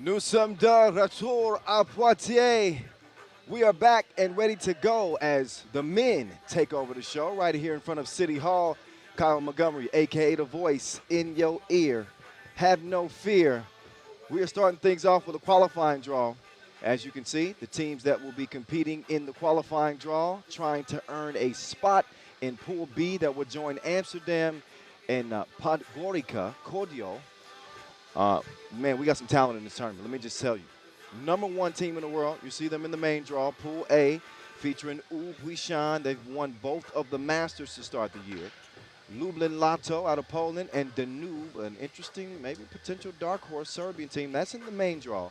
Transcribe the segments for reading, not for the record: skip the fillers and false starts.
Nous sommes de retour à Poitiers. We are back and ready to go as the men take over the show right here in front of City Hall. Kyle Montgomery, a.k.a. The Voice, in your ear. Have no fear. We are starting things off with a qualifying draw. As you can see, the teams that will be competing in the qualifying draw, trying to earn a spot in Pool B that will join Amsterdam and Podgorica, Kodio. Man, we got some talent in this tournament. Let me just tell you. #1 team in the world. You see them in the main draw, Pool A, featuring Huishan. They've won both of the Masters to start the year. Lublin Lato out of Poland, and Danube, an interesting, maybe potential dark horse Serbian team. That's in the main draw.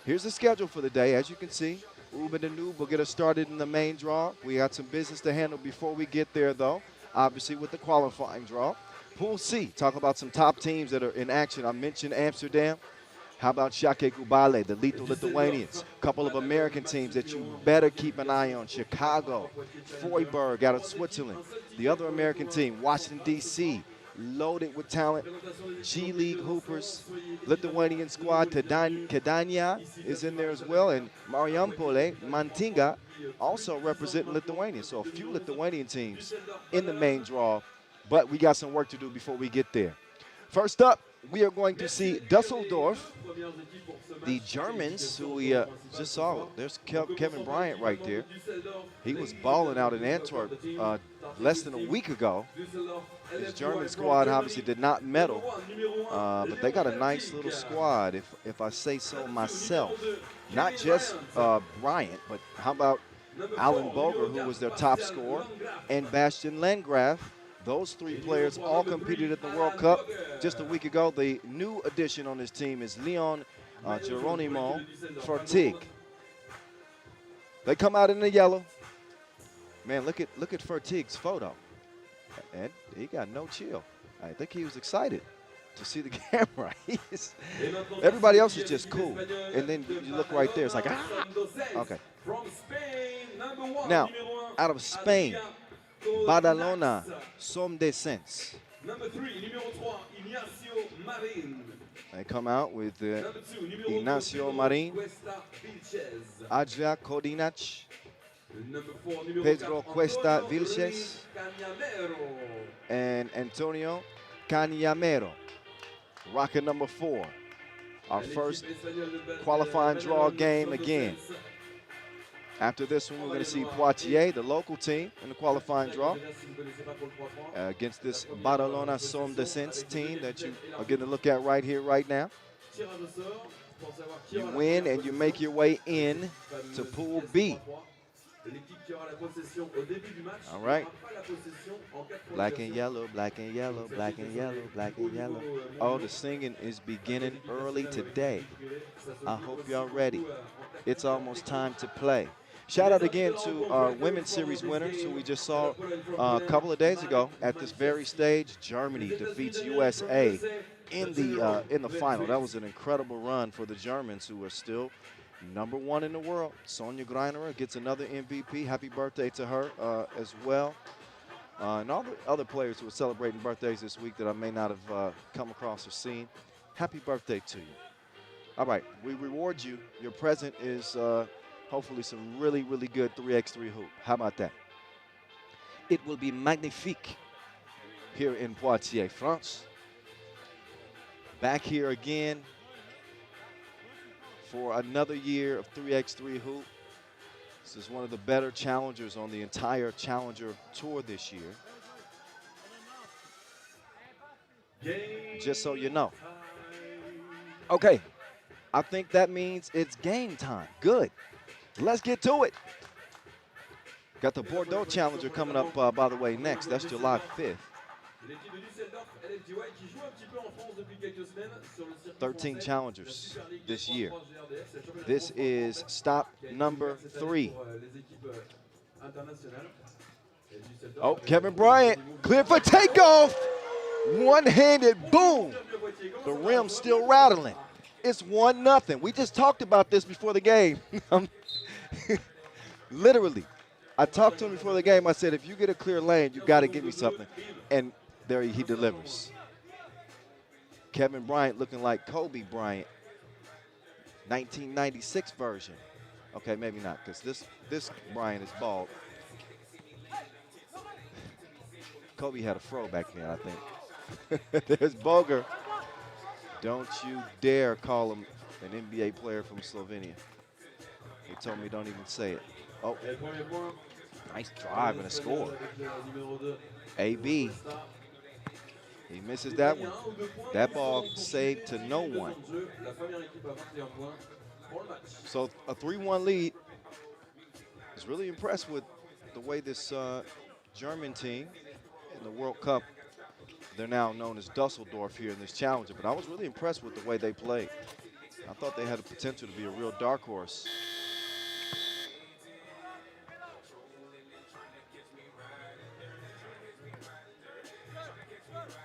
Here's the schedule for the day. As you can see, and Danube will get us started in the main draw. We got some business to handle before we get there, though, obviously with the qualifying draw. Pool C, talk about some top teams that are in action. I mentioned Amsterdam. How about Šakiai Gulbelė, the lethal Lithuanians? A couple of American teams that you better keep an eye on. Chicago, Fribourg out of Switzerland. The other American team, Washington, D.C., loaded with talent. G League hoopers, Lithuanian squad, Kėdainiai is in there as well. And Marijampolė, Mantinga, also representing Lithuania. So a few Lithuanian teams in the main draw. But we got some work to do before we get there. First up, we are going to see Dusseldorf, the Germans, who we just saw. There's Kevin Bryant right there. He was balling out in Antwerp less than a week ago. His German squad obviously did not medal, but they got a nice little squad, if I say so myself. Not just Bryant, but how about Alan Boger, who was their top scorer, and Bastian Landgraf. Those three players all competed at the World Cup just a week ago. The new addition on this team is Leon Geronimo Fertig. They come out in the yellow. Man, look at Fertig's photo. And he got no chill. I think he was excited to see the camera. Everybody else is just cool. And then you look right there. It's like, ah. Okay. Now, out of Spain, Badalona, Somdocents. They come out with Ignacio Marin, Adria Kodinac, Pedro Cuesta Vilches, and Antonio Cañamero. Rocket #4. Our first qualifying draw game again. After this one, we're going to see Poitiers, the local team, in the qualifying draw against this Badalona Somdocents team that you are getting a look at right here, right now. You win and you make your way in to Pool B. All right. Black and yellow, black and yellow, black and yellow, black and yellow. Oh, the singing is beginning early today. I hope y'all ready. It's almost time to play. Shout out again to our Women's Series winners who we just saw a couple of days ago at this very stage. Germany defeats USA in the final. That was an incredible run for the Germans, who are still #1 in the world. Sonja Greinerer gets another MVP. Happy birthday to her as well. And all the other players who are celebrating birthdays this week that I may not have come across or seen. Happy birthday to you. All right, we reward you. Your present is hopefully some really, really good 3x3 hoop. How about that? It will be magnifique here in Poitiers, France. Back here again for another year of 3x3 hoop. This is one of the better challengers on the entire Challenger Tour this year. Just so you know. Okay, I think that means it's game time. Good. Let's get to it. Got the Bordeaux Challenger coming up, by the way, next. That's July 5th. 13 challengers this year. This is stop #3. Oh, Kevin Bryant, clear for takeoff. One-handed, boom. The rim's still rattling. It's 1-0. We just talked about this before the game. Literally. I talked to him before the game. I said, if you get a clear lane, you got to give me something. And there he delivers. Kevin Bryant looking like Kobe Bryant 1996 version. Okay, maybe not, because this Brian is bald. Kobe had a fro back then, I think. There's Boger. Don't you dare call him an NBA player from Slovenia. He told me don't even say it. Oh, nice drive and a score. AB. He misses that one. That ball saved to no one. So a 3-1 lead. I was really impressed with the way this German team in the World Cup, they're now known as Dusseldorf here in this Challenger, but I was really impressed with the way they played. I thought they had the potential to be a real dark horse.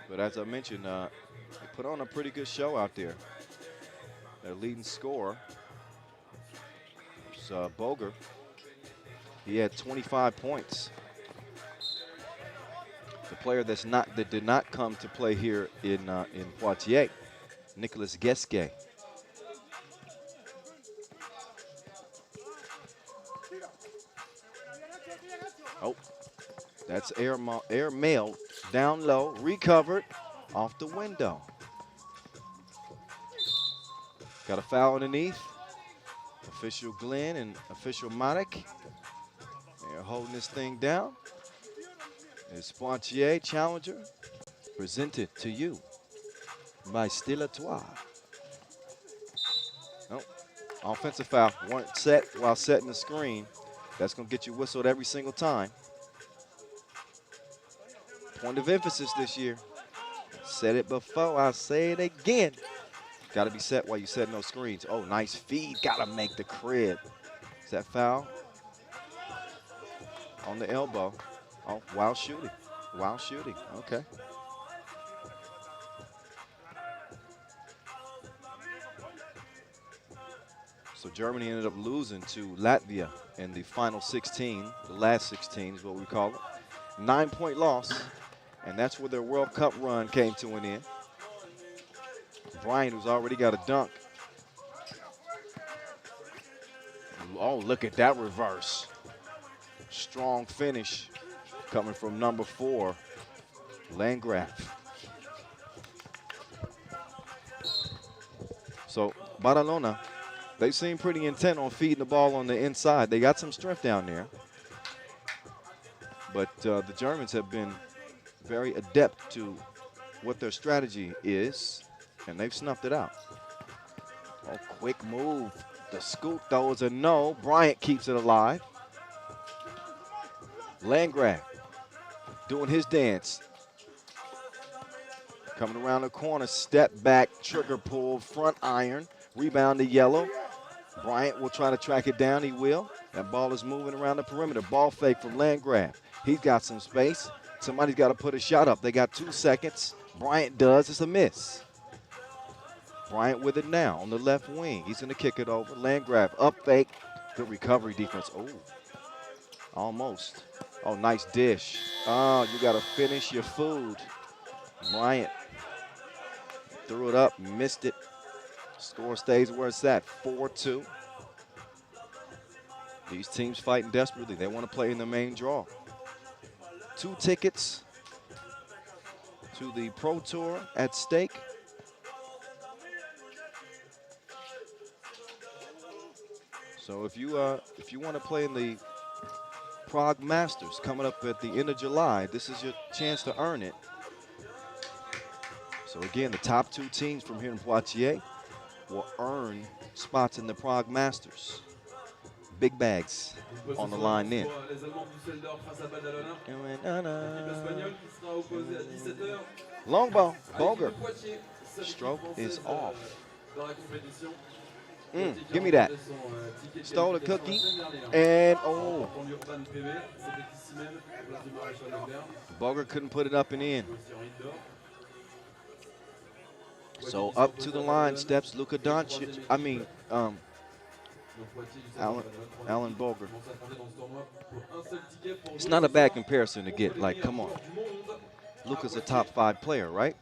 But as I mentioned, they put on a pretty good show out there. Their leading scorer was Boger. He had 25 points. The player that did not come to play here in Poitiers, Nicolas Geske. Oh, that's air mail down low, recovered off the window. Got a foul underneath. Official Glenn and official Manek. They're holding this thing down. It's Poitiers Challenger, presented to you by Stille Toi. Oh, offensive foul. Weren't set while setting the screen. That's going to get you whistled every single time. Point of emphasis this year. Said it before, I'll say it again. Got to be set while you set no screens. Oh, nice feed. Got to make the crib. Is that foul? On the elbow. Oh, wild shooting. Wild shooting. Okay. So Germany ended up losing to Latvia in the final 16. The last 16 is what we call it. 9-point loss. And that's where their World Cup run came to an end. Brian, who's already got a dunk. Oh, look at that reverse. Strong finish coming from number 4, Landgraf. So Badalona, they seem pretty intent on feeding the ball on the inside. They got some strength down there. But the Germans have been very adept to what their strategy is, and they've snuffed it out. Oh, quick move. The scoop, though, is a no. Bryant keeps it alive. Landgraf doing his dance. Coming around the corner, step back, trigger pull, front iron, rebound to Yellow. Bryant will try to track it down. He will. That ball is moving around the perimeter. Ball fake from Landgraf. He's got some space. Somebody's got to put a shot up. They got 2 seconds. Bryant does. It's a miss. Bryant with it now on the left wing. He's going to kick it over. Landgraf up fake. Good recovery defense. Oh, almost. Oh, nice dish. Oh, you got to finish your food. Bryant threw it up, missed it. Score stays where it's at, 4-2. These teams fighting desperately. They want to play in the main draw. 2 tickets to the Pro Tour at stake. So if you want to play in the Prague Masters coming up at the end of July, this is your chance to earn it. So again, the top 2 teams from here in Poitiers will earn spots in the Prague Masters. Big bags on the line then. Long ball, Boger. Stroke is off. Give me that. Stole a cookie, and oh. Boger couldn't put it up and in. So up to the line steps Luka Doncic. Alan Boger. It's not a bad comparison to get. Like, come on. Luka's a top 5 player, right?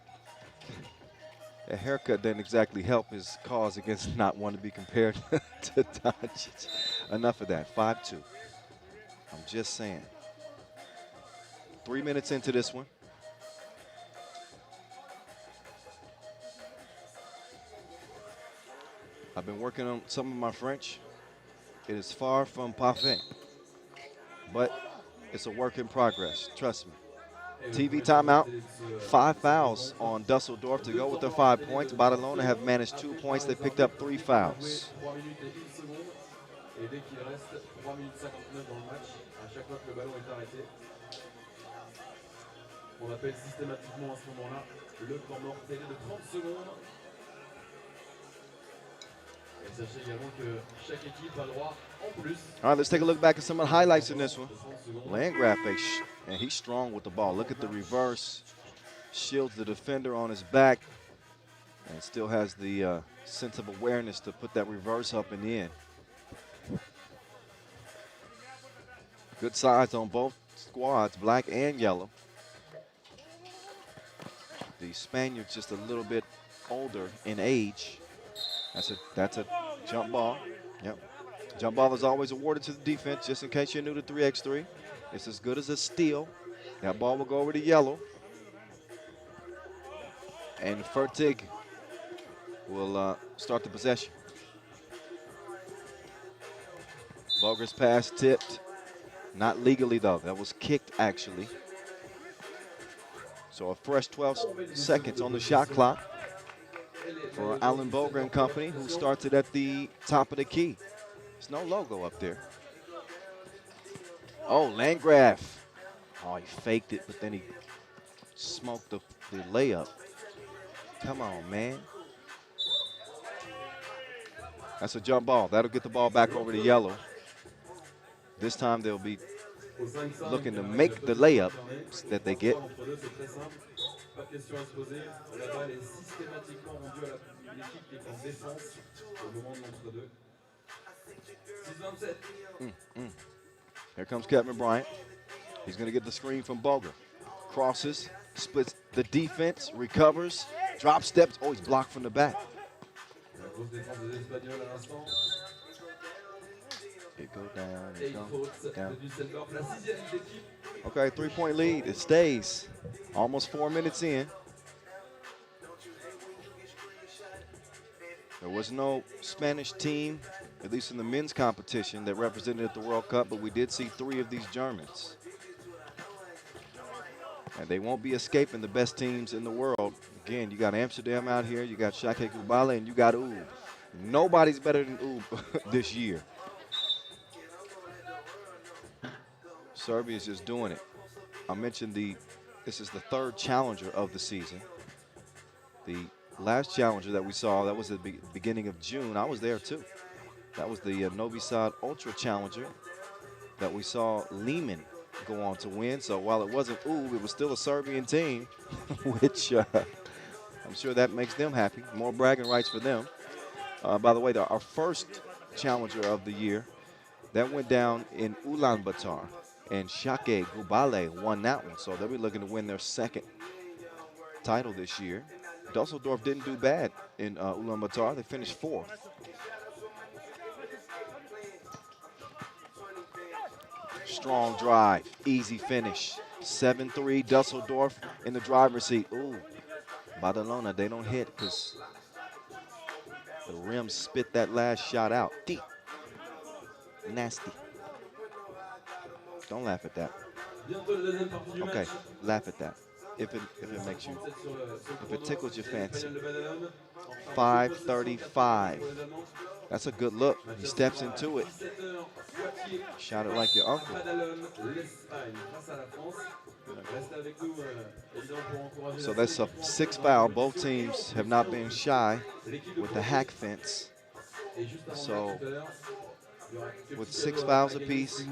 A haircut didn't exactly help his cause against not wanting to be compared to Doncic. Enough of that. 5-2. I'm just saying. 3 minutes into this one. I've been working on some of my French. It is far from parfait, but it's a work in progress. Trust me. TV timeout. 5 fouls on Dusseldorf to go with their 5 points. Badalona have managed 2 points. They picked up 3 fouls. On appelle systématiquement à ce moment-là le temps mort télé de 30 secondes. Et sachez également que chaque équipe a le droit en plus. All right, let's take a look back at some of the highlights in this one. Landgraf, and he's strong with the ball. Look at the reverse. Shields the defender on his back and still has the sense of awareness to put that reverse up and in. Good sides on both squads, black and yellow. The Spaniard's just a little bit older in age. That's a jump ball. Yep. Jump ball is always awarded to the defense, just in case you're new to 3x3. It's as good as a steal. That ball will go over to yellow. And Fertig will start the possession. Boger's pass tipped. Not legally, though. That was kicked, actually. So a fresh 12 seconds on the shot clock for Alan Boger and company, who starts it at the top of the key. There's no logo up there. Oh, Landgraf. Oh, he faked it, but then he smoked the layup. Come on, man. That's a jump ball. That'll get the ball back over to yellow. This time they'll be looking to make the layup that they get. Here comes Kevin Bryant. He's going to get the screen from Boger. Crosses, splits the defense, recovers, drop steps. Oh, he's blocked from the back. It goes down, it goes down. Okay, 3-point lead. It stays. Almost 4 minutes in. There was no Spanish team, at least in the men's competition, that represented at the World Cup, but we did see 3 of these Germans. And they won't be escaping the best teams in the world. Again, you got Amsterdam out here, you got Šakiai, Gulbelė, and you got Ub. Nobody's better than Ub this year. Serbia's just doing it. I mentioned this is the 3rd challenger of the season. The last challenger that we saw, that was at the beginning of June. I was there too. That was the Novi Sad Ultra Challenger that we saw Lehman go on to win. So while it wasn't Ub, it was still a Serbian team, which I'm sure that makes them happy. More bragging rights for them. By the way, our first challenger of the year, that went down in Ulaanbaatar. And Šakiai Gulbelė won that one, so they'll be looking to win their 2nd title this year. Dusseldorf didn't do bad in Ulaanbaatar. They finished 4th. Strong drive, easy finish. 7-3, Dusseldorf in the driver's seat. Ooh, Badalona, they don't hit because the rim spit that last shot out. Deep, nasty. Don't laugh at that. Okay, laugh at that. If it makes you, if it tickles your fancy. 5:35. That's a good look. He steps into it. Shout it like your uncle. So that's a 6th foul. Both teams have not been shy with the hack fence. So with 6 fouls apiece,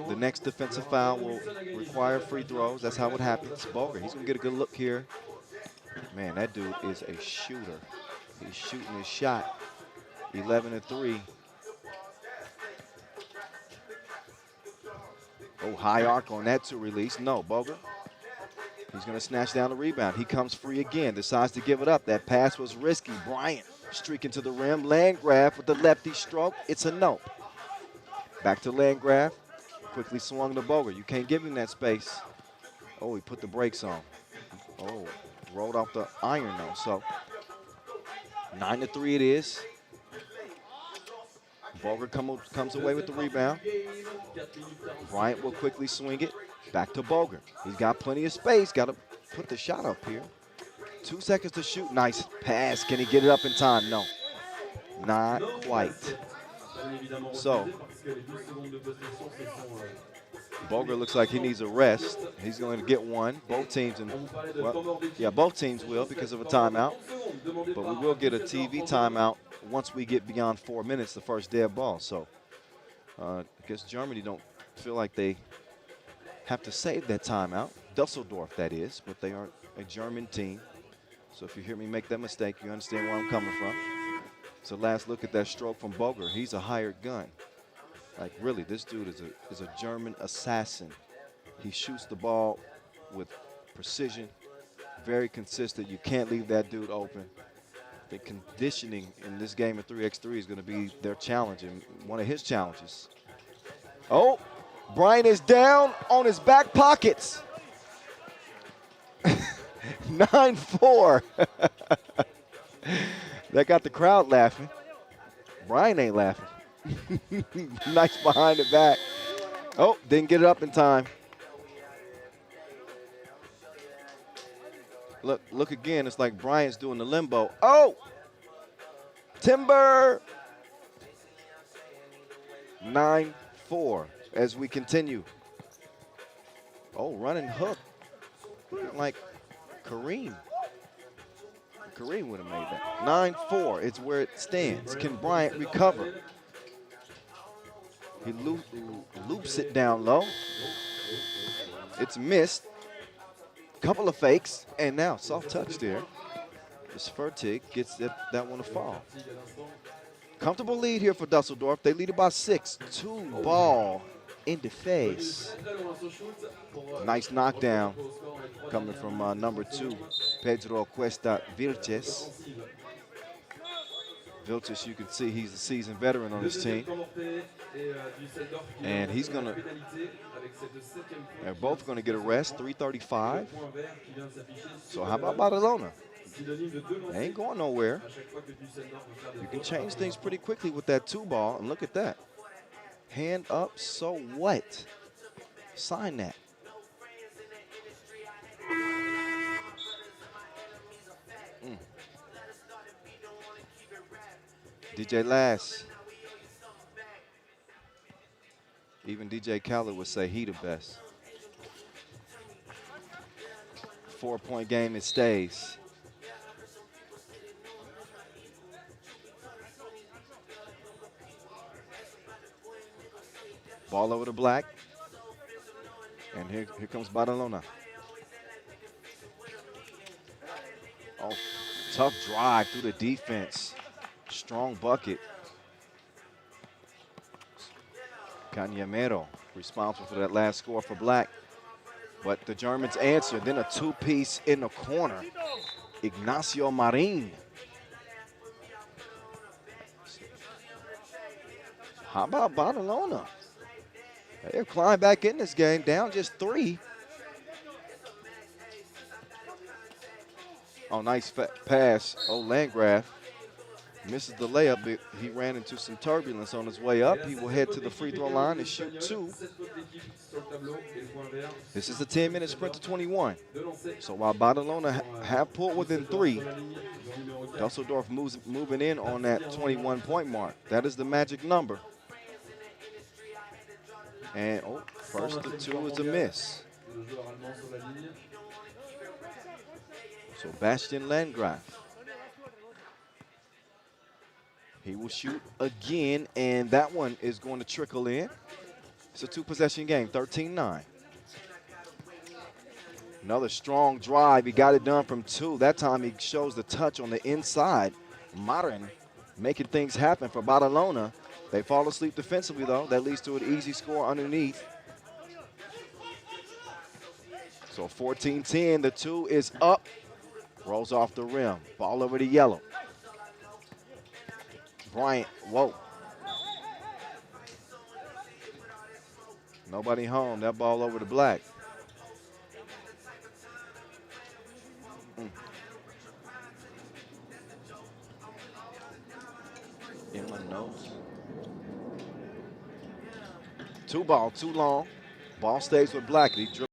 the next defensive foul will require free throws. That's how it happens. Boger, he's going to get a good look here. Man, that dude is a shooter. He's shooting his shot. 11-3. Oh, high arc on that to release. No, Boger. He's going to snatch down the rebound. He comes free again, decides to give it up. That pass was risky. Bryant streaking to the rim. Landgraf with the lefty stroke. It's a no. Back to Landgraf. Quickly swung to Boger. You can't give him that space. Oh, he put the brakes on. Oh, rolled off the iron though. So 9-3 it is. Boger comes away with the rebound. Bryant will quickly swing it. Back to Boger. He's got plenty of space. Got to put the shot up here. 2 seconds to shoot. Nice pass. Can he get it up in time? No. Not quite. So Boger looks like he needs a rest. He's going to get one. Both teams, both teams will because of a timeout. But we will get a TV timeout once we get beyond 4 minutes, the first dead ball. So I guess Germany don't feel like they have to save that timeout. Dusseldorf, that is, but they aren't a German team. So if you hear me make that mistake, you understand where I'm coming from. So last look at that stroke from Boger. He's a hired gun. Like, really, this dude is a German assassin. He shoots the ball with precision, very consistent. You can't leave that dude open. The conditioning in this game of 3x3 is going to be their challenge and one of his challenges. Oh, Bryant is down on his back pockets. 9-4. That got the crowd laughing. Bryant ain't laughing. Nice behind the back. Oh, didn't get it up in time. Look again. It's like Bryant's doing the limbo. Oh! Timber! 9-4 as we continue. Oh, running hook. Looking like Kareem. Kareem would have made that. 9-4. It's where it stands. Can Bryant recover? He loops it down low. It's missed. Couple of fakes, and now soft touch there. This Fertig gets that one to fall. Comfortable lead here for Dusseldorf. They lead it by 6. 2 ball in the face. Nice knockdown coming from number 2, Pedro Cuesta Vilches. Vilches, you can see he's a seasoned veteran on his team. And he's going to, they're both going to get a rest, 3:35. So how about Badalona? They ain't going nowhere. You can change things pretty quickly with that 2 ball, and look at that. Hand up, so what? Sign that. DJ Lass. Even DJ Khaled would say he the best. 4-point game, it stays. Ball over to Black. And here comes Badalona. Oh, tough drive through the defense. Strong bucket. Cañamero responsible for that last score for Black. But the Germans answer. Then a 2-piece in the corner. Ignacio Marin. How about Badalona? They've climbed back in this game, down just 3. Oh, nice pass. Oh, Landgraf misses the layup, but he ran into some turbulence on his way up. He will head to the free throw line and shoot 2. This is a 10-minute sprint to 21. So while Badalona have pulled within 3, Dusseldorf moving in on that 21-point mark. That is the magic number. And, oh, first to 2 is a miss. So Bastian Landgraf. He will shoot again, and that one is going to trickle in. It's a 2-possession game, 13-9. Another strong drive. He got it done from 2. That time he shows the touch on the inside. Marin making things happen for Badalona. They fall asleep defensively, though. That leads to an easy score underneath. So 14-10, the 2 is up. Rolls off the rim. Ball over to yellow. Bryant, whoa. Nobody home. That ball over to black. In my notes. 2 ball, too long. Ball stays with black. He dribbles.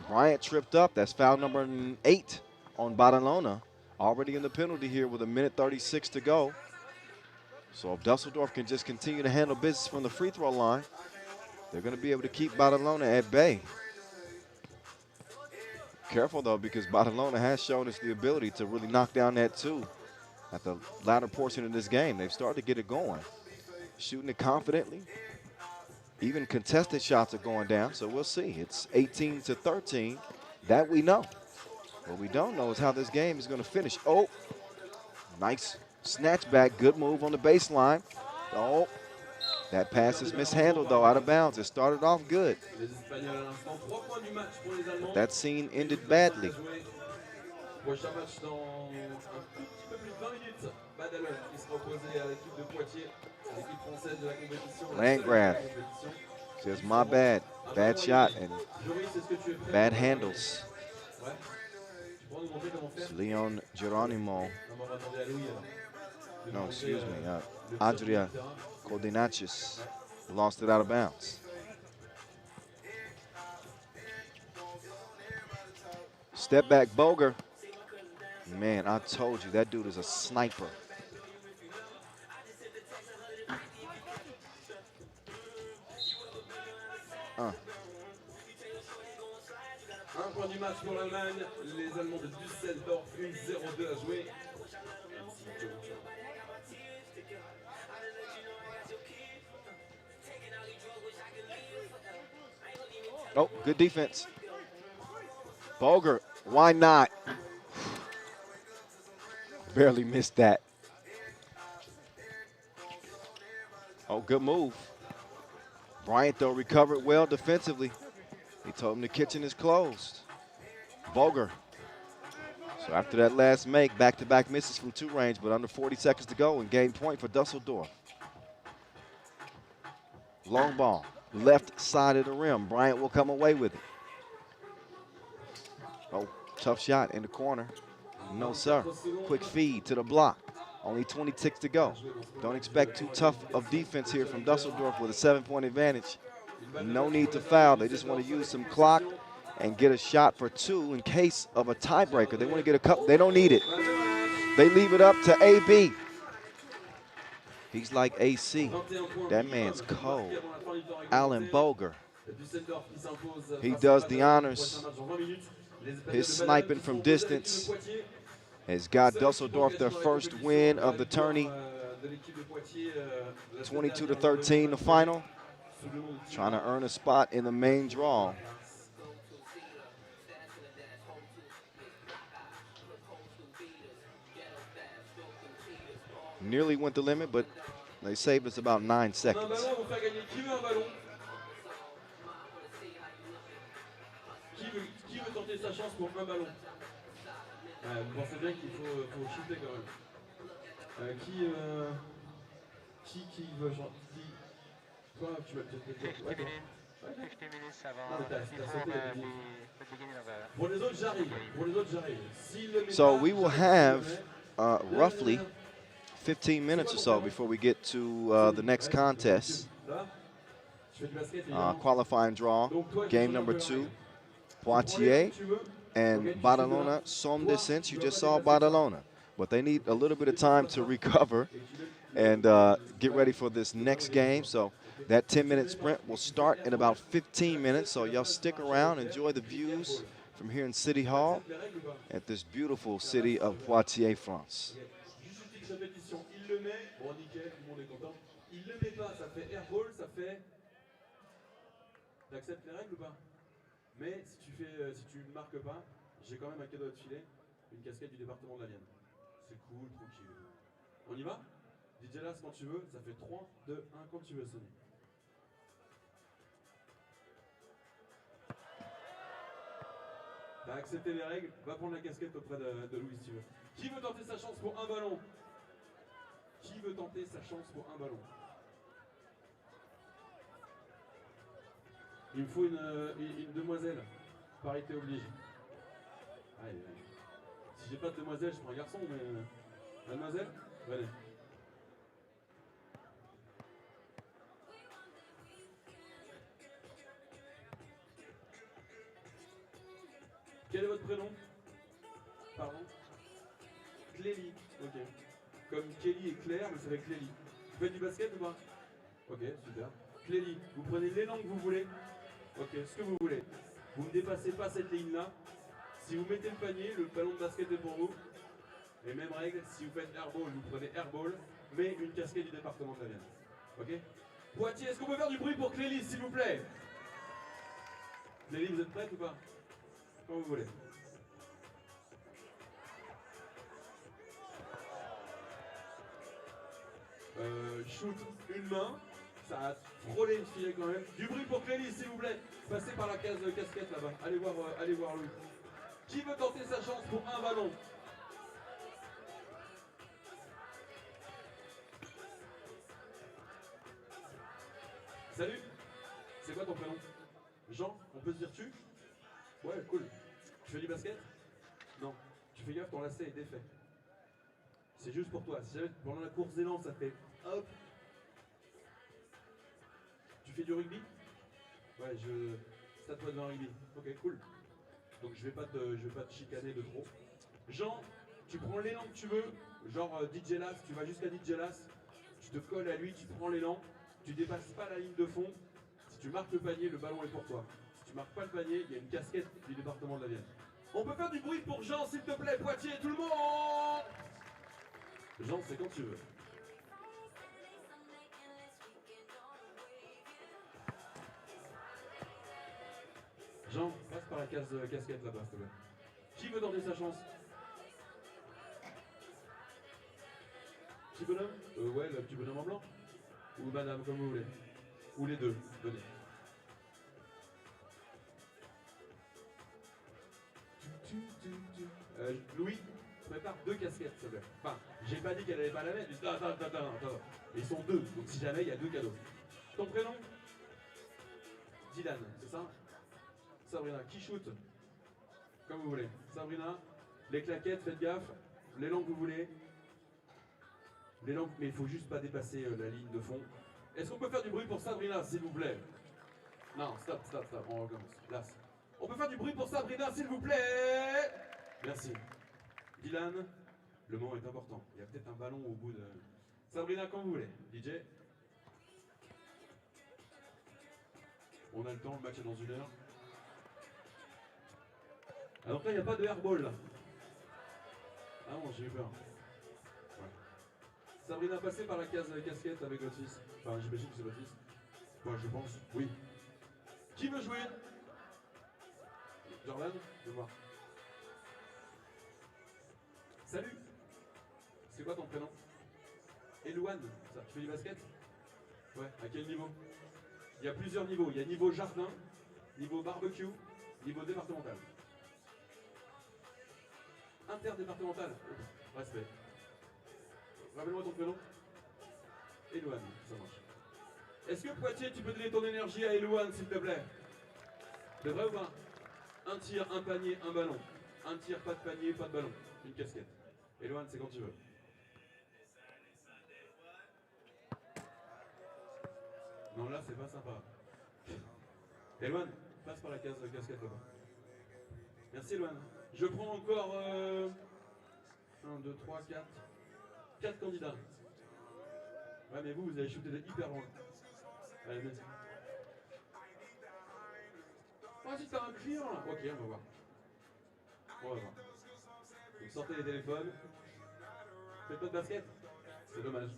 Bryant tripped up. That's foul number 8 on Badalona. Already in the penalty here with 1:36 to go. So if Dusseldorf can just continue to handle business from the free throw line, they're going to be able to keep Badalona at bay. Careful, though, because Badalona has shown us the ability to really knock down that 2 at the latter portion of this game. They've started to get it going. Shooting it confidently. Even contested shots are going down, so we'll see. It's 18-13. That we know. What we don't know is how this game is going to finish. Oh, nice snatch back. Good move on the baseline. Oh, that pass is mishandled, though, out of bounds. It started off good. But that scene ended badly. Landgraf says, my bad. Bad shot and bad handles. It's Leon Geronimo. No, excuse me. Adria Kodinachis lost it out of bounds. Step back, Boger. Man, I told you, that dude is a sniper. Un point du match pour l'Allemagne, les Allemands de Dusseldorf, 1-0-2 à jouer. Oh, good defense. Boger, why not? Barely missed that. Oh, good move. Bryant, though, recovered well defensively. He told him the kitchen is closed. Boger. So after that last make, back-to-back misses from 2 range, but under 40 seconds to go and game point for Dusseldorf. Long ball, left side of the rim. Bryant will come away with it. Oh, tough shot in the corner. No, sir. Quick feed to the block. Only 26 to go. Don't expect too tough of defense here from Dusseldorf with a 7-point advantage. No need to foul. They just want to use some clock and get a shot for 2 in case of a tiebreaker. They want to get a couple. They don't need it. They leave it up to AB. He's like AC. That man's cold. Alan Boger. Dusseldorf qui s'impose. He face does à the Badalona. honors. Prochain match dans 20 minutes. Les Espagnols His de Badalona sniping qui from sont deux de l'équipe distance de Poitiers. has got Seule Dusseldorf équipe their engagée dans la first compétition. win La of the victoire, tourney, de l'équipe de Poitiers, la semaine 22 to dernière, 13 the final. sous le nom de Trying to Huishan. earn a spot in the main draw. Nearly went the limit, but they saved us about 9 On a un seconds. ballon, on va faire gagner. Qui veut un ballon? Qui veut tenter sa chance pour un ballon? Vous pensez bien qu'il faut shooter quand même. Qui veut toi, tu vas te ouais, toi. Pour les autres, j'arrive. S'il le met So pas, we will have roughly 15 minutes or so before we get to the next contest. Là, je fais du basket, évidemment. Qualifying draw, Donc, toi, tu game joues un number peu la 2, règle. Poitiers Tu veux, and ok, tu Badalona, suis Somdocents. You Toi, just tu vas saw pas dépasser ça. Badalona, but they need a little bit of time to recover and get ready for this next game. So that 10-minute sprint will start in about 15 minutes. So y'all stick around, enjoy the views from here in City Hall Les règles ou pas? at this beautiful city of Poitiers, France. Ok. Juste une petite répétition. Il le met, bon nickel, tout le monde est content. Il le met pas, ça fait airball, ça fait. T'acceptes les règles ou pas? Mais si tu ne marques pas, j'ai quand même un cadeau à te filer, une casquette du département de la Vienne. C'est cool, tranquille. On y va? DJ Las quand tu veux, ça fait 3, 2, 1 quand tu veux sonner. T'as accepté les règles, va prendre la casquette auprès de Louis si tu veux. Qui veut tenter sa chance pour un ballon? Qui veut tenter sa chance pour un ballon? Il me faut une demoiselle. Parité oblige. Allez. Si j'ai pas de demoiselle, je prends un garçon, mais... Mademoiselle? Venez. Quel est votre prénom? Pardon? Clélie. Ok. Comme Kelly et Claire, mais ça fait Clélie. Vous faites du basket ou pas? Ok, super. Clélie, vous prenez l'élan que vous voulez. Ok, ce que vous voulez. Vous ne dépassez pas cette ligne-là. Si vous mettez le panier, le ballon de basket est pour vous. Et même règle, si vous faites airball, vous prenez airball, mais une casquette du département de la Vienne. Ok? Poitiers, est-ce qu'on peut faire du bruit pour Clélie, s'il vous plaît? Clélie, vous êtes prête ou pas? Quand vous voulez. Shoot une main, ça a frôlé le filet quand même. Du bruit pour Clélie, s'il vous plaît. Passez par la case de casquette là-bas. Allez voir Louis. Qui veut tenter sa chance pour un ballon? Salut. C'est quoi ton prénom? Jean, on peut se dire tu? Ouais, cool. Tu fais du basket? Non. Tu fais gaffe, ton lacet est défait. C'est juste pour toi. Si jamais pendant la course d'élan, ça fait hop. Tu fais du rugby? Ouais, c'est à toi de un rugby. Ok, cool. Donc je vais pas te chicaner de trop. Jean, tu prends l'élan que tu veux. Genre DJ Las, tu vas jusqu'à DJ Las. Tu te colles à lui, tu prends l'élan. Tu dépasses pas la ligne de fond. Si tu marques le panier, le ballon est pour toi. Si tu marques pas le panier, il y a une casquette du département de la Vienne. On peut faire du bruit pour Jean, s'il te plaît, Poitiers, tout le monde! Jean, c'est quand tu veux. Jean, passe par la case casquette là-bas, s'il te plaît. Qui veut tenter sa chance? Petit bonhomme? Ouais, le petit bonhomme en blanc. Ou madame, comme vous voulez. Ou les deux, venez. Louis, prépare 2 casquettes, s'il te plaît. Enfin, j'ai pas dit qu'elle allait pas la mettre. Attends. Ils sont 2, donc si jamais, il y a 2 cadeaux. Ton prénom? Dylan, c'est ça? Sabrina, qui shoot? Comme vous voulez. Sabrina, les claquettes, faites gaffe. L'élan que vous voulez. L'élan, mais il faut juste pas dépasser la ligne de fond. Est-ce qu'on peut faire du bruit pour Sabrina, s'il vous plaît? Non, stop, on recommence. Là. On peut faire du bruit pour Sabrina, s'il vous plaît? Merci. Dylan, le moment est important. Il y a peut-être un ballon au bout de... Sabrina, quand vous voulez. DJ. On a le temps, le match est dans 1 heure. Alors là, il n'y a pas de airball là. Ah bon, j'ai eu peur. Ouais. Sabrina, passez par la case casquette avec votre fils. Enfin, j'imagine que c'est votre fils. Ouais, je pense. Oui. Qui veut jouer? Jordan, je veux voir. Salut. C'est quoi ton prénom? Elouane, ça. Tu fais du basket? Ouais. À quel niveau? Il y a plusieurs niveaux. Il y a niveau jardin, niveau barbecue, niveau départemental. Interdépartemental. Respect. Rappelle-moi ton prénom. Elouane, ça marche. Est-ce que Poitiers, tu peux donner ton énergie à Elouane, s'il te plaît? C'est vrai ou pas? Un tir, un panier, un ballon. Un tir, pas de panier, pas de ballon. Une casquette. Elouane, c'est quand tu veux. Non, là, c'est pas sympa. Elouane, passe par la case casquette là-bas. Merci, Elouane. Je prends encore 1, 2, 3, 4. 4 candidats. Ouais, mais vous avez shooté de hyper loin. Allez, vas-y. Oh, si t'as un client là. Ok, on va voir. On va voir. Donc, sortez les téléphones. Faites pas de basket. C'est dommage.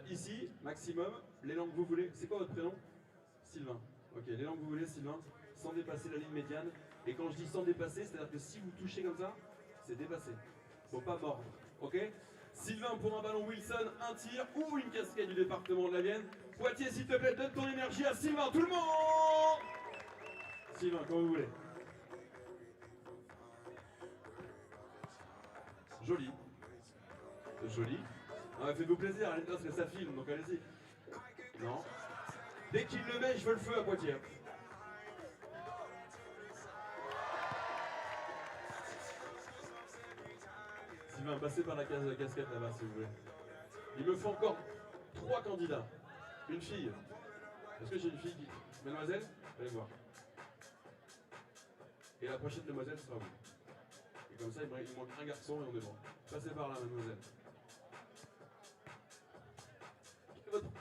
Ici, maximum, les langues que vous voulez. C'est quoi votre prénom? Sylvain. Ok, les langues que vous voulez, Sylvain, sans dépasser la ligne médiane. Et quand je dis sans dépasser, c'est-à-dire que si vous touchez comme ça, c'est dépassé. Faut pas mordre. Ok? Sylvain pour un ballon Wilson, un tir ou une casquette du département de la Vienne. Poitiers, s'il te plaît, donne ton énergie à Sylvain. Tout le monde! Sylvain, quand vous voulez. Joli. Joli. Ah, faites-vous plaisir, parce que ça filme, donc allez-y. Non. Dès qu'il le met, je veux le feu à Poitiers. Sylvain, passez par la case casquette là-bas si vous voulez. Il me faut encore 3 candidats. Une fille. Est-ce que j'ai une fille qui... Mademoiselle? Allez voir. Et la prochaine demoiselle sera vous. Et comme ça, il manque un garçon et on est bon. Passez par là, mademoiselle.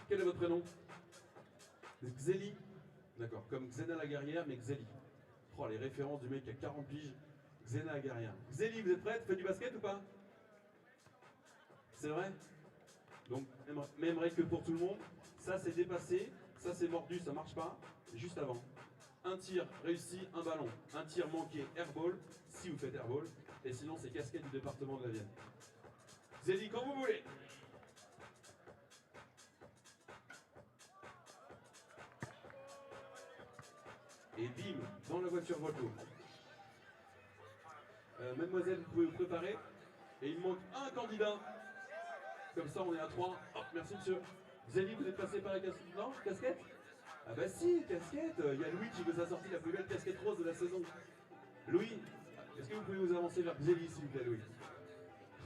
Quel est votre prénom? Xéli. D'accord, comme Xena la guerrière, mais Xéli. Oh, les références du mec qui a 40 piges. Xena la guerrière. Xéli, vous êtes prête? Faites du basket ou pas? C'est vrai? Donc, même règle que pour tout le monde. Ça, c'est dépassé. Ça, c'est mordu, ça marche pas. Juste avant. Un tir réussi, un ballon. Un tir manqué, airball, si vous faites airball. Et sinon, c'est casquette du département de la Vienne. Zélie, quand vous voulez. Et bim, dans la voiture Volvo. Mademoiselle, vous pouvez vous préparer. Et il me manque un candidat. Comme ça, on est à 3. Oh, merci, monsieur. Zélie, vous êtes passé par la casquette? Non, casquette? Ah bah si, casquette. Il y a Louis qui vous a sorti la plus belle casquette rose de la saison. Louis, est-ce que vous pouvez vous avancer vers Zélie, s'il vous plaît, Louis?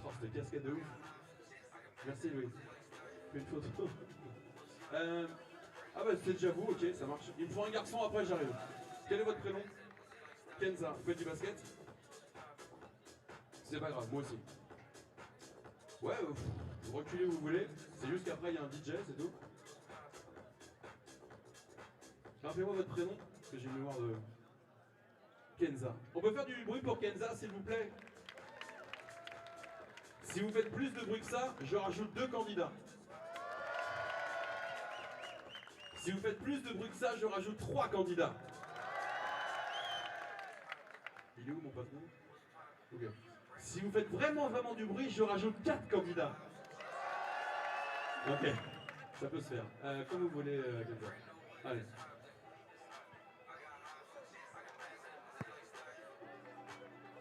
Oh, cette casquette de ouf. Merci, Louis. Fais une photo. Ah bah c'est déjà vous, ok, ça marche. Il me faut un garçon, après j'arrive. Quel est votre prénom? Kenza. Vous faites du basket? C'est pas grave, moi aussi. Ouais, vous reculez où vous voulez. C'est juste qu'après il y a un DJ, c'est tout. Rappelez-moi votre prénom, parce que j'ai une mémoire de... Kenza. On peut faire du bruit pour Kenza, s'il vous plaît? Si vous faites plus de bruit que ça, je rajoute 2 candidats. Si vous faites plus de bruit que ça, je rajoute 3 candidats. Il est où mon patron? Ok. Si vous faites vraiment du bruit, je rajoute 4 candidats. Ok, ça peut se faire. Comme vous voulez, Kenza. Allez.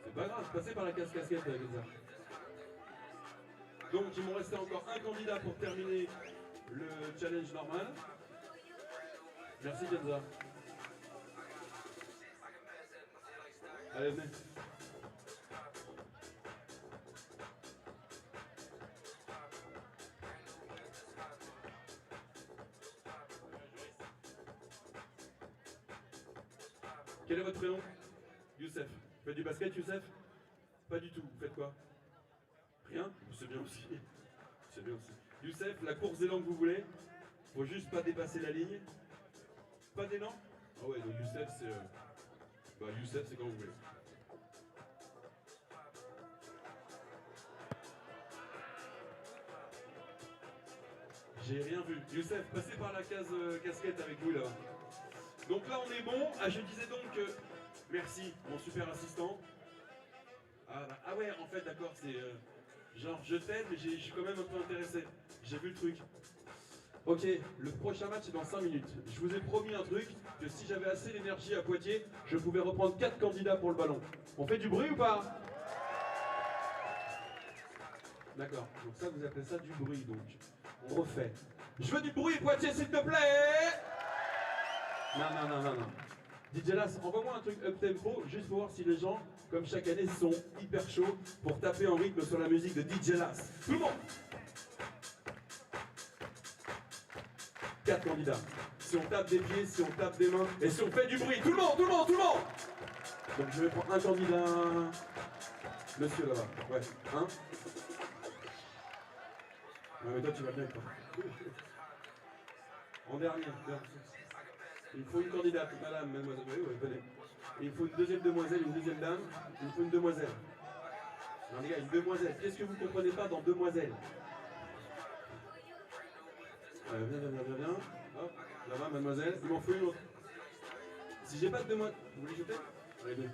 C'est pas grave, passez par la casquette, Kenza. Donc, il m'en restait encore un candidat pour terminer le challenge normal. Merci, Kenza. Allez, venez. Quel est votre prénom? Youssef. Vous faites du basket, Youssef? Pas du tout. Vous faites quoi? Rien? C'est bien aussi. C'est bien aussi. Youssef, la course des langues que vous voulez. Faut juste pas dépasser la ligne. Pas d'élan? Ah ouais, donc Youssef, c'est... Bah, Youssef, c'est quand vous voulez. J'ai rien vu. Youssef, passez par la case casquette avec vous, là. Donc là, on est bon. Ah, je disais donc que... Merci, mon super assistant. Ah ouais, en fait, d'accord, c'est... genre, je t'aide, mais je suis quand même un peu intéressé. J'ai vu le truc. Ok, le prochain match est dans 5 minutes. Je vous ai promis un truc, que si j'avais assez d'énergie à Poitiers, je pouvais reprendre 4 candidats pour le ballon. On fait du bruit ou pas? D'accord, donc ça vous appelez ça du bruit, donc. On refait. Je veux du bruit, Poitiers, s'il te plaît. Non. DJ Las, envoie-moi un truc up-tempo, juste pour voir si les gens, comme chaque année, sont hyper chauds pour taper en rythme sur la musique de DJ Las. Tout le monde! 4 candidats. Si on tape des pieds, si on tape des mains, et si on fait du bruit, tout le monde! Donc je vais prendre un candidat. Monsieur là-bas. Ouais. Hein? Ouais, mais toi tu vas bien, toi. En dernier. Il faut une candidate, madame, mademoiselle. Oui, venez. Il faut une deuxième demoiselle, une deuxième dame. Il faut une demoiselle. Non les gars, une demoiselle. Qu'est-ce que vous comprenez pas dans demoiselle? Viens. Hop, là-bas, mademoiselle. Il m'en faut une autre. Si j'ai pas de demoiselle, vous voulez jeter? Allez, deux.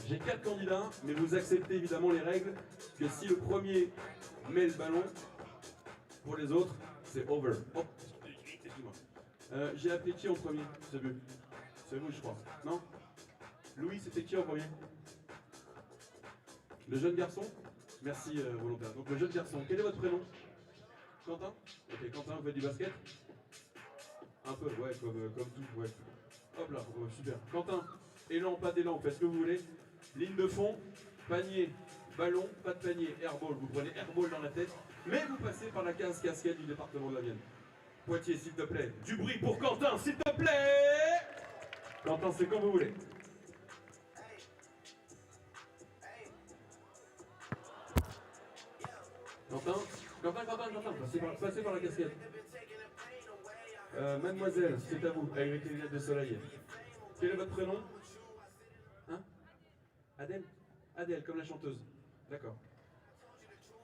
J'ai 4 candidats, mais vous acceptez évidemment les règles que si le premier met le ballon, pour les autres, c'est over. Oh, excuse-moi. J'ai appelé qui en premier? C'est vous, je crois. Non? Louis, c'était qui en premier? Le jeune garçon? Merci, volontaire. Donc le jeune garçon, quel est votre prénom? Quentin? Ok, Quentin, vous faites du basket? Un peu, ouais, comme tout, ouais. Hop là, super. Quentin, élan, pas d'élan, vous faites ce que vous voulez. Ligne de fond, panier, ballon, pas de panier, airball. Vous prenez airball dans la tête, mais vous passez par la case casquette du département de la Vienne. Poitiers, s'il te plaît. Du bruit pour Quentin, s'il te plaît. Quentin, c'est quand vous voulez. Quentin, passez par la casquette. Mademoiselle, c'est à vous, avec les lunettes de soleil. Quel est votre prénom? Hein? Adèle? Adèle, comme la chanteuse. D'accord.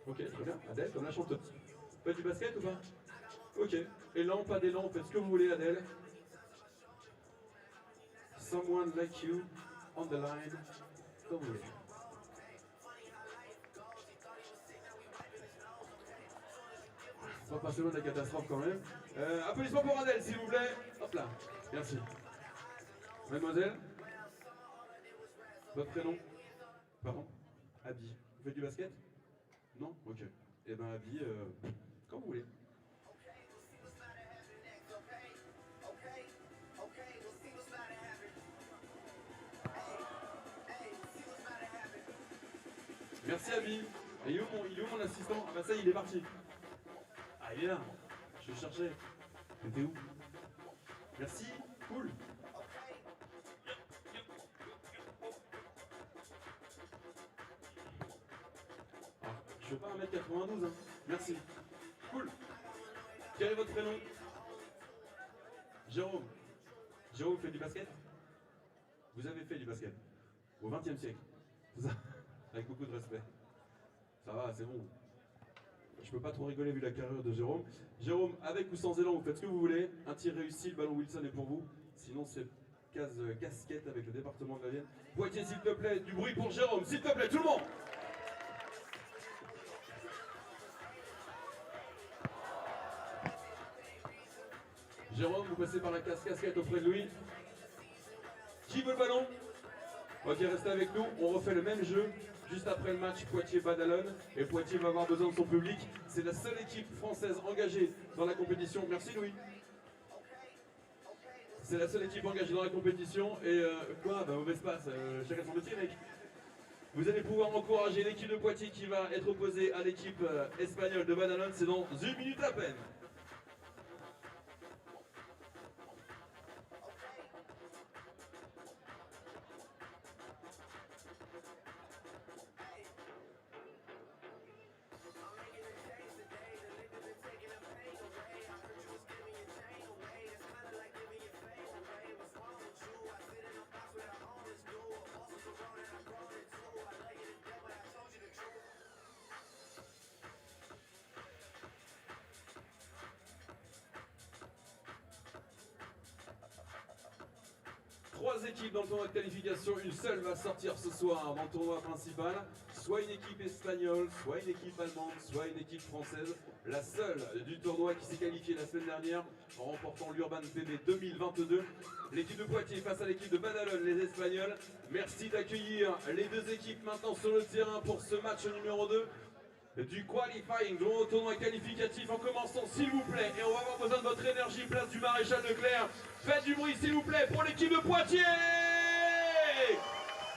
Ok, très bien. Adèle, comme la chanteuse. Vous faites du basket ou pas? Ok. Élan, pas d'élan, faites ce que vous voulez, Adèle. Someone like you, on the line, comme vous voulez. Pas passer loin de la catastrophe quand même. Applaudissements pour Adèle, s'il vous plaît. Hop là. Merci. Mademoiselle? Votre prénom? Pardon? Abby. Vous faites du basket? Non? Ok. Eh ben Abby, quand vous voulez. Merci Abby. Et il est où mon assistant? Ah bah ça il est parti. Ah il est là. Je le cherchais. T'étais où? Merci. Cool. Ah, je veux pas 1m92 hein. Merci. Cool. Quel est votre prénom? Jérôme. Jérôme, vous faites du basket? Vous avez fait du basket au XXe siècle. C'est ça? Avec beaucoup de respect. Ça va, c'est bon. Je peux pas trop rigoler vu la carrure de Jérôme. Jérôme, avec ou sans élan, vous faites ce que vous voulez. Un tir réussi, le ballon Wilson est pour vous. Sinon, c'est casquette avec le département de la Vienne. Poitiers, s'il te plaît, du bruit pour Jérôme, s'il te plaît, tout le monde. Jérôme, vous passez par la casquette auprès de lui. Qui veut le ballon? Ok, restez avec nous, on refait le même jeu juste après le match Poitiers-Badalona. Et Poitiers va avoir besoin de son public. C'est la seule équipe française engagée dans la compétition. Merci Louis. C'est la seule équipe engagée dans la compétition. Et quoi? Bah mauvaise passe, chacun son métier mec. Vous allez pouvoir encourager l'équipe de Poitiers qui va être opposée à l'équipe espagnole de Badalona. C'est dans 1 minute à peine. 3 équipes dans le tournoi de qualification. Une seule va sortir ce soir dans le tournoi principal. Soit une équipe espagnole, soit une équipe allemande, soit une équipe française. La seule du tournoi qui s'est qualifiée la semaine dernière en remportant l'Urban PB 2022. L'équipe de Poitiers face à l'équipe de Badalona, les Espagnols. Merci d'accueillir les deux équipes maintenant sur le terrain pour ce match numéro 2 du Qualifying, au tournoi qualificatif, en commençant s'il vous plaît, et on va avoir besoin de votre énergie, place du Maréchal Leclerc. Faites du bruit s'il vous plaît pour l'équipe de Poitiers.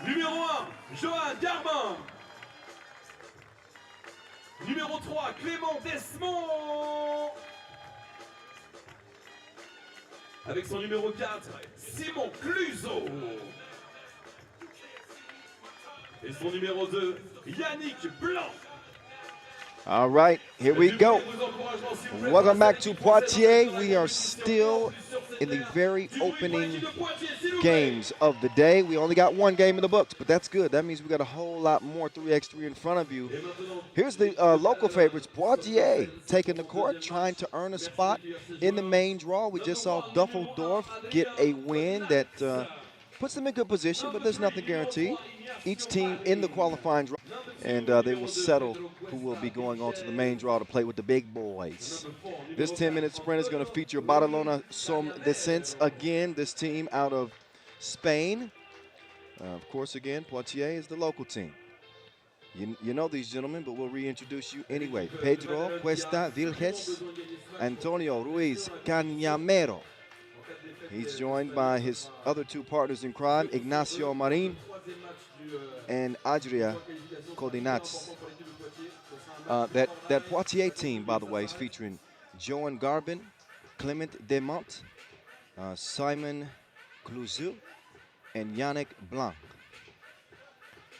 Numéro 1, Johan Garbin. Numéro 3, Clément Desmond. Avec son numéro 4, Simon Cluzo. Et son numéro 2, Yannick Blunt. All right, here we go. Welcome back to Poitiers. We are still in the very opening games of the day. We only got one game in the books, but that's good. That means we got a whole lot more 3x3 in front of you. Here's the local favorites, Poitiers, taking the court, trying to earn a spot in the main draw. We just saw Dusseldorf get a win that puts them in good position, but there's nothing guaranteed. Each team in the qualifying draw, and they will settle who will be going on to the main draw to play with the big boys. This 10-minute sprint is going to feature Badalona Somdocents again, this team out of Spain. Of course, again, Poitiers is the local team. You know these gentlemen, but we'll reintroduce you anyway. Pedro Cuesta Vilches, Antonio Ruiz Cañamero. He's joined by his other two partners in crime, Ignacio Marin and Adria Codinats. That Poitiers team, by the way, is featuring Johan Garbin, Clement Demont, Simon Cluzou, and Yannick Blunt.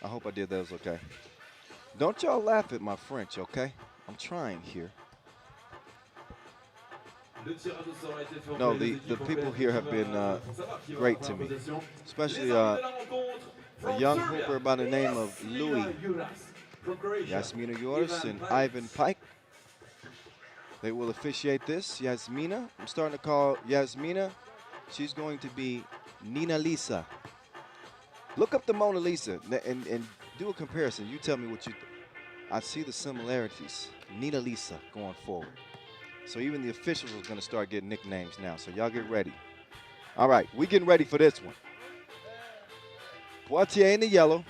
I hope I did those okay. Don't y'all laugh at my French, okay? I'm trying here. No, the people here have been great to me, especially a young hooper by the name of Louis, Yasmina Yoris, and Ivan Pike. They will officiate this. Yasmina, I'm starting to call Yasmina. She's going to be Nina Lisa. Look up the Mona Lisa and do a comparison. You tell me what you I see the similarities. Nina Lisa going forward. So even the officials are going to start getting nicknames now. So y'all get ready. All right, we getting ready for this one. Poitiers in the yellow.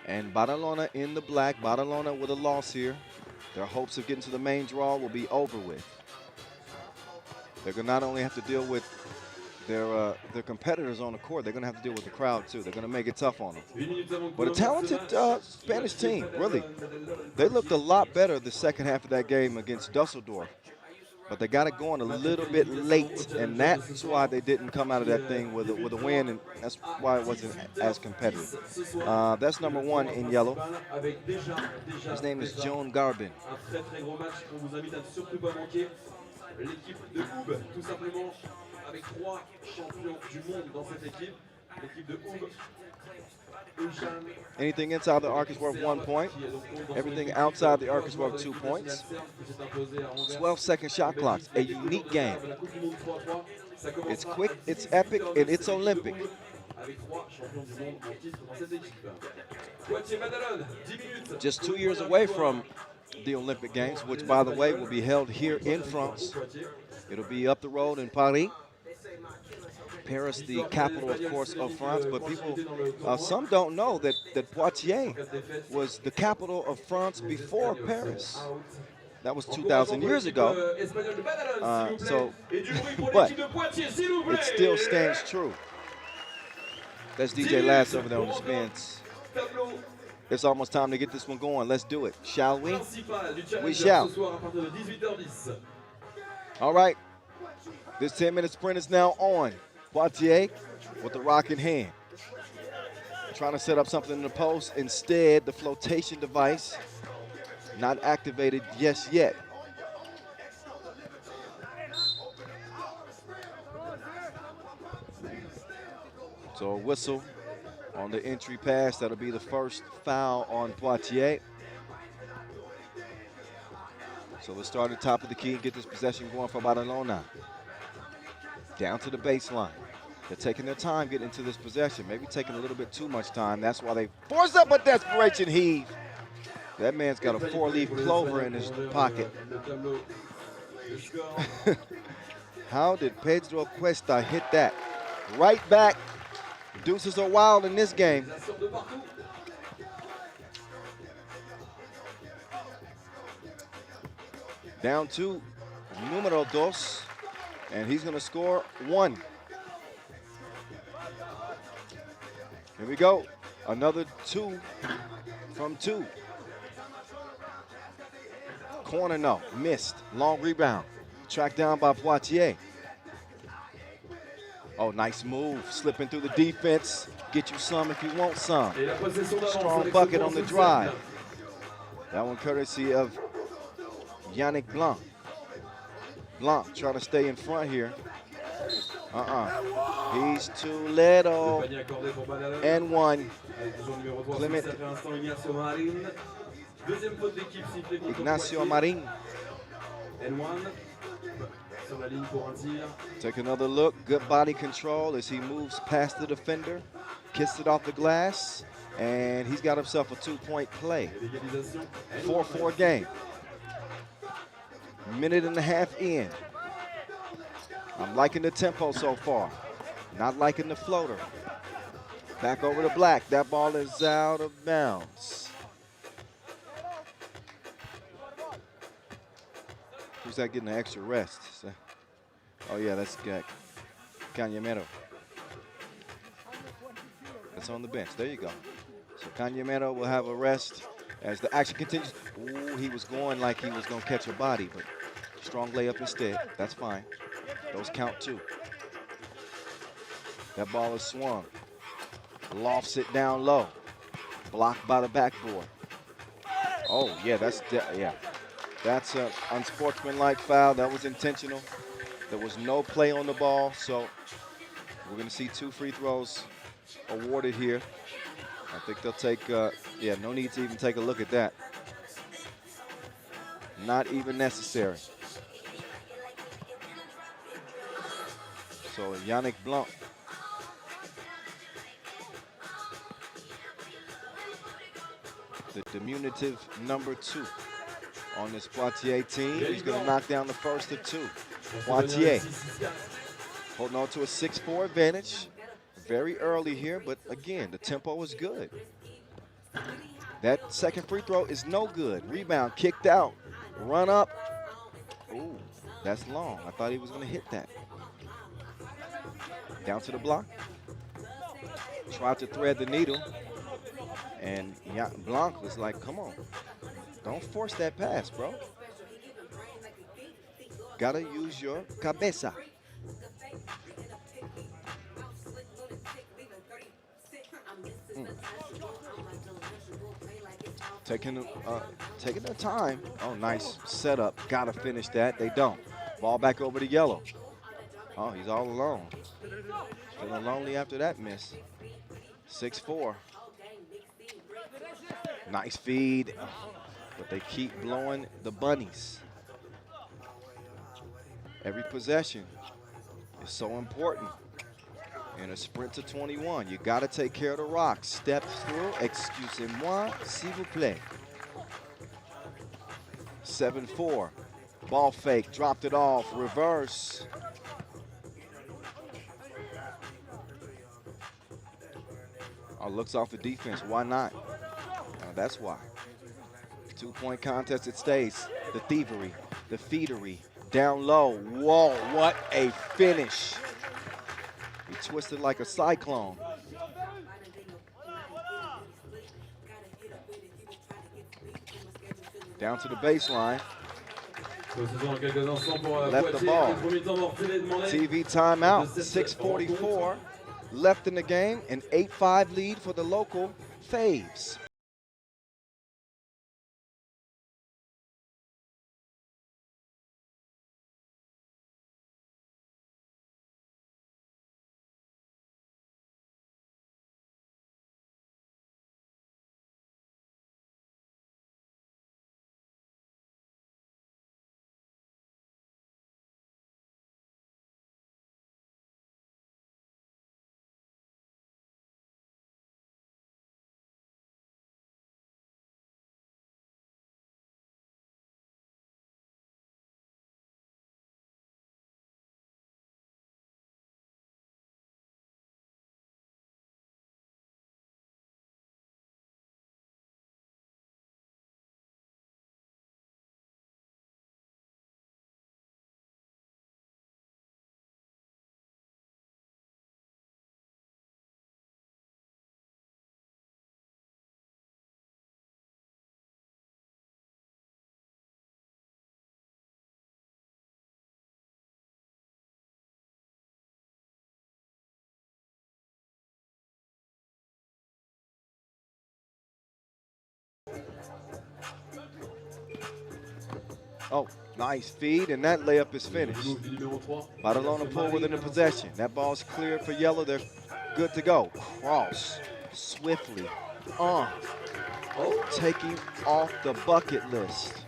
And Badalona in the black. Badalona with a loss here. Their hopes of getting to the main draw will be over with. They're going to not only have to deal with their competitors on the court, they're going to have to deal with the crowd too. They're going to make it tough on them. But a talented Spanish team, really. They looked a lot better the second half of that game against Dusseldorf. But they got it going a little bit late, and that's why they didn't come out of that thing with a win, and that's why it wasn't as competitive. That's number 1 in yellow. His name is Johan Garbin. L'équipe de Huishan, tout simplement, avec 3 champions du monde dans cette équipe. L'équipe de Huishan. Anything inside the arc is worth 1 point. Everything outside the arc is worth 2 points. 12-second shot clocks, a unique game. It's quick, it's epic, and it's Olympic. Just 2 years away from the Olympic Games, which, by the way, will be held here in France. It'll be up the road in Paris. Paris, the capital, of course, of France. But people, some don't know that Poitiers was the capital of France before Paris. That was 2,000 years ago. But it still stands true. That's DJ Lass over there on the spins. It's almost time to get this one going. Let's do it. Shall we? We shall. All right. This 10-minute sprint is now on. Poitiers with the rock in hand. Trying to set up something in the post. Instead, the flotation device not activated just yet. So a whistle on the entry pass. That'll be the first foul on Poitiers. So let's start at the top of the key and get this possession going for Badalona. Down to the baseline. They're taking their time getting into this possession, maybe taking a little bit too much time. That's why they force up a desperation heave. That man's got a 4-leaf clover in his pocket. How did Pedro Cuesta hit that? Right back. Deuces are wild in this game. Down to numero dos, and he's gonna score 1. Here we go, another 2 from 2. Corner, no, missed, long rebound. Tracked down by Poitiers. Oh, nice move, slipping through the defense. Get you some if you want some. Strong bucket on the drive. That one courtesy of Yannick Blunt. Blunt trying to stay in front here. He's too little. And 1. Clement. Ignacio Marin. Take another look. Good body control as he moves past the defender. Kissed it off the glass. And he's got himself a 2-point play. 4-4 game. Minute and a half in. I'm liking the tempo so far. Not liking the floater. Back over to Black. That ball is out of bounds. Who's that getting an extra rest? Oh yeah, that's Cañamero. That's on the bench. There you go. So Cañamero will have a rest as the action continues. Ooh, he was going like he was going to catch a body, but strong layup instead. That's fine. Those count too. That ball is swung. Lofts it down low. Blocked by the backboard. Oh, yeah, that's an unsportsmanlike foul. That was intentional. There was no play on the ball, so we're going to see 2 free throws awarded here. I think they'll take, no need to even take a look at that. Not even necessary. So Yannick Blunt. The diminutive number 2 on this Poitiers team. He's going to knock down the first of 2. Poitiers holding on to a 6-4 advantage. Very early here, but again, the tempo is good. That second free throw is no good. Rebound kicked out. Run up. Ooh, that's long. I thought he was going to hit that. Down to the block. Tried to thread the needle. And Blanc was like, come on. Don't force that pass, bro. Gotta use your cabeza. Taking their time. Oh, nice setup. Gotta finish that. They don't. Ball back over to Yellow. Oh, he's all alone. Feeling lonely after that miss. 6-4. Nice feed, but they keep blowing the bunnies. Every possession is so important. In a sprint to 21, you got to take care of the rock. Step through, excusez-moi, s'il vous plaît. 7-4, ball fake, dropped it off, reverse. Oh, looks off the defense, why not? That's why. 2-point contest, it stays. The thievery, the feedery, down low. Whoa, what a finish. He twisted like a cyclone. Down to the baseline. Left the ball. TV timeout, 6:44 left in the game, an 8-5 lead for the local Faves. Oh, nice feed, and that layup is finished. Badalona pull within the possession. That ball's cleared for yellow. They're good to go. Cross swiftly. Taking off the bucket list.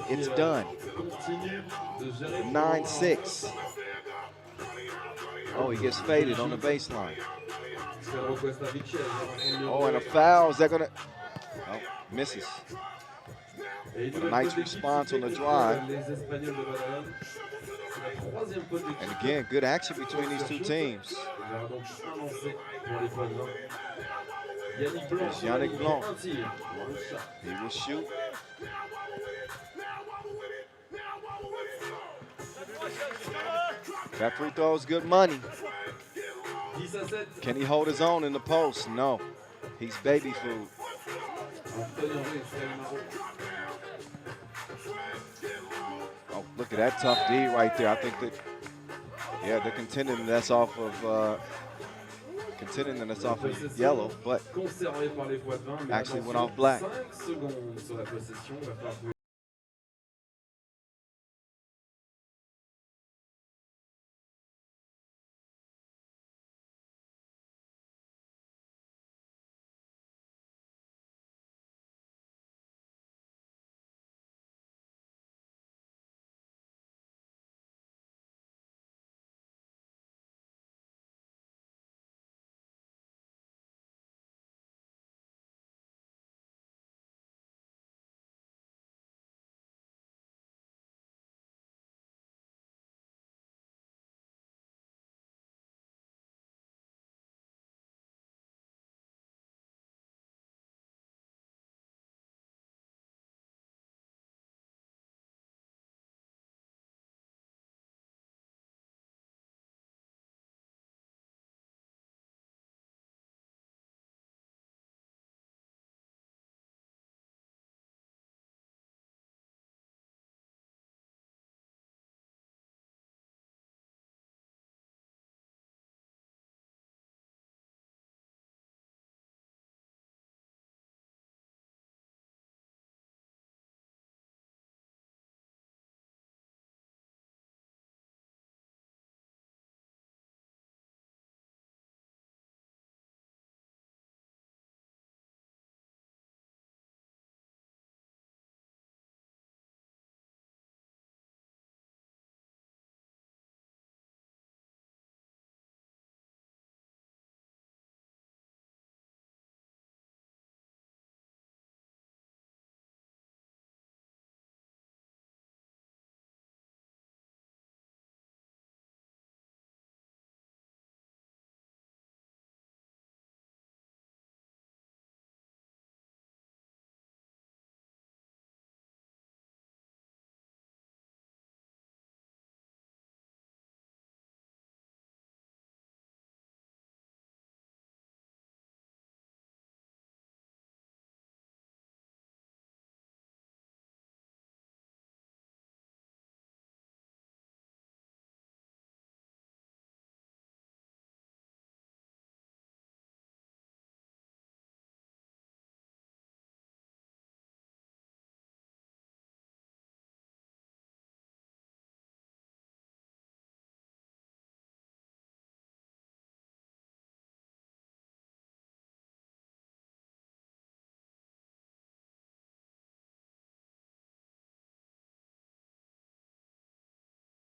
It's done. 9-6. Oh, he gets faded on the baseline. Oh, and a foul. Is that going to? Oh, misses. A nice response on the drive. And again, good action between these two teams. There's Yannick Blunt. He will shoot. That free throw is good money. Can he hold his own in the post? No. He's baby food. Oh, look at that tough D right there. I think that, yeah, they're contending that's off of yellow, but actually went off black.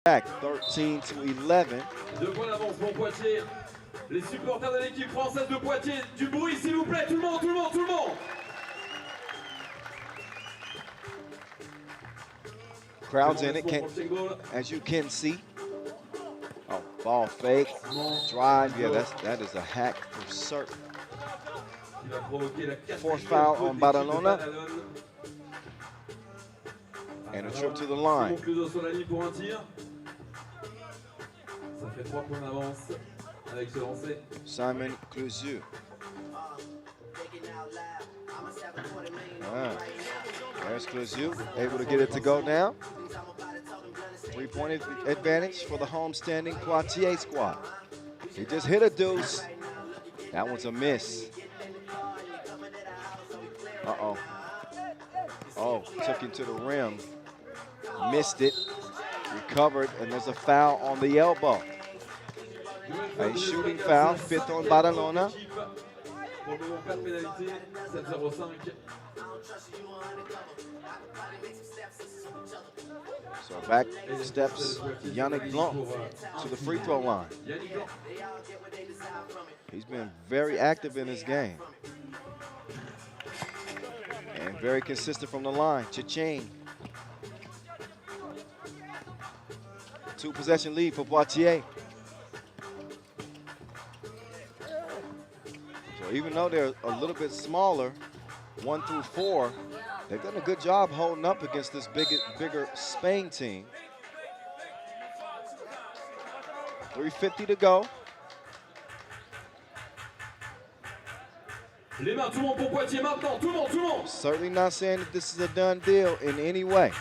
Back 13-11. 2 points d'avance pour Poitiers. Les supporters de l'équipe française de Poitiers, du bruit s'il vous plaît, tout le monde, tout le monde, tout le monde. Crowds in it, as you can see. Oh, ball fake, drive. Yeah, that is a hack for certain. Fourth foul on Badalona. And a trip to the line. Ça fait 3 points d'avance avec ce lancer. Simon Clouseau. There's Clouseau, able to get it to go now. 3-point advantage for the homestanding Poitiers squad. He just hit a deuce. That one's a miss. Uh-oh. Oh, took him to the rim. missed it, recovered, and there's a foul on the elbow. A shooting foul, 5th on Badalona. Pour le moment, pas de pénalité, 7-0-5. So back steps Yannick Blunt to the free throw line. He's been very active in this game. And very consistent from the line. Cha-ching. 2-possession lead for Poitiers. So even though they're a little bit smaller, 1 through 4, they've done a good job holding up against this bigger Spain team. 3:50 to go. Les mains, tout le monde pour Poitiers maintenant, tout le monde, tout le monde. Certainly not saying that this is a done deal in any way.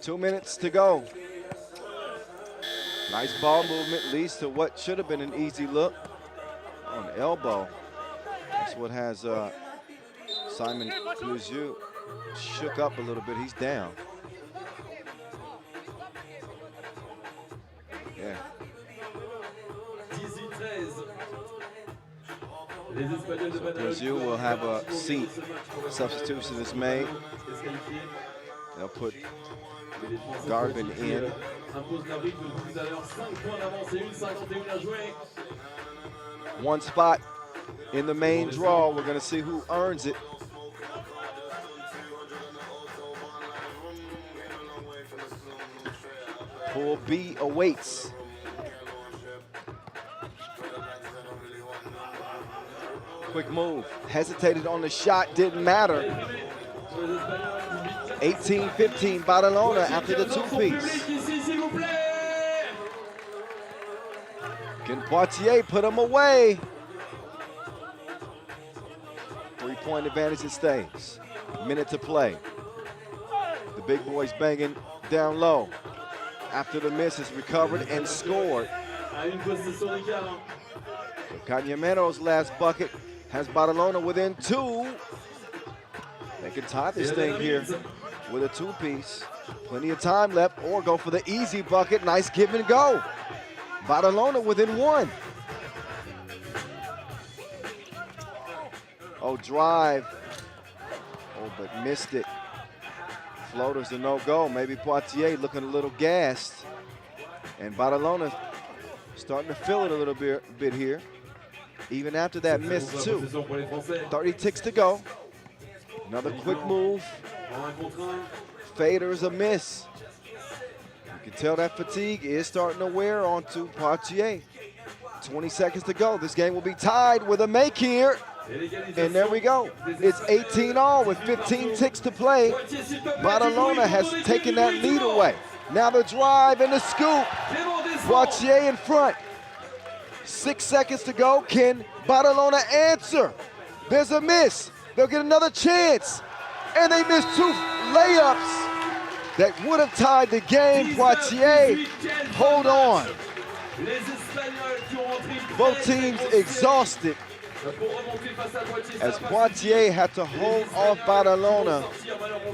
Two minutes to go. Nice ball movement leads to what should have been an easy look on elbow. That's what has Simon Clouseau shook up a little bit. He's down. Yeah. So Brazil will have a seat. Substitution is made. They'll put Garvin in. One spot in the main draw. We're going to see who earns it. Pool B awaits. Quick move. Hesitated on the shot. Didn't matter. 18-15 Badalona after the two-piece. Can Poitiers put him away? 3-point advantage, it stays. Minute to play. The big boys banging down low. After the miss is recovered and scored. Cañamero's last bucket has Badalona within 2. They can tie this thing here with a two-piece. Plenty of time left, or go for the easy bucket. Nice give and go. Badalona within 1. Oh, drive. Oh, but missed it. Floater's a no-go. Maybe Poitiers looking a little gassed. And Badalona starting to feel it a little bit here. Even after that miss, too. 30 ticks to go. Another quick move. Fader's a miss. You can tell that fatigue is starting to wear onto Poitiers. 20 seconds to go. This game will be tied with a make here. And there we go. It's 18-all with 15 ticks to play. Badalona has taken that lead away. Now the drive and the scoop. Poitiers in front. 6 seconds to go. Can Badalona answer? There's a miss. They'll get another chance. And they missed 2 layups that would have tied the game. Poitiers, hold on. Both teams exhausted as Poitiers had to hold off Badalona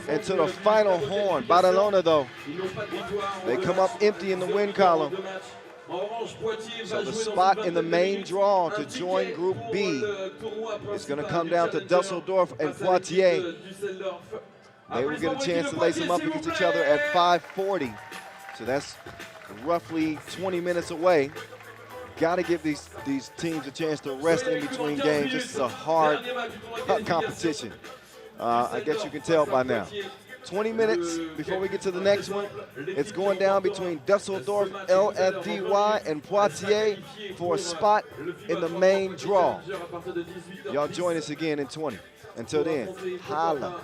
until the final horn. Badalona, though, they come up empty in the win column. So the spot in the main draw to join Group B is going to come down to Dusseldorf and Poitiers. They will get a chance to lace them up against each other at 5:40. So that's roughly 20 minutes away. Got to give these teams a chance to rest in between games. This is a hard competition. I guess you can tell by now. 20 minutes before we get to the next one. It's going down between Dusseldorf, LFDY, and Poitiers for a spot in the main draw. Y'all join us again in 20. Until then, holla.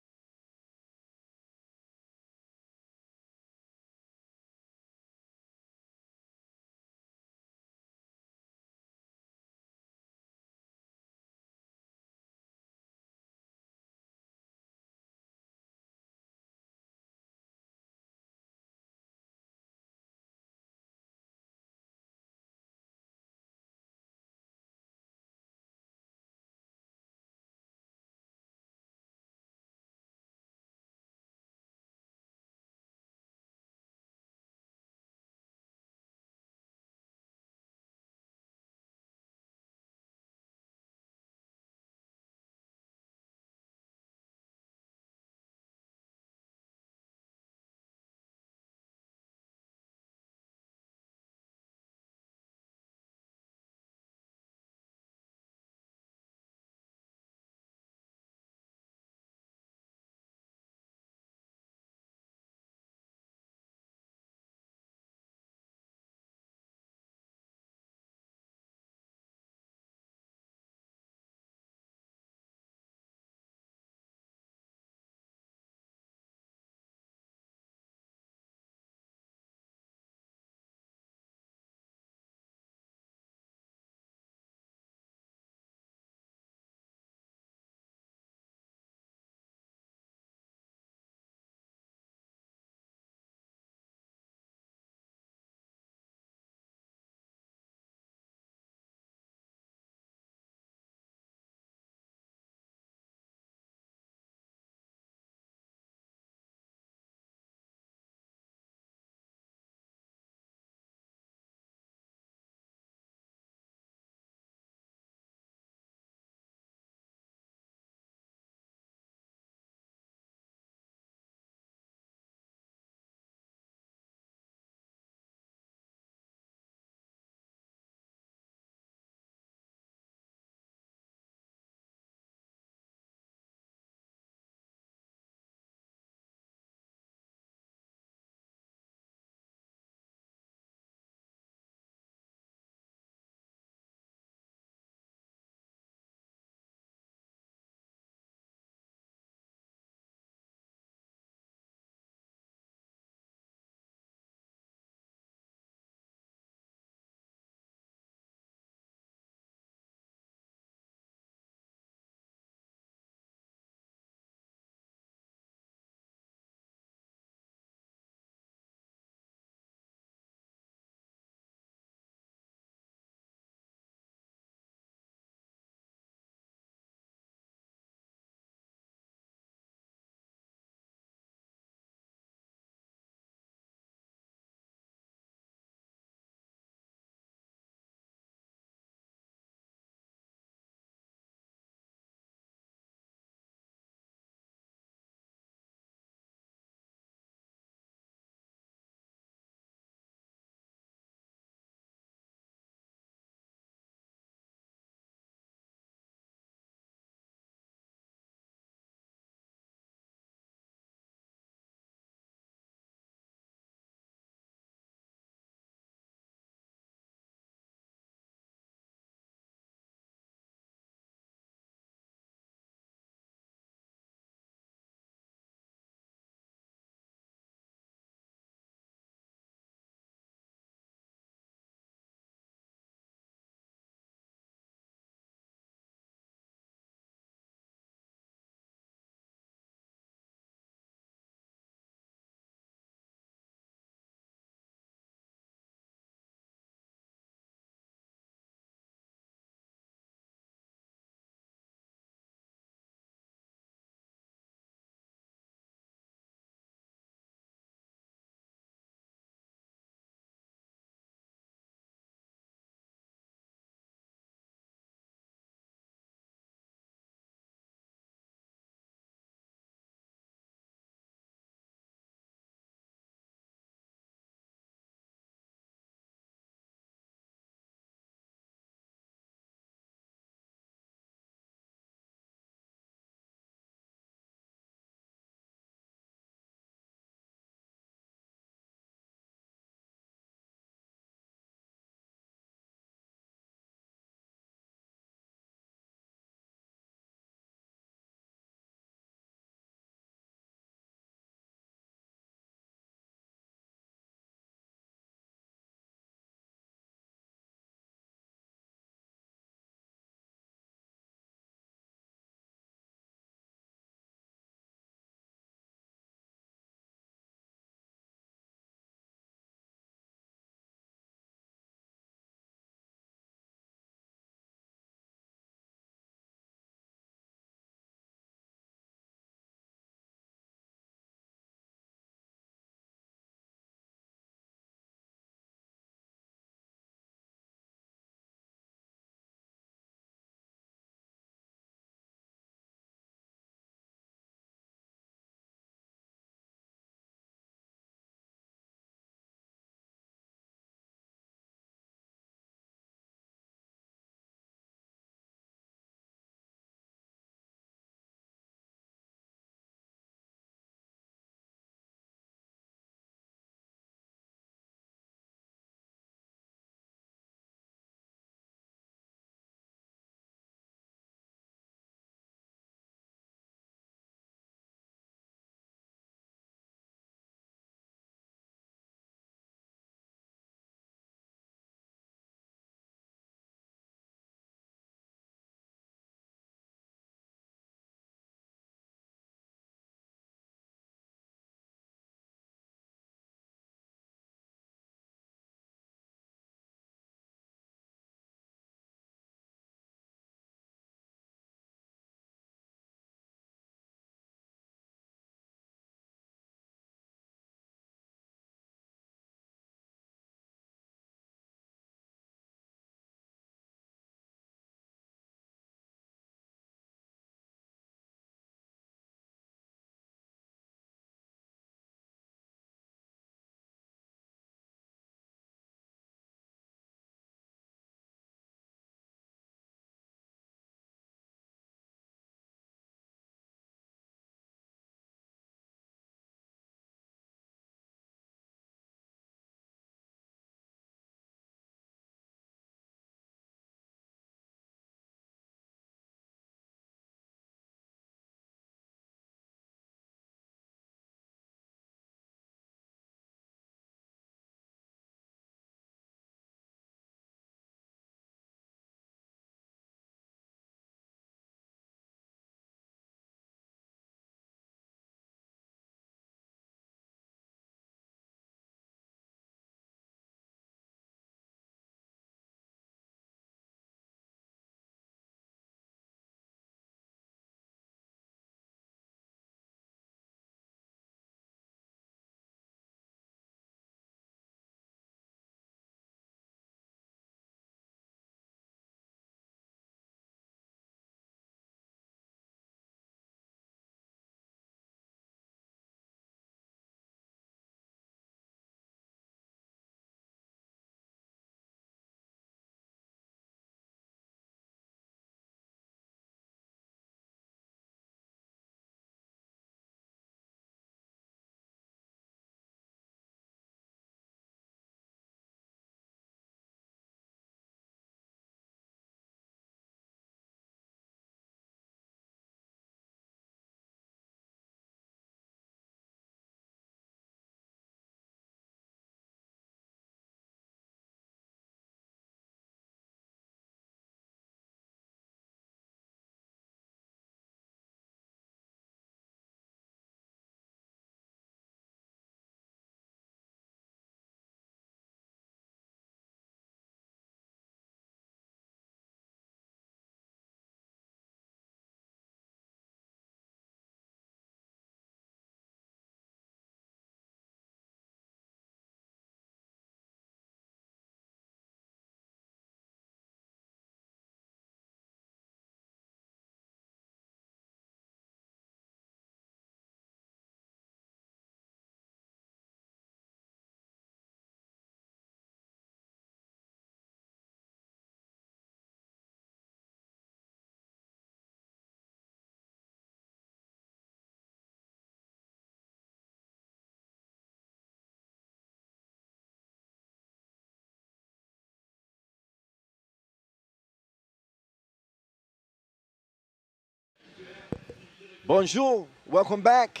Bonjour, welcome back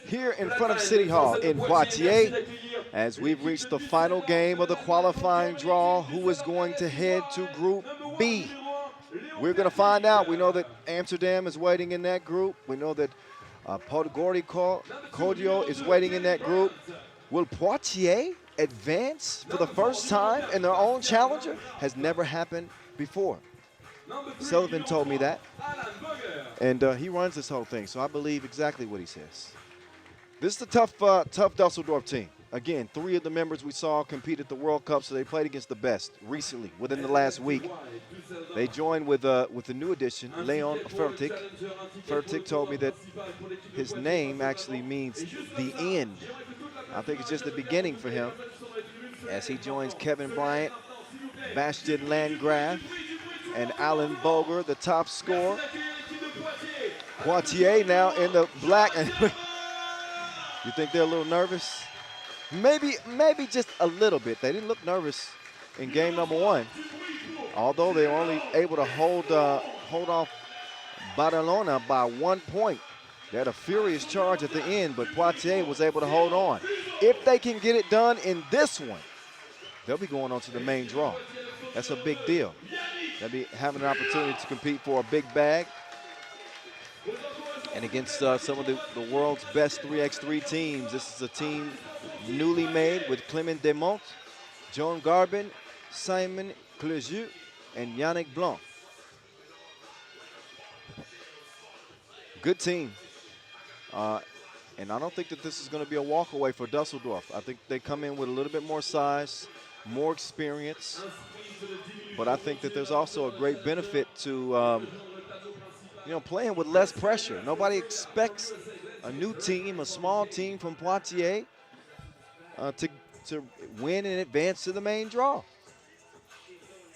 here in front of City Hall in Poitiers as we've reached the final game of the qualifying draw. Who is going to head to Group B? We're going to find out. We know that Amsterdam is waiting in that group. We know that Podgorica, Kodio is waiting in that group. Will Poitiers advance for the first time in their own challenger? Has never happened before. Sullivan told me that, and he runs this whole thing, so I believe exactly what he says. This is a tough Dusseldorf team. Again, 3 of the members we saw compete at the World Cup, so they played against the best recently, within the last week. They joined with a new addition, Leon Fertig. Fertig told me that his name actually means the end. I think it's just the beginning for him as he joins Kevin Bryant, Bastian Landgraf, and Alan Boger, the top scorer. Poitiers now in the black. You think they're a little nervous? Maybe just a little bit. They didn't look nervous in game number 1, although they were only able to hold off Badalona by 1 point. They had a furious charge at the end, but Poitiers was able to hold on. If they can get it done in this one, they'll be going on to the main draw. That's a big deal. They'll be having an opportunity to compete for a big bag and against some of the world's best 3x3 teams. This is a team newly made with Clement Desmonts, John Garbin, Simon Clerjeux, and Yannick Blunt. Good team. And I don't think that this is going to be a walkaway for Dusseldorf. I think they come in with a little bit more size, more experience. But I think that there's also a great benefit to playing with less pressure. Nobody expects a new team, a small team from Poitiers, to win and advance to the main draw.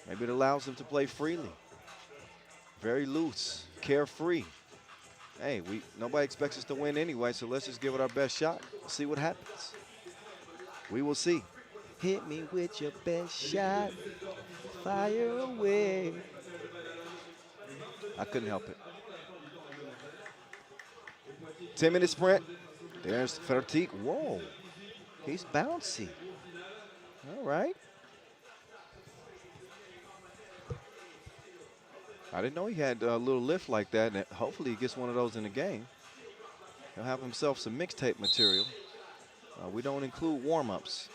Maybe it allows them to play freely, very loose, carefree. Hey, nobody expects us to win anyway, so let's just give it our best shot. See what happens. We will see. Hit me with your best shot. Fire away. I couldn't help it. 10-minute sprint. There's Fertig. Whoa. He's bouncy. All right. I didn't know he had a little lift like that, and hopefully he gets one of those in the game. He'll have himself some mixtape material. We don't include warm-ups.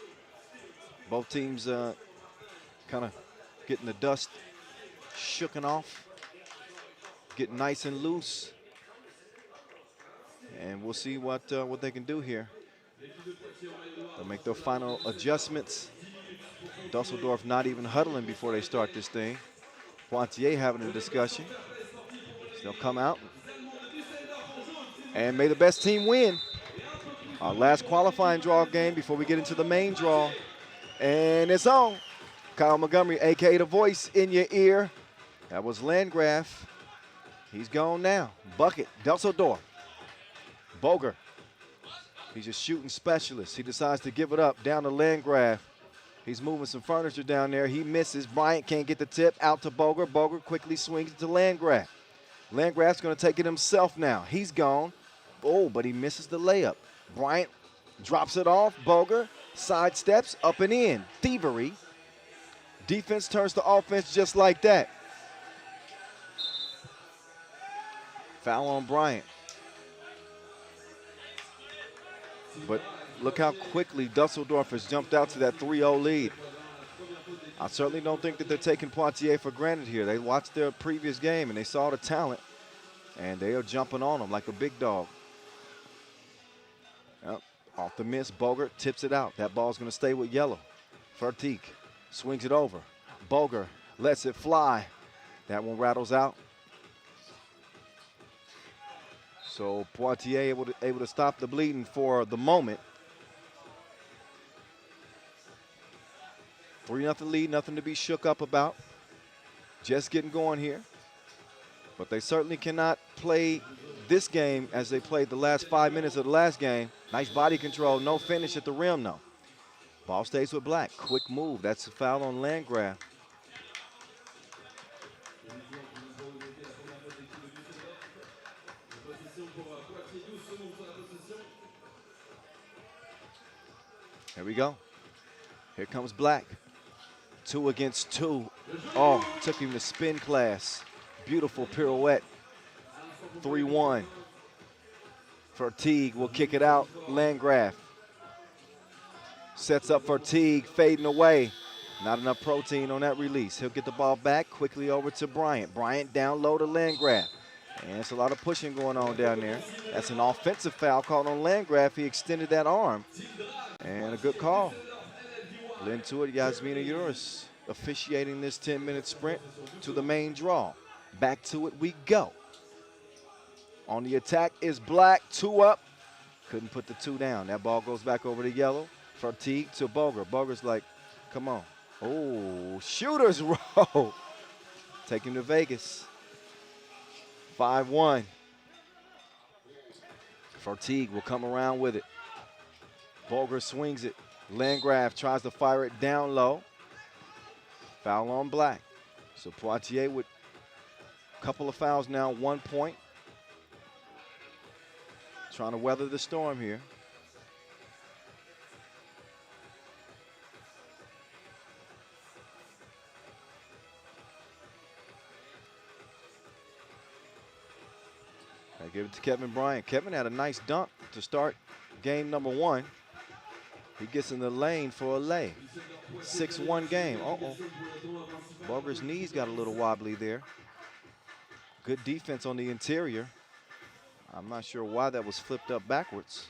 Both teams kind of getting the dust shooken off, getting nice and loose. And we'll see what they can do here. They'll make their final adjustments. Dusseldorf not even huddling before they start this thing. Poitiers having a discussion. They'll come out. And may the best team win. Our last qualifying draw game before we get into the main draw. And it's on. Kyle Montgomery, a.k.a. The Voice, in your ear. That was Landgraf. He's gone now. Bucket, Dusseldorf. Boger. He's a shooting specialist. He decides to give it up down to Landgraf. He's moving some furniture down there. He misses. Bryant can't get the tip. Out to Boger. Boger quickly swings it to Landgraf. Landgraf's going to take it himself now. He's gone. Oh, but he misses the layup. Bryant drops it off. Boger sidesteps up and in. Thievery. Defense turns to offense just like that. Foul on Bryant. But look how quickly Dusseldorf has jumped out to that 3-0 lead. I certainly don't think that they're taking Poitiers for granted here. They watched their previous game and they saw the talent, and they are jumping on them like a big dog. Yep. Off the miss, Boger tips it out. That ball's going to stay with yellow. Fertig swings it over. Boger lets it fly. That one rattles out. So Poitiers able to stop the bleeding for the moment. 3-0 lead, nothing to be shook up about. Just getting going here. But they certainly cannot play this game as they played the last 5 minutes of the last game. Nice body control, no finish at the rim though. Ball stays with Black, quick move. That's a foul on Landgraf. Here we go. Here comes Black. 2 against 2. Oh, took him to spin class. Beautiful pirouette. 3-1. Fatigue will kick it out. Landgraf sets up Fatigue, fading away. Not enough protein on that release. He'll get the ball back quickly over to Bryant. Bryant down low to Landgraf. And it's a lot of pushing going on down there. That's an offensive foul called on Landgraf. He extended that arm. And a good call. Lend to it, Yasmina Uris officiating this 10-minute sprint to the main draw. Back to it we go. On the attack is Black, 2 up. Couldn't put the 2 down. That ball goes back over to Yellow. Fatigue to Boger. Boger's like, come on. Oh, shooter's roll. Take him to Vegas. 5-1. Fatigue will come around with it. Boger swings it. Landgraf tries to fire it down low. Foul on Black. So Poitiers with a couple of fouls now, 1 point. Trying to weather the storm here. I give it to Kevin Bryant. Kevin had a nice dunk to start game number 1. He gets in the lane for a lay. 6-1 game. Uh-oh. Boger's knees got a little wobbly there. Good defense on the interior. I'm not sure why that was flipped up backwards.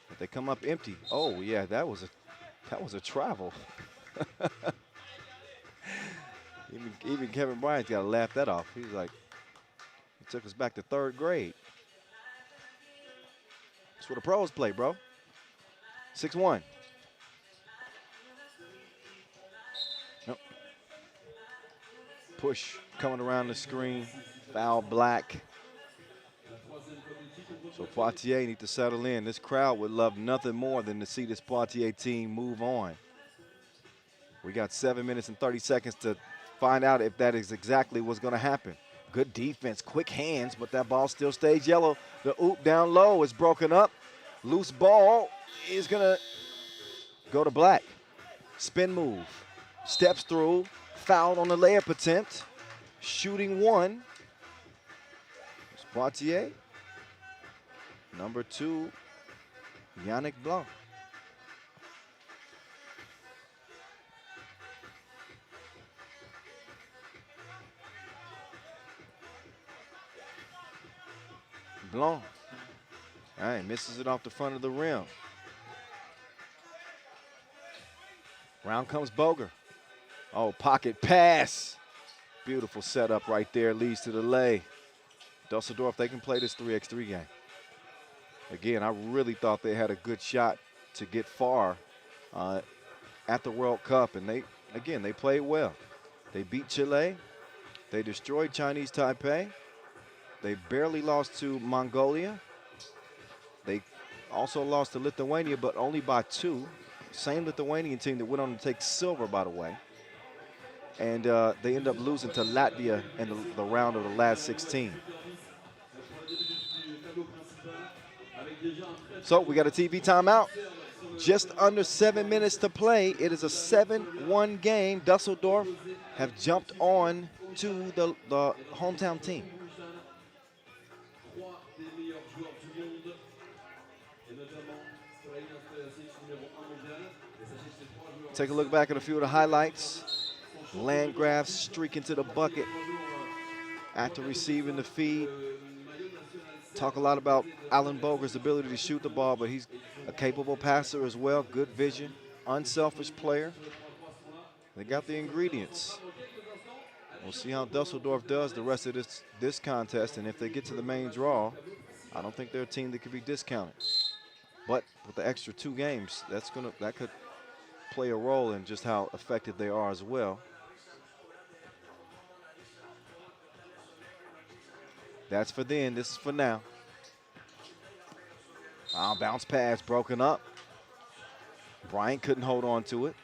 But they come up empty. Oh yeah, that was a travel. even Kevin Bryant's got to laugh that off. He's like, he took us back to 3rd grade. That's what the pros play, bro. 6-1. Nope. Push coming around the screen. Foul Black. So Poitiers need to settle in. This crowd would love nothing more than to see this Poitiers team move on. We got 7 minutes and 30 seconds to find out if that is exactly what's going to happen. Good defense, quick hands, but that ball still stays yellow. The oop down low is broken up. Loose ball is going to go to Black. Spin move. Steps through. Fouled on the layup attempt. Shooting 1. It's Poitiers. Number 2, Yannick Blunt. Blunt. All right, misses it off the front of the rim. Round comes Boger. Oh, pocket pass. Beautiful setup right there, leads to the lay. Dusseldorf, they can play this 3x3 game. Again, I really thought they had a good shot to get far at the World Cup, and they played well. They beat Chile. They destroyed Chinese Taipei. They barely lost to Mongolia. They also lost to Lithuania, but only by 2. Same Lithuanian team that went on to take silver, by the way. And they end up losing to Latvia in the round of the last 16. So we got a TV timeout. Just under 7 minutes to play. It is a 7-1 game. Dusseldorf have jumped on to the hometown team. Take a look back at a few of the highlights. Landgraf streaking to the bucket after receiving the feed. Talk a lot about Alan Boger's ability to shoot the ball, but he's a capable passer as well. Good vision, unselfish player. They got the ingredients. We'll see how Dusseldorf does the rest of this contest, and if they get to the main draw, I don't think they're a team that could be discounted. But with the extra 2 games, that could play a role in just how effective they are as well. That's for then. This is for now. Bounce pass broken up. Bryant couldn't hold on to it.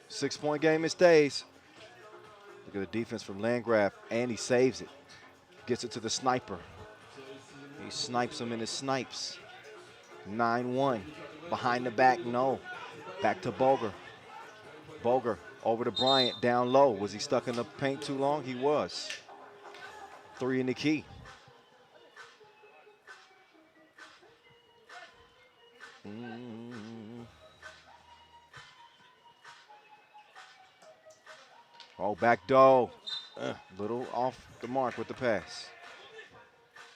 Six-point game it stays. Look at the defense from Landgraf, and he saves it. Gets it to the sniper. He snipes him in his snipes. 9-1. Behind the back, no. Back to Boger. Boger over to Bryant, down low. Was he stuck in the paint too long? He was. 3 in the key. Oh, back door. Little off the mark with the pass.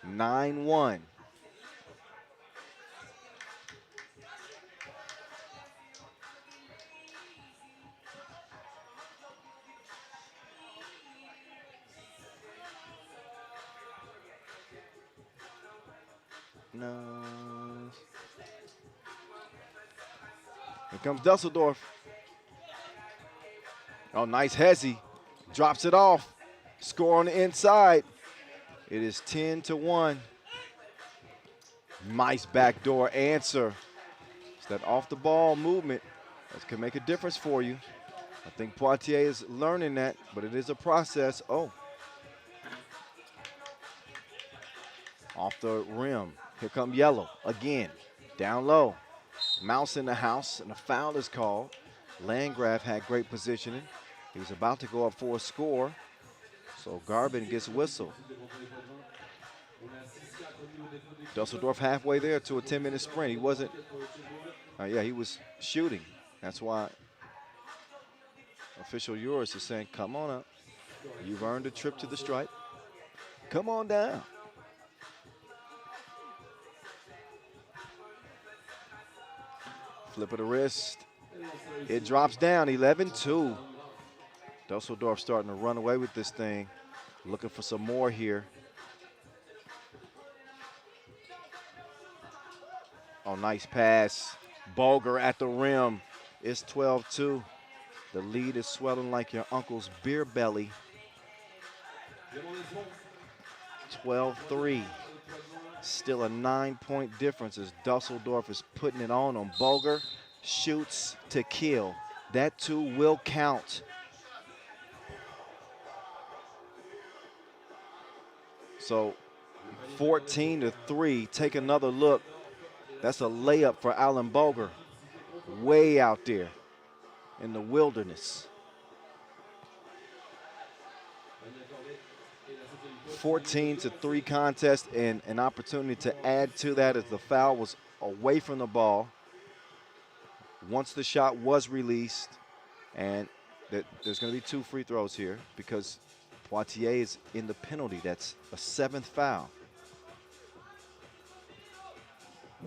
9-1. No. Here comes Dusseldorf. Oh, nice hezzy. Drops it off. Score on the inside. It is 10-1. Nice backdoor answer. It's that off-the-ball movement that can make a difference for you. I think Poitiers is learning that, but it is a process. Oh. Off the rim. Here come Yellow again. Down low. Mouse in the house, and a foul is called. Landgraf had great positioning. He was about to go up for a score, so Garbin gets whistled. Dusseldorf halfway there to a 10-minute sprint. He wasn't, yeah, he was shooting. That's why official yours is saying, come on up. You've earned a trip to the stripe. Come on down. Flip of the wrist. It drops down, 11-2. Dusseldorf starting to run away with this thing. Looking for some more here. Oh, nice pass. Boger at the rim. It's 12-2. The lead is swelling like your uncle's beer belly. 12-3. Still a 9-point difference as Dusseldorf is putting it on him. Boger shoots to kill. That too will count. So 14-3. Take another look. That's a layup for Alan Boger. Way out there in the wilderness. 14-3 contest, and an opportunity to add to that as the foul was away from the ball. Once the shot was released, and there's going to be 2 free throws here because Poitiers is in the penalty. That's a 7th foul.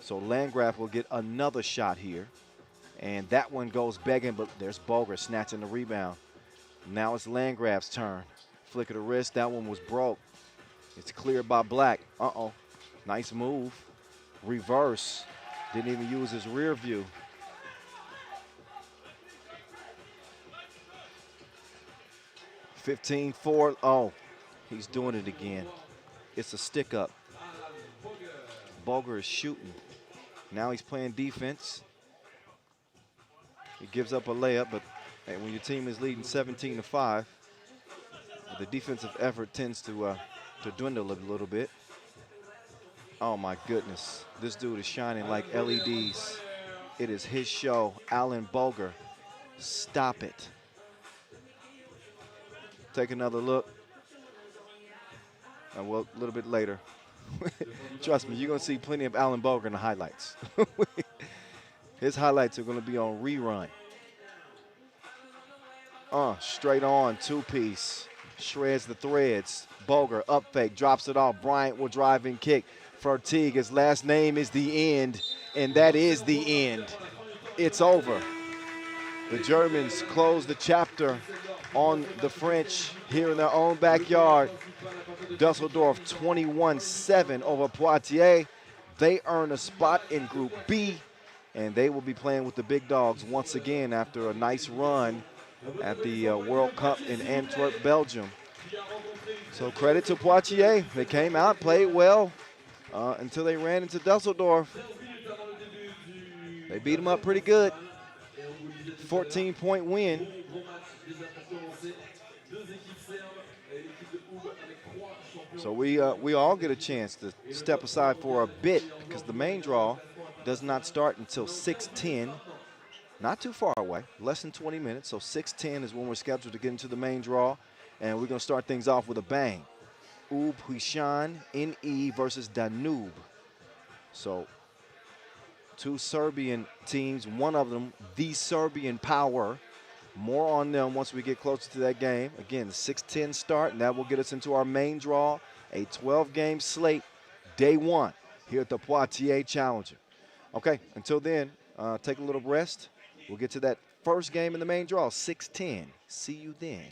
So Landgraf will get another shot here, and that one goes begging, but there's Boger snatching the rebound. Now it's Landgraf's turn. Flick of the wrist, that one was broke. It's cleared by Black. Uh-oh, nice move. Reverse, didn't even use his rear view. (15-4). Oh, he's doing it again. It's a stick up. Boger is shooting. Now he's playing defense. He gives up a layup, but hey, when your team is leading 17-5, the defensive effort tends to dwindle a little bit. Oh my goodness, this dude is shining like LEDs. It is his show. Alan Boger, stop it. Take another look. Well, a little bit later. Trust me, you're going to see plenty of Alan Boger in the highlights. His highlights are going to be on rerun. Straight on, 2-piece. Shreds the threads. Boger, up fake, drops it off. Bryant will drive and kick. Fertig, his last name is the end, and that is the end. It's over. The Germans close the chapter on the French here in their own backyard. Dusseldorf 21-7 over Poitiers. They earn a spot in Group B, and they will be playing with the big dogs once again after a nice run at the World Cup in Antwerp, Belgium. So credit to Poitiers. They came out, played well until they ran into Dusseldorf. They beat them up pretty good. 14-point win. So we all get a chance to step aside for a bit because the main draw does not start until 6:10. Not too far away, less than 20 minutes. So 6:10 is when we're scheduled to get into the main draw. And we're going to start things off with a bang. Huishan, NE versus Danube. So 2 Serbian teams, one of them the Serbian power. More on them once we get closer to that game. Again, the 6:10 start, and that will get us into our main draw, a 12-game slate, day 1 here at the Poitiers Challenger. Okay, until then, take a little rest. We'll get to that first game in the main draw, 6:10. See you then.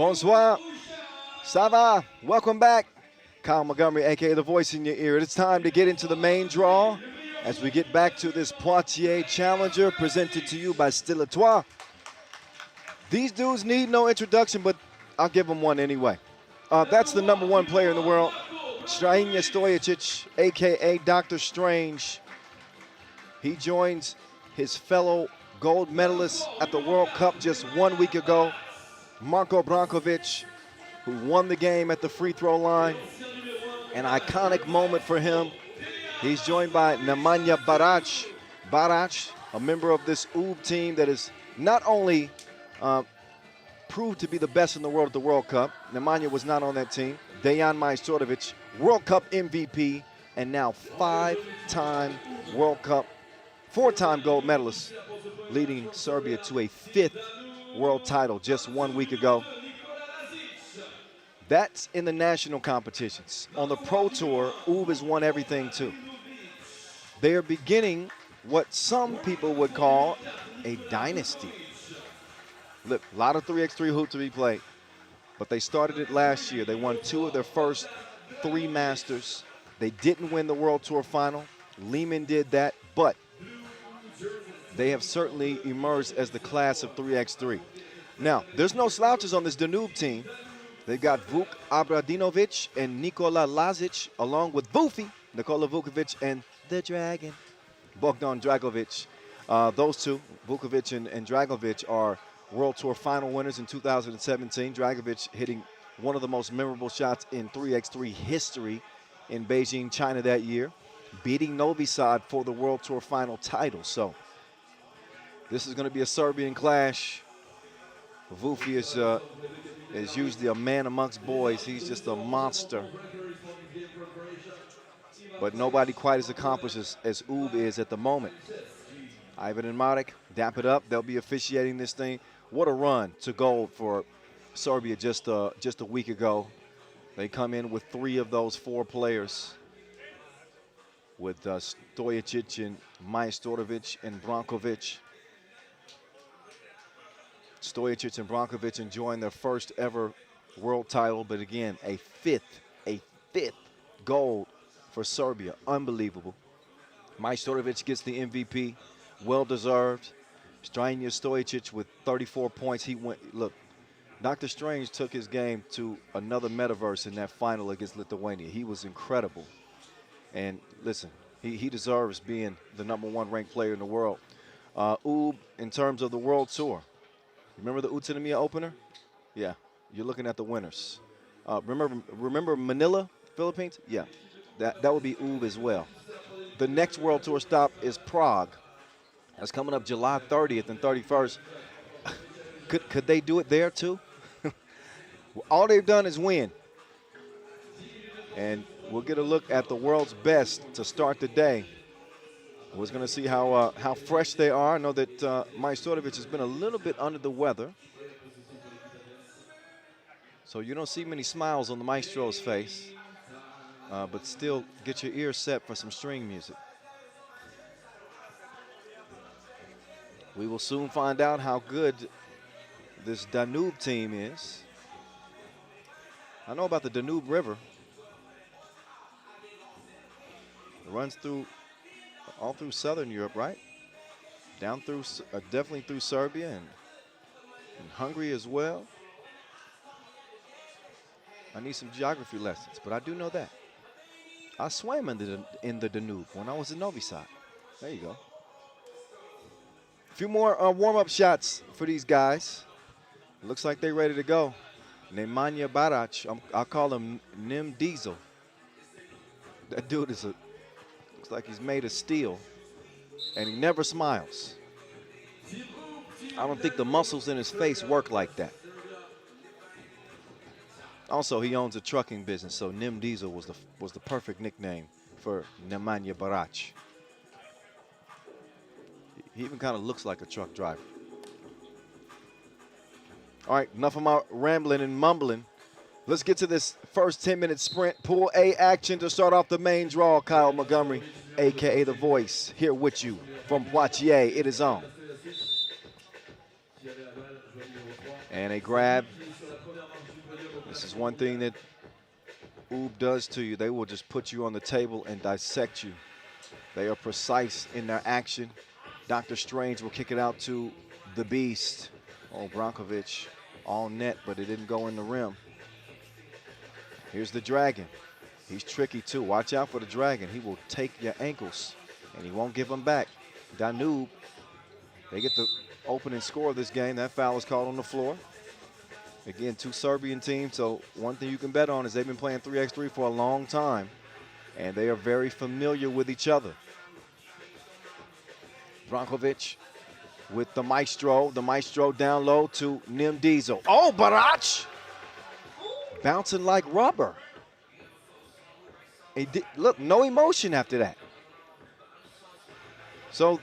Bonsoir. Ça va? Welcome back. Kyle Montgomery, a.k.a. the voice in your ear. It's time to get into the main draw as we get back to this Poitiers Challenger presented to you by Stille. These dudes need no introduction, but I'll give them one anyway. That's the #1 player in the world, Strahinja Stojicic, a.k.a. Dr. Strange. He joins his fellow gold medalist at the World Cup just 1 week ago, Marko Brankovic, who won the game at the free throw line. An iconic moment for him. He's joined by Nemanja Barac. Barac, a member of this UB team that is not only proved to be the best in the world at the World Cup. Nemanja was not on that team. Dejan Majstorovic, World Cup MVP, and now 5-time World Cup, 4-time gold medalist, leading Serbia to a 5th world title just 1 week ago. That's in the national competitions. On the Pro Tour, UB has won everything too. They are beginning what some people would call a dynasty. Look, a lot of 3x3 hoop to be played, but they started it last year. They won 2 of their first 3 Masters. They didn't win the World Tour final. Lehman did that, but they have certainly emerged as the class of 3x3. Now, there's no slouches on this Danube team. They've got Vuk Abradinovic and Nikola Lazic, along with Vufi, Nikola Vukovic, and the Dragon, Bogdan Dragovic. Those two, Vukovic and Dragovic, are World Tour final winners in 2017. Dragovic hitting one of the most memorable shots in 3x3 history in Beijing, China that year, beating Novi Sad for the World Tour final title. So this is going to be a Serbian clash. Vufi is usually a man amongst boys. He's just a monster. But nobody quite as accomplished as UB is at the moment. Ivan and Marek, dap it up. They'll be officiating this thing. What a run to gold for Serbia just a week ago. They come in with 3 of those 4 players, with Stojicic and Majstorovic and Brankovic. Stojicic and Brankovic enjoying their first ever world title, but again, a fifth gold for Serbia. Unbelievable. Majstorovic gets the MVP, well-deserved. Strahinja Stojicic with 34 points. He went, look, Dr. Strange took his game to another metaverse in that final against Lithuania. He was incredible. And listen, he deserves being the #1 ranked player in the world. UB, in terms of the World Tour, remember the Utsunomiya opener? Yeah, you're looking at the winners. Remember Manila, Philippines? Yeah, that would be UB as well. The next World Tour stop is Prague. That's coming up July 30th and 31st. Could they do it there too? All they've done is win. And we'll get a look at the world's best to start the day. We're going to see how fresh they are. I know that Majstorovic has been a little bit under the weather, so you don't see many smiles on the maestro's face, but still get your ears set for some string music. We will soon find out how good this Danube team is. I know about the Danube River. It runs all through southern Europe, right? Down through, definitely through Serbia and Hungary as well. I need some geography lessons, but I do know that. I swam in the Danube when I was in Novi Sad. There you go. A few more warm-up shots for these guys. It looks like they're ready to go. Nemanja Barac, I'll call him Nim Diesel. That dude looks like he's made of steel, and he never smiles. I don't think the muscles in his face work like that. Also, he owns a trucking business, so Nim Diesel was the perfect nickname for Nemanja Barac. He even kind of looks like a truck driver. All right, enough of my rambling and mumbling. Let's get to this first 10-minute sprint. Pool A action to start off the main draw. Kyle Montgomery, a.k.a. The Voice, here with you from Poitiers. It is on. And a grab This is one thing that Oob does to you. They will just put you on the table and dissect you. They are precise in their action. Dr. Strange will kick it out to the Beast. Oh, Brankovic all net, but it didn't go in the rim. Here's the Dragon. He's tricky too. Watch out for the Dragon. He will take your ankles and he won't give them back. Danube, they get the opening score of this game. That foul is called on the floor. Again, two Serbian teams, so one thing you can bet on is they've been playing 3x3 for a long time, and they are very familiar with each other. Brankovic with the Maestro down low to Nim Diesel. Oh, Barac! Bouncing like rubber. Look, no emotion after that. So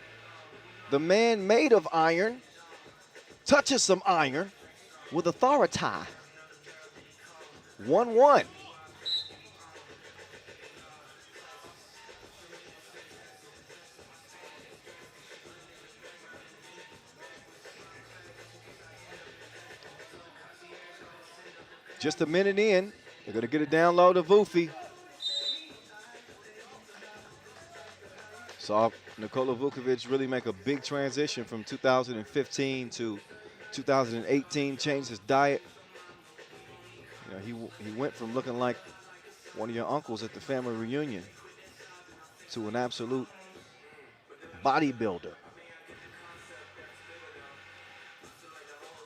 the man made of iron touches some iron with authority. 1-1. Just a minute in, they're going to get it down low to Vufi. Saw Nikola Vukovic really make a big transition from 2015 to 2018, changed his diet. You know, he went from looking like one of your uncles at the family reunion to an absolute bodybuilder.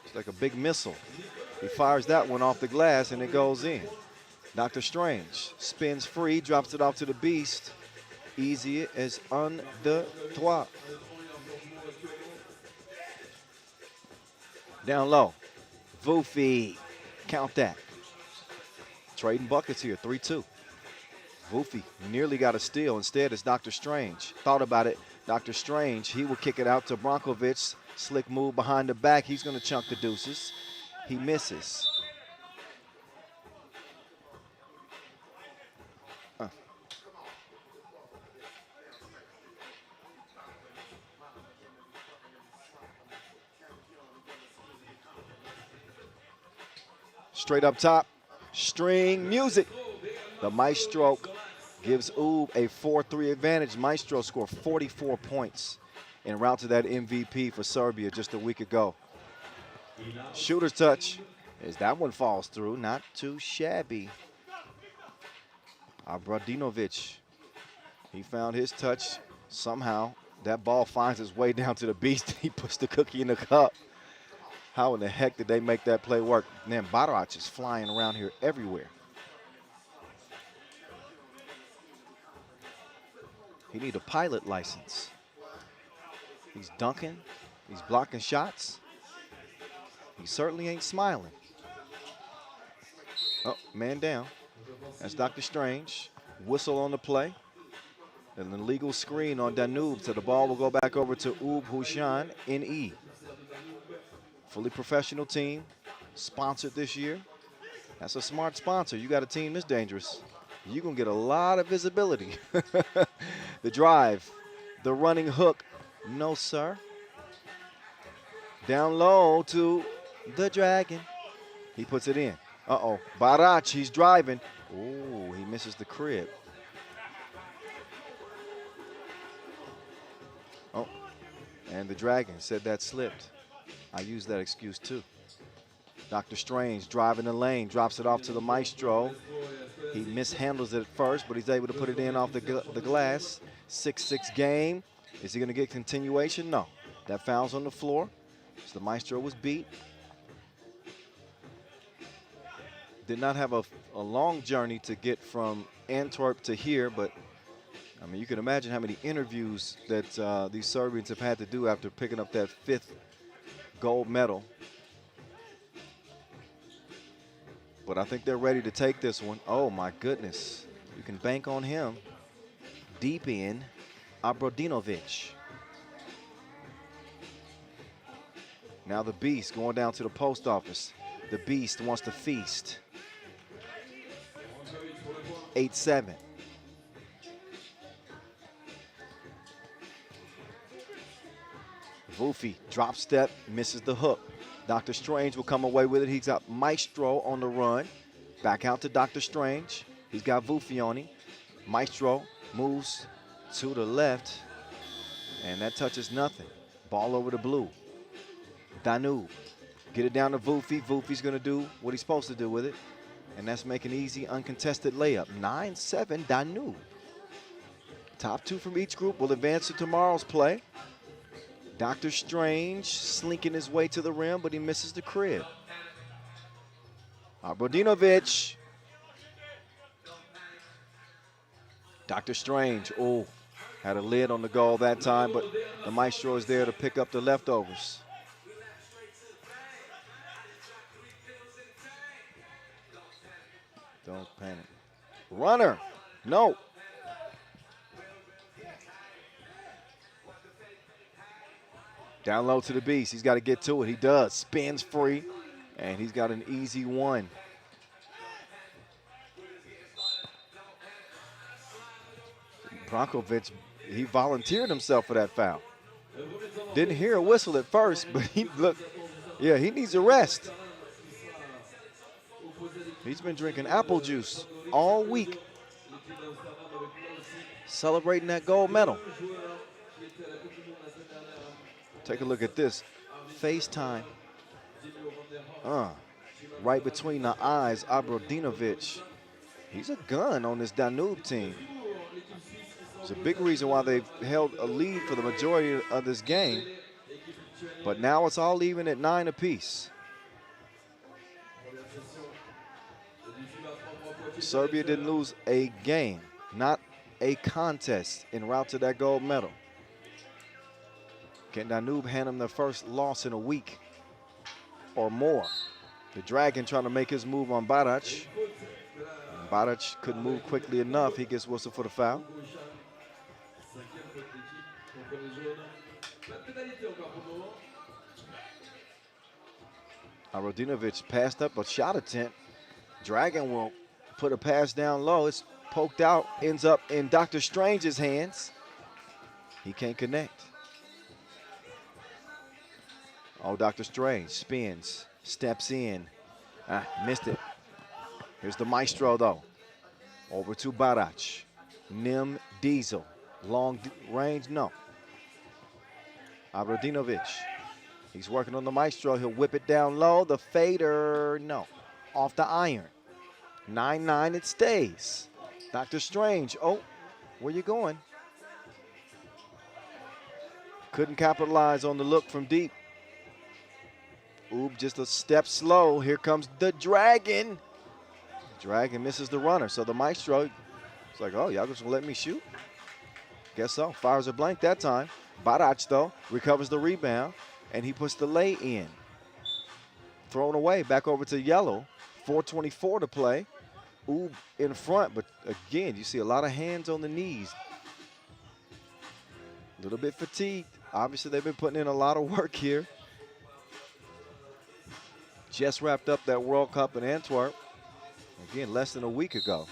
It's like a big missile. He fires that one off the glass and it goes in. Dr. Strange spins free, drops it off to the Beast. Easy as un, deux, trois. Down low, Vufi, count that. Trading buckets here, 3-2. Vufi nearly got a steal. Instead, it's Dr. Strange. Thought about it. Dr. Strange, he will kick it out to Brankovic. Slick move behind the back. He's going to chunk the deuces. He misses. Straight up top, string music. The Maestro gives Oob a 4-3 advantage. Maestro scored 44 points en route to that MVP for Serbia just a week ago. Shooter's touch, as that one falls through, not too shabby. Abradinovic, he found his touch somehow. That ball finds its way down to the Beast. He puts the cookie in the cup. How in the heck did they make that play work? Man, Barac is flying around here everywhere. He need a pilot license. He's dunking. He's blocking shots. He certainly ain't smiling. Oh, man down. That's Dr. Strange. Whistle on the play. And an illegal screen on Danube, so the ball will go back over to Oob Huishan in E. Fully professional team, sponsored this year. That's a smart sponsor. You got a team this dangerous, you're going to get a lot of visibility. The drive, the running hook, no sir. Down low to the Dragon. He puts it in. Uh-oh, Barac, he's driving. Oh, he misses the crib. Oh, and the Dragon said that slipped. I use that excuse too. Dr. Strange driving the lane, drops it off to the Maestro. He mishandles it at first, but he's able to put it in off the glass. 6-6 game. Is he going to get continuation? No. That foul's on the floor. So the Maestro was beat. Did not have a long journey to get from Antwerp to here, but I mean, you can imagine how many interviews that these Serbians have had to do after picking up that 5th gold medal. But I think they're ready to take this one. Oh my goodness. You can bank on him. Deep in, Abradinovic. Now the Beast going down to the post office. The Beast wants to feast. 8-7. Vufi, drop step, misses the hook. Dr. Strange will come away with it. He's got Maestro on the run. Back out to Dr. Strange. He's got Vufi on him. Maestro moves to the left, and that touches nothing. Ball over to blue. Danube. Get it down to Vufi. Vufi's going to do what he's supposed to do with it, and that's make an easy, uncontested layup. 9-7 Danube. Top two from each group will advance to tomorrow's play. Dr. Strange slinking his way to the rim, but he misses the crib. Brodinovic. Dr. Strange, oh, had a lid on the goal that time, but the Maestro is there to pick up the leftovers. Don't panic. Runner, no. Down low to the beast, he's got to get to it. He does, spins free, and he's got an easy one. Brankovic, he volunteered himself for that foul. Didn't hear a whistle at first, but he looked, yeah, he needs a rest. He's been drinking apple juice all week, celebrating that gold medal. Take a look at this, FaceTime. Right between the eyes, Brodinovic. He's a gun on this Danube team. It's a big reason why they've held a lead for the majority of this game. But now it's all even at 9 apiece. Serbia didn't lose a game, not a contest en route to that gold medal. Can Danube hand them their first loss in a week or more? The Dragon trying to make his move on Barac. Barac couldn't move quickly enough. He gets whistled for the foul. Brodinovic passed up a shot attempt. Dragon will put a pass down low. It's poked out, ends up in Dr. Strange's hands. He can't connect. Oh, Dr. Strange spins, steps in. Missed it. Here's the Maestro, though. Over to Barac. Nim Diesel. Long range, no. Brodinovic. He's working on the Maestro. He'll whip it down low. The fader, no. Off the iron. 9-9, it stays. Dr. Strange, oh, where you going? Couldn't capitalize on the look from deep. Ooh, just a step slow. Here comes the Dragon. Dragon misses the runner. So the Maestro, it's like, oh, y'all just gonna let me shoot? Guess so. Fires a blank that time. Barac, though, recovers the rebound, and he puts the lay in. Thrown away, back over to yellow. 4:24 to play. Ooh, in front, but again, you see a lot of hands on the knees. A little bit fatigued. Obviously, they've been putting in a lot of work here. Just wrapped up that World Cup in Antwerp. Again, less than a week ago.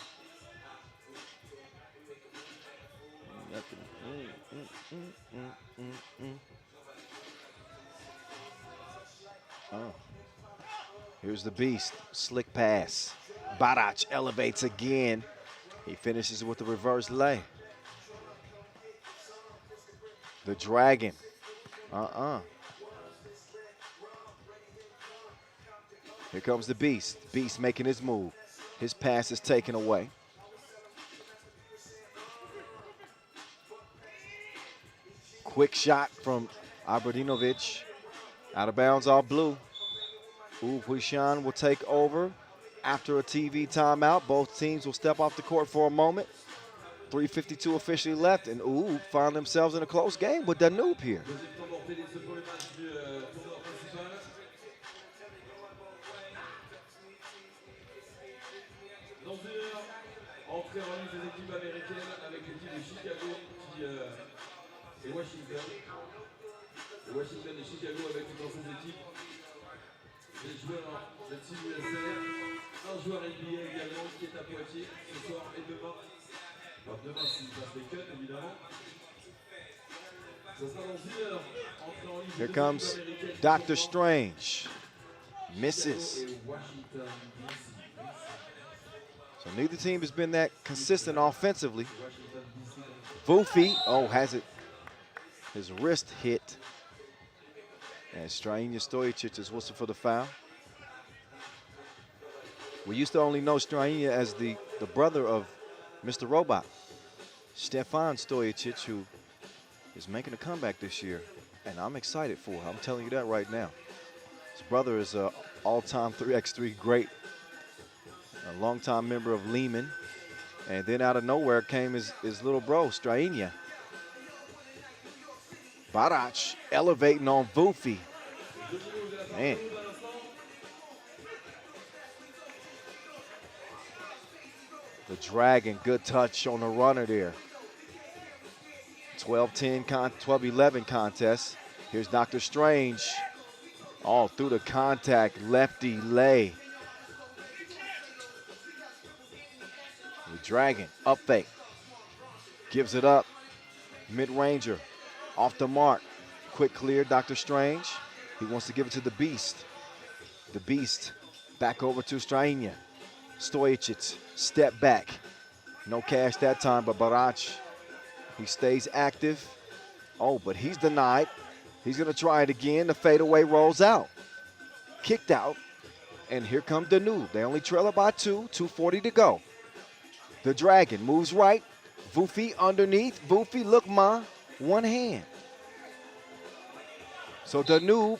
Oh. Here's the beast, slick pass. Barac elevates again. He finishes with the reverse lay. The Dragon, Here comes the beast. Beast making his move. His pass is taken away. Quick shot from Brodinovic. Out of bounds, all blue. Ooh, Huishan will take over after a TV timeout. Both teams will step off the court for a moment. 3:52 officially left, and ooh, found themselves in a close game with Danube here. Dans une heure, entrée en ligne des équipes américaines avec l'équipe de Chicago et Washington. Et Washington et Chicago avec dans ces équipes des joueurs de Team USA, un joueur NBA également qui est à Poitiers ce soir et demain. Alors demain s'il passe les cuts évidemment. Ça sera dans une heure, entrée en ligne. Here comes Dr. Strange. Misses. So neither team has been that consistent offensively. Vufi, oh, has it, his wrist hit. And Strainia Stojicic is whistled for the foul. We used to only know Strainia as the brother of Mr. Robot, Stefan Stojicic, who is making a comeback this year. And I'm excited for him. I'm telling you that right now. His brother is an all-time 3x3 great, a longtime member of Lehman. And then out of nowhere came his little bro, Strainia. Barac elevating on Vufi. Man. The Dragon, good touch on the runner there. 12-10, 12-11 contest. Here's Dr. Strange. All through the contact, lefty lay. The Dragon, up fake. Gives it up. Mid-ranger, off the mark. Quick clear, Dr. Strange. He wants to give it to the Beast. The Beast, back over to Strainia. Stojicic, step back. No cash that time, but Barac, he stays active. Oh, but he's denied. He's gonna try it again. The fadeaway rolls out. Kicked out, and here comes Danube. They only trail it by 2, 2:40 to go. The Dragon moves right. Vufi underneath. Vufi, look, ma, one hand. So Danube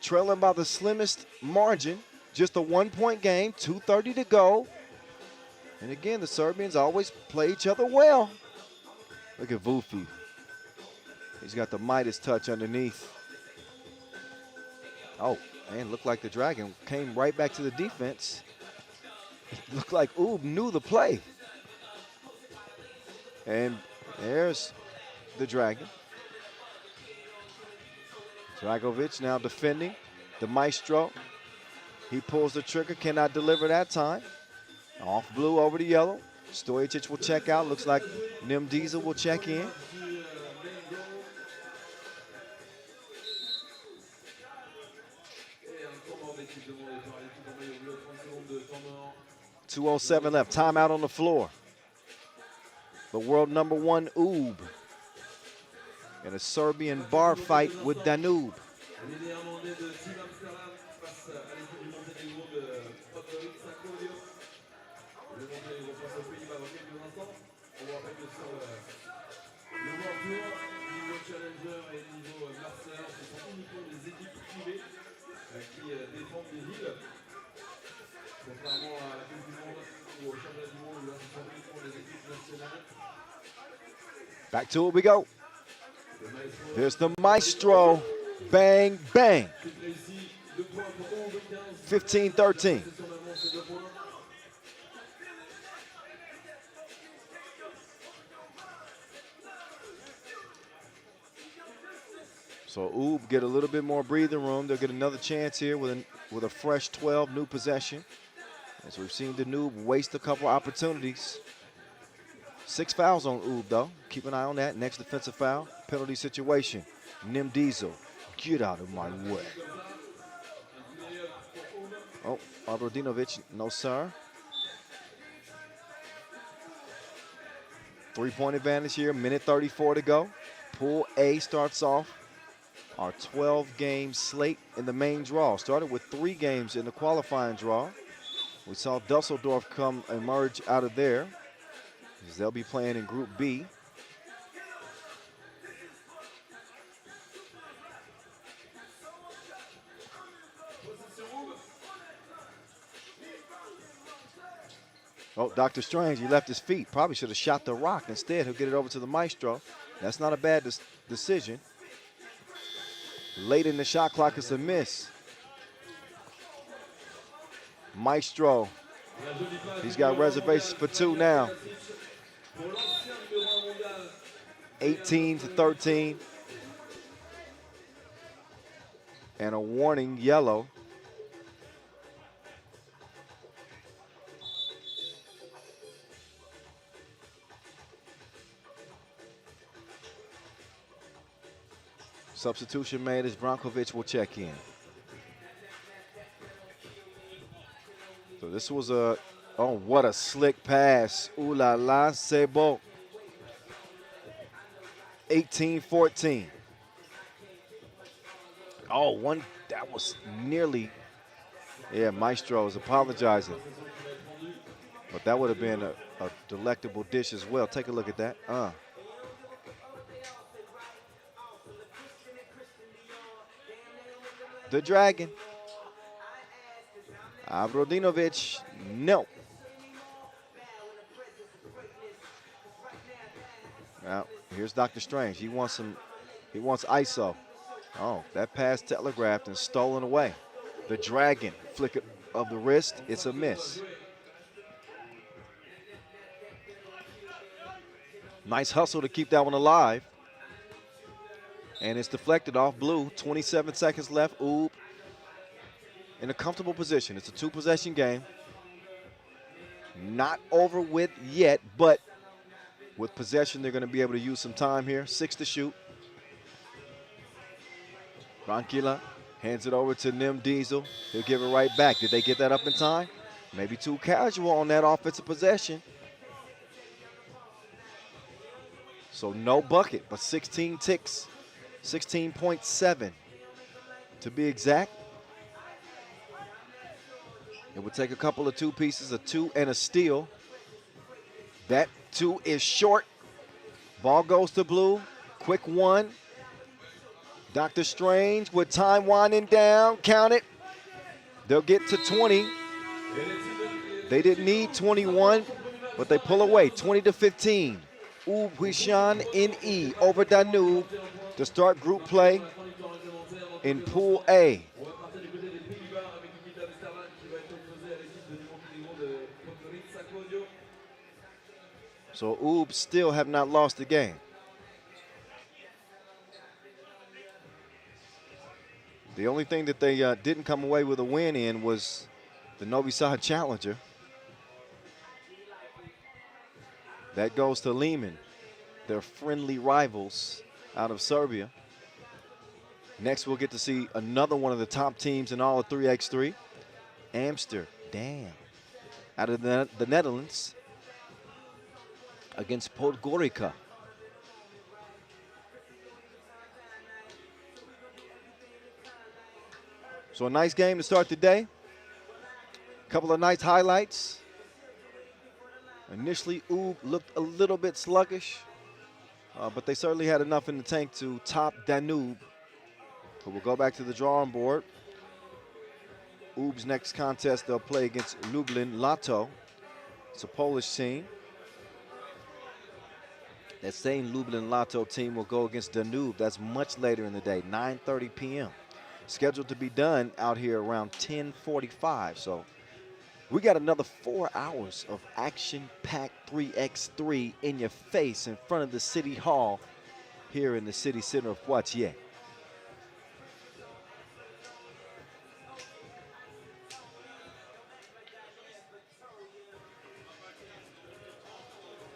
trailing by the slimmest margin. Just a 1-point game, 2:30 to go. And again, the Serbians always play each other well. Look at Vufi. He's got the Midas touch underneath. Oh, man, looked like the Dragon came right back to the defense. It looked like Oob knew the play. And there's the Dragon. Dragovic now defending. The Maestro. He pulls the trigger, cannot deliver that time. Off blue over to yellow. Stojicic will check out. Looks like Nim Diesel will check in. .207 left. Timeout on the floor. The world #1 Oob in a Serbian bar fight with Danube. Challenger et niveau master, ce sont uniquement des équipes privées qui défendent des villes. Contrairement à la Coupe du Monde ou au championnat du monde où là ce sont uniquement des équipes nationales. Back to it we go. There's the Maestro. Bang, bang. 15-13. So Oob get a little bit more breathing room. They'll get another chance here with a fresh 12, new possession. As we've seen Danube waste a couple opportunities. 6 fouls on Oob though. Keep an eye on that. Next defensive foul, penalty situation. Nim Diesel, get out of my way. Oh, Obradinovic, no sir. 3-point advantage here, minute 34 to go. Pool A starts off our 12-game slate in the main draw. Started with 3 games in the qualifying draw. We saw Dusseldorf emerge out of there, as they'll be playing in Group B. Oh, Dr. Strange, he left his feet. Probably should have shot the rock. Instead, he'll get it over to the Maestro. That's not a bad decision. Late in the shot clock, it's a miss. Maestro, he's got reservations for 2 now. 18-13. And a warning yellow. Substitution made as Brankovic will check in. So this was a Oh, what a slick pass. Ooh la la, c'est bon. 18-14. Oh, that was nearly, yeah, Maestro is apologizing. But that would have been a delectable dish as well. Take a look at that. The Dragon. Abrodinovic, no. Now, here's Dr. Strange. He wants ISO. Oh, that pass telegraphed and stolen away. The Dragon, flick of the wrist, it's a miss. Nice hustle to keep that one alive. And it's deflected off blue. 27 seconds left. Oob in a comfortable position. It's a two-possession game. Not over with yet, but with possession, they're going to be able to use some time here. 6 to shoot. Ranquilla hands it over to Nim Diesel. He'll give it right back. Did they get that up in time? Maybe too casual on that offensive possession. So no bucket, but 16 ticks. 16.7 to be exact. It would take a couple of two pieces, a 2 and a steal. That 2 is short. Ball goes to blue. Quick 1. Dr. Strange with time winding down. Count it. They'll get to 20. They didn't need 21, but they pull away. 20-15. Huishan NE over Danube to start group play in Pool A. So Oob still have not lost the game. The only thing that they didn't come away with a win in was the Novi Sad Challenger. That goes to Lehman, their friendly rivals out of Serbia. Next, we'll get to see another one of the top teams in all of 3x3, Amsterdam, out of the Netherlands, against Podgorica. So a nice game to start the day. A couple of nice highlights. Initially, Oob looked a little bit sluggish, but they certainly had enough in the tank to top Danube, who will go back to the drawing board. Oob's next contest, they'll play against Lublin Lato. It's a Polish team. That same Lublin Lato team will go against Danube. That's much later in the day, 9:30 p.m. Scheduled to be done out here around 10:45. So we got another 4 hours of action-packed 3x3 in your face in front of the City Hall here in the city center of Poitiers.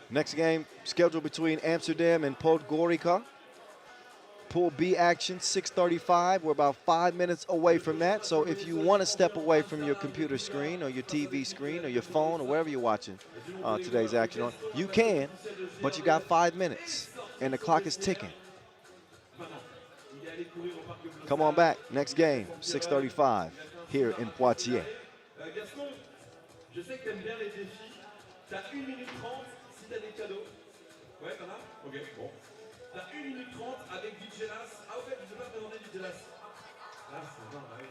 Next game scheduled between Amsterdam and Podgorica. Pool B action, 6:35. We're about 5 minutes away from that. So if you want to step away from your computer screen or your TV screen or your phone or wherever you're watching today's action on, you can, but you got 5 minutes and the clock is ticking. Come on back. Next game, 6:35 here in Poitiers. Gaston, je sais que t'aimes bien les défis. T'as 1 minute 30 si t'as des cadeaux. Ouais, t'en as? Ok, bon. T'as 1 minute 30 avec DJ Las. Ah, au fait, je ne vais pas te demander DJ Las. Ah, c'est bon, ah oui.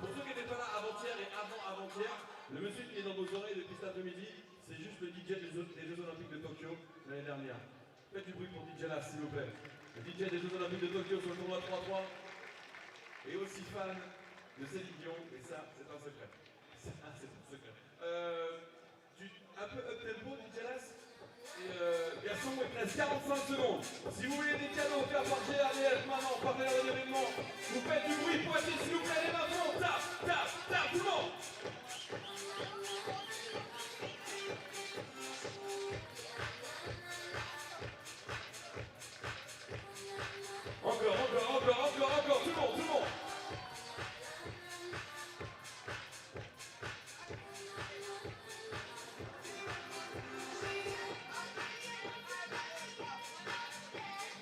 Pour ceux qui n'étaient pas là avant-hier et avant-avant-hier, le monsieur qui est dans vos oreilles depuis cet après-midi, c'est juste le DJ des Jeux Olympiques de Tokyo l'année dernière. Faites du bruit pour DJ Las, s'il vous plaît. Le DJ des Jeux Olympiques de Tokyo sur le tournoi 3-3 et aussi fan de Céline Dion, et ça, c'est un secret. Ça, c'est un secret. Un peu up-tempo, DJ Las. Garçon, il reste 45 secondes. Si vous voulez des cadeaux offerts par GRDF maintenant, partenaire de l'événement, vous faites du bruit, Poitiers, s'il vous plaît, les mains font, tape, tape, tape, tout le monde. Encore, tout le monde.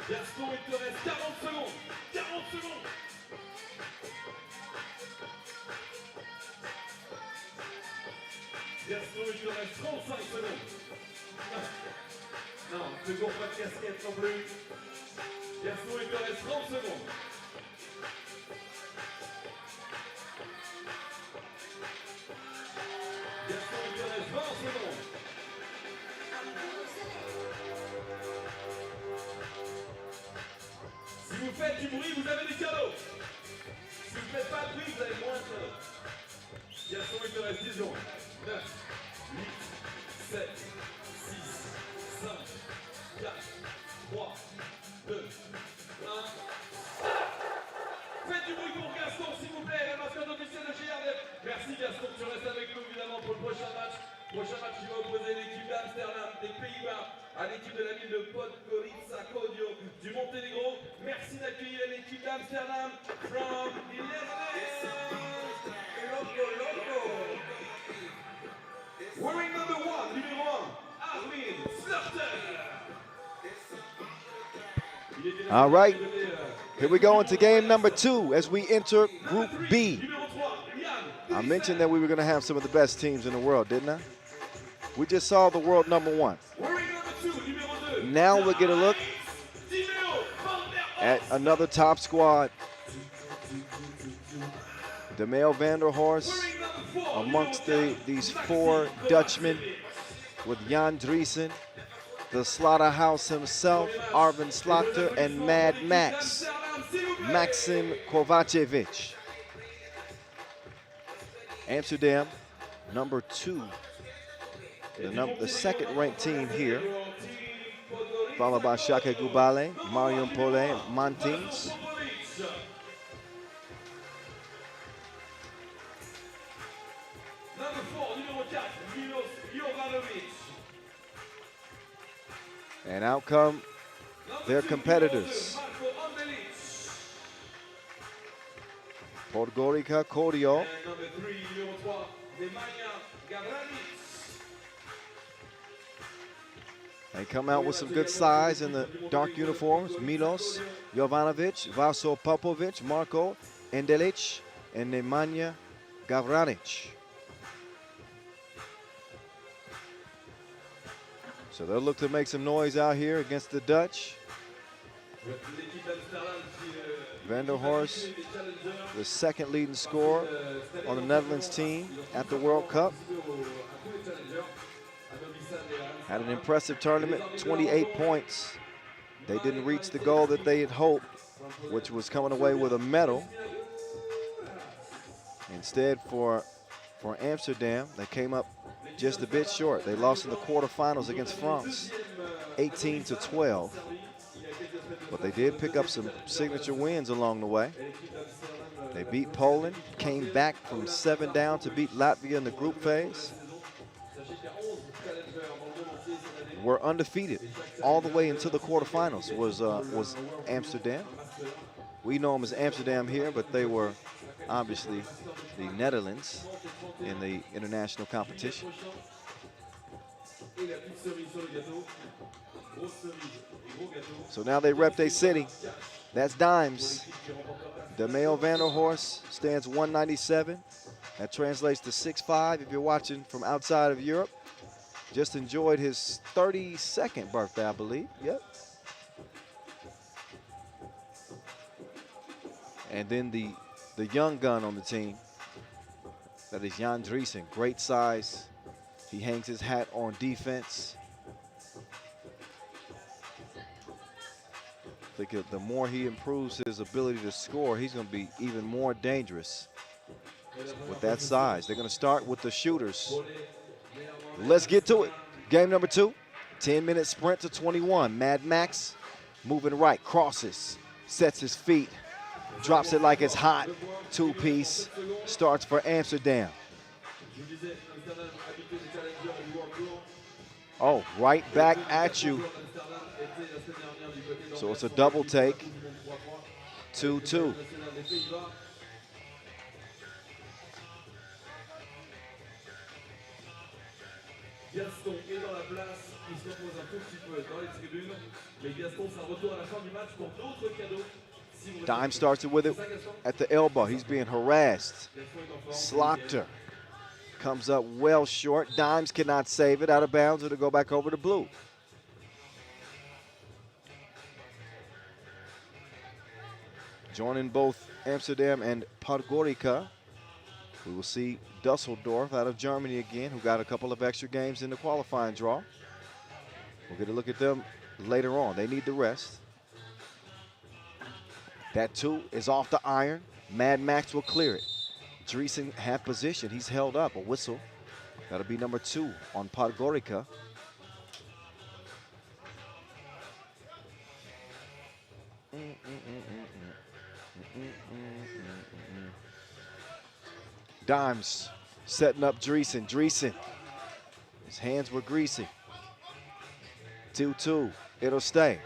Gaston, il te reste 40 secondes. 40 secondes. Gaston, il te reste 35 secondes. Non, ne cours pas de casquette non plus. Gaston, il te reste 30 secondes. Gaston, il te reste 20 secondes. Si vous faites du bruit, vous avez des cadeaux. Si vous ne faites pas de bruit, vous avez moins de cadeaux. Gaston, il te reste 10 secondes. 9, 8, 7, 6, 5, 4, 3, 2, 1. Faites du bruit pour Gaston, s'il vous plaît, la mascotte officielle de chez RDF. Merci Gaston, tu restes avec nous évidemment pour le prochain match. Prochain match qui va opposer l'équipe d'Amsterdam, des Pays-Bas, à l'équipe de la ville de Podgorica, Kodio, du Monténégro. Merci d'accueillir l'équipe d'Amsterdam from the Netherlands. Loco, loco. Wearing number 1, numéro 1, Armin Slaughter. All right, here we go into game number 2 as we enter Group B. I mentioned that we were going to have some of the best teams in the world, didn't I? We just saw the world number 1. Now we'll get a look at another top squad. De Mel van der Horst amongst these 4 Dutchmen with Jan Driessen, the Slaughterhouse himself, Arvin Slaughter, and Mad Max, Maxim Kovacevic. Amsterdam, number 2, the second-ranked team here, followed by Šakiai Gulbelė, Marion Pole, Montins. And out come their competitors. Podgorica, Kodio. They come out with some good size in the dark uniforms. Milos Jovanovic, Vaso Popovic, Marko Endelic, and Nemanja Gavranic. So they'll look to make some noise out here against the Dutch. Van der Horst, the second leading scorer on the Netherlands team at the World Cup. Had an impressive tournament, 28 points. They didn't reach the goal that they had hoped, which was coming away with a medal. Instead, for Amsterdam, they came up just a bit short. They lost in the quarterfinals against France, 18-12. But they did pick up some signature wins along the way. They beat Poland, came back from 7 down to beat Latvia in the group phase. Were undefeated all the way into the quarterfinals was Amsterdam. We know them as Amsterdam here, but they were obviously the Netherlands in the international competition. So now they rep their city. That's dimes. De Mel van der Horst stands 197. That translates to 6'5" if you're watching from outside of Europe. Just enjoyed his 32nd birthday, I believe. Yep. And then the young gun on the team, that is Jan Driessen. Great size. He hangs his hat on defense. I think the more he improves his ability to score, he's going to be even more dangerous with that size. They're going to start with the shooters. Let's get to it. Game number 2, 10-minute sprint to 21. Mad Max moving right, crosses, sets his feet, drops it like it's hot. 2-piece, starts for Amsterdam. Oh, right back at you. So it's a double take, 2-2. Gaston est dans la place, il se repose un tout petit peu dans les tribunes. Mais Gaston, c'est un retour à la fin du match pour d'autres cadeaux. Si vous Dime starts it with it at the elbow. He's being harassed. Slaughter comes up well short. Dimes cannot save it. Out of bounds. It'll go back over to blue. Joining both Amsterdam and Podgorica, we will see Dusseldorf out of Germany again, who got a couple of extra games in the qualifying draw. We'll get a look at them later on. They need the rest. That two is off the iron. Mad Max will clear it. Dreesen half position. He's held up. A whistle. That'll be number 2 on Podgorica. Dimes setting up Dreesen. Dreesen. His hands were greasy. 2-2. It'll stay.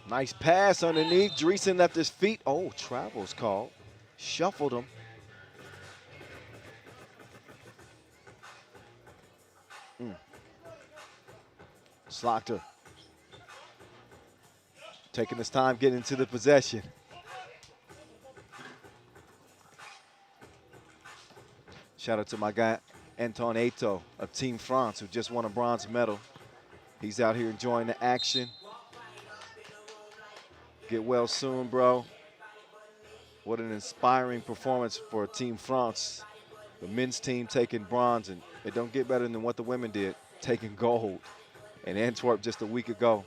Nice pass underneath. Dreesen left his feet. Oh, travel's called. Shuffled him. Slaughter. Taking his time getting into the possession. Shout out to my guy, Anton Eto of Team France, who just won a bronze medal. He's out here enjoying the action. Get well soon, bro. What an inspiring performance for Team France. The men's team taking bronze, and it don't get better than what the women did, taking gold in Antwerp just a week ago.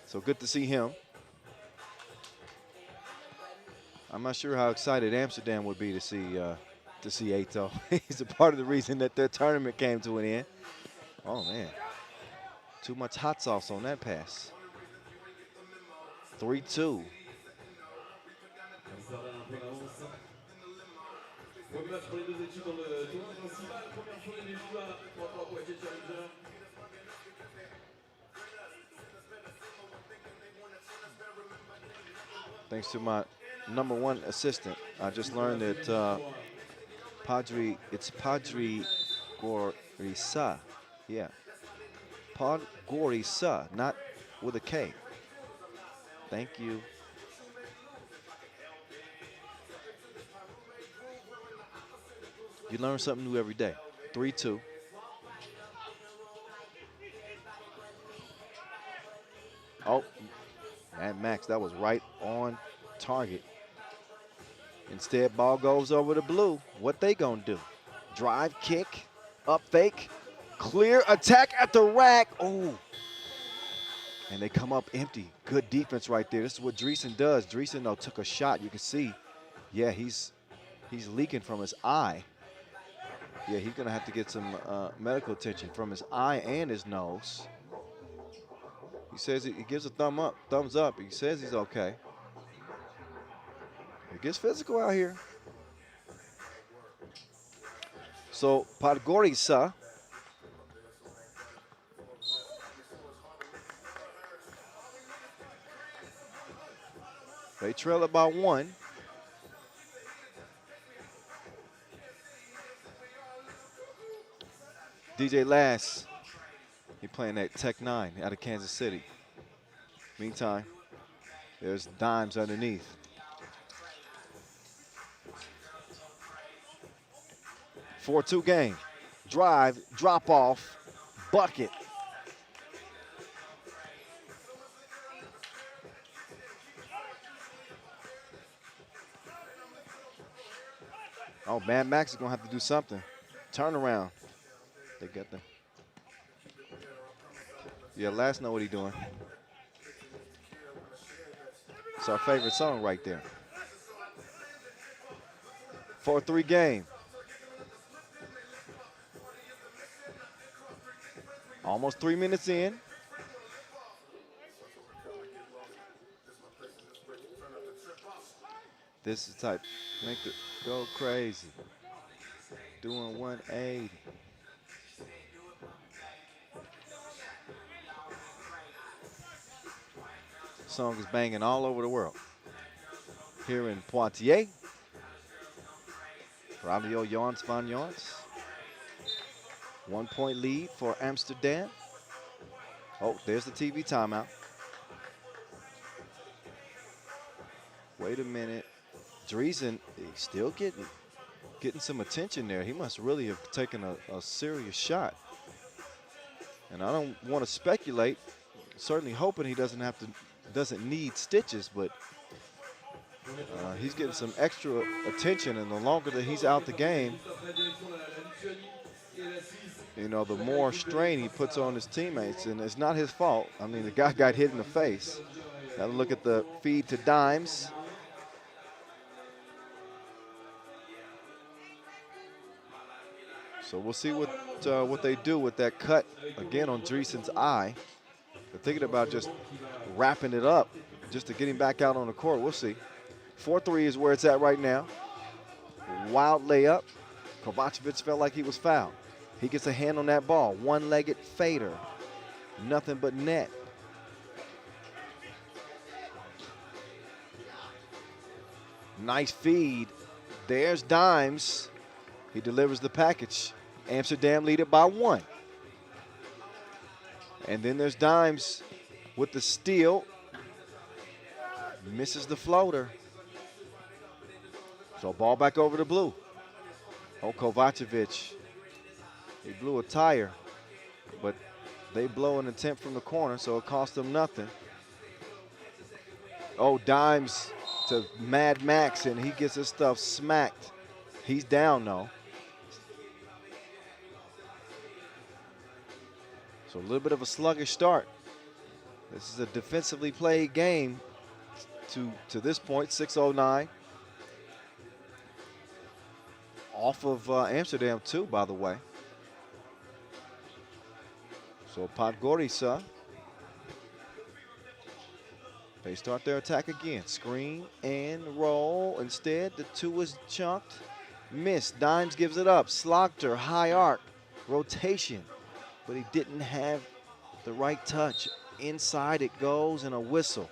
So good to see him. I'm not sure how excited Amsterdam would be to see Eto. He's a part of the reason that their tournament came to an end. Oh, man. Too much hot sauce on that pass. 3-2. Premier match pour les deux équipes dans le tournoi principal. Première journée des joueurs à 3x3 Poitiers Challenger. Thanks to my #1 assistant, I just learned that it's Podgorica. Yeah. Podgorica, not with a K. Thank you. You learn something new every day. 3-2. Oh, and Max, that was right on target. Instead, ball goes over to blue. What they gonna do? Drive, kick, up fake, clear, attack at the rack. Oh, and they come up empty. Good defense right there. This is what Dreesen does. Dreesen, though, took a shot. You can see, yeah, he's leaking from his eye. Yeah, he's gonna have to get some medical attention from his eye and his nose. He says he gives a thumbs up. He says he's okay. It gets physical out here. So Podgorica they trail it by 1. DJ Lass, he playing that Tech 9 out of Kansas City. Meantime, there's Dimes underneath. Four-2 game. Drive, drop off, bucket. Oh, Mad Max is gonna have to do something. Turn around. They got them. Yeah, Last know what he's doing. It's our favorite song right there. 4-3 game. Almost 3 minutes in. This is type, make it go crazy. Doing 180. Song is banging all over the world. Here in Poitiers. Fabio Jans van Jans. 1 point lead for Amsterdam. Oh, there's the TV timeout. Wait a minute. Driesen, he's still getting some attention there. He must really have taken a serious shot. And I don't want to speculate. Certainly hoping he doesn't need stitches, but he's getting some extra attention, and the longer that he's out the game, you know, the more strain he puts on his teammates, and it's not his fault. I mean, the guy got hit in the face. Got to look at the feed to Dimes. So we'll see what they do with that cut again on Driesen's eye. They're thinking about just wrapping it up just to get him back out on the court. We'll see. 4-3 is where it's at right now. Wild layup. Kovacevic felt like he was fouled. He gets a hand on that ball. One-legged fader. Nothing but net. Nice feed. There's Dimes. He delivers the package. Amsterdam lead it by 1. And then there's Dimes with the steal. Misses the floater. So ball back over to Blue. Oh, Kovacevic. He blew a tire, but they blow an attempt from the corner, so it cost them nothing. Oh, Dimes to Mad Max, and he gets his stuff smacked. He's down, though. So a little bit of a sluggish start. This is a defensively played game to this point, 6:09. Off of Amsterdam, too, by the way. So Podgorica, they start their attack again. Screen and roll. Instead, the 2 is chunked. Missed. Dimes gives it up. Slaughter, high arc, rotation. But he didn't have the right touch. Inside it goes, and a whistle.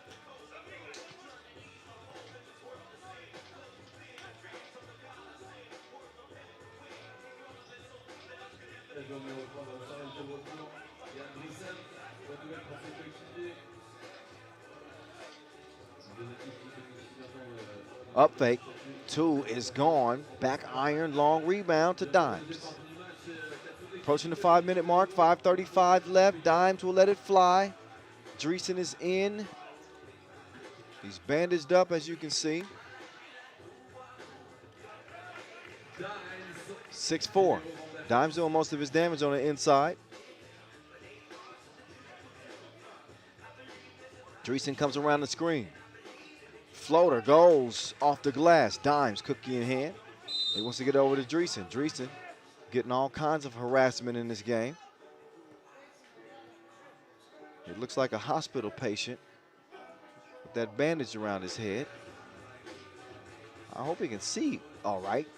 Up fake. 2 is gone. Back iron, long rebound to Dimes. Approaching the 5-minute mark, 5:35 left. Dimes will let it fly. Driesen is in. He's bandaged up, as you can see. 6'4". Dimes doing most of his damage on the inside. Driesen comes around the screen. Floater goes off the glass. Dimes, cookie in hand. He wants to get over to Driesen. Driesen getting all kinds of harassment in this game. It looks like a hospital patient with that bandage around his head. I hope he can see all right.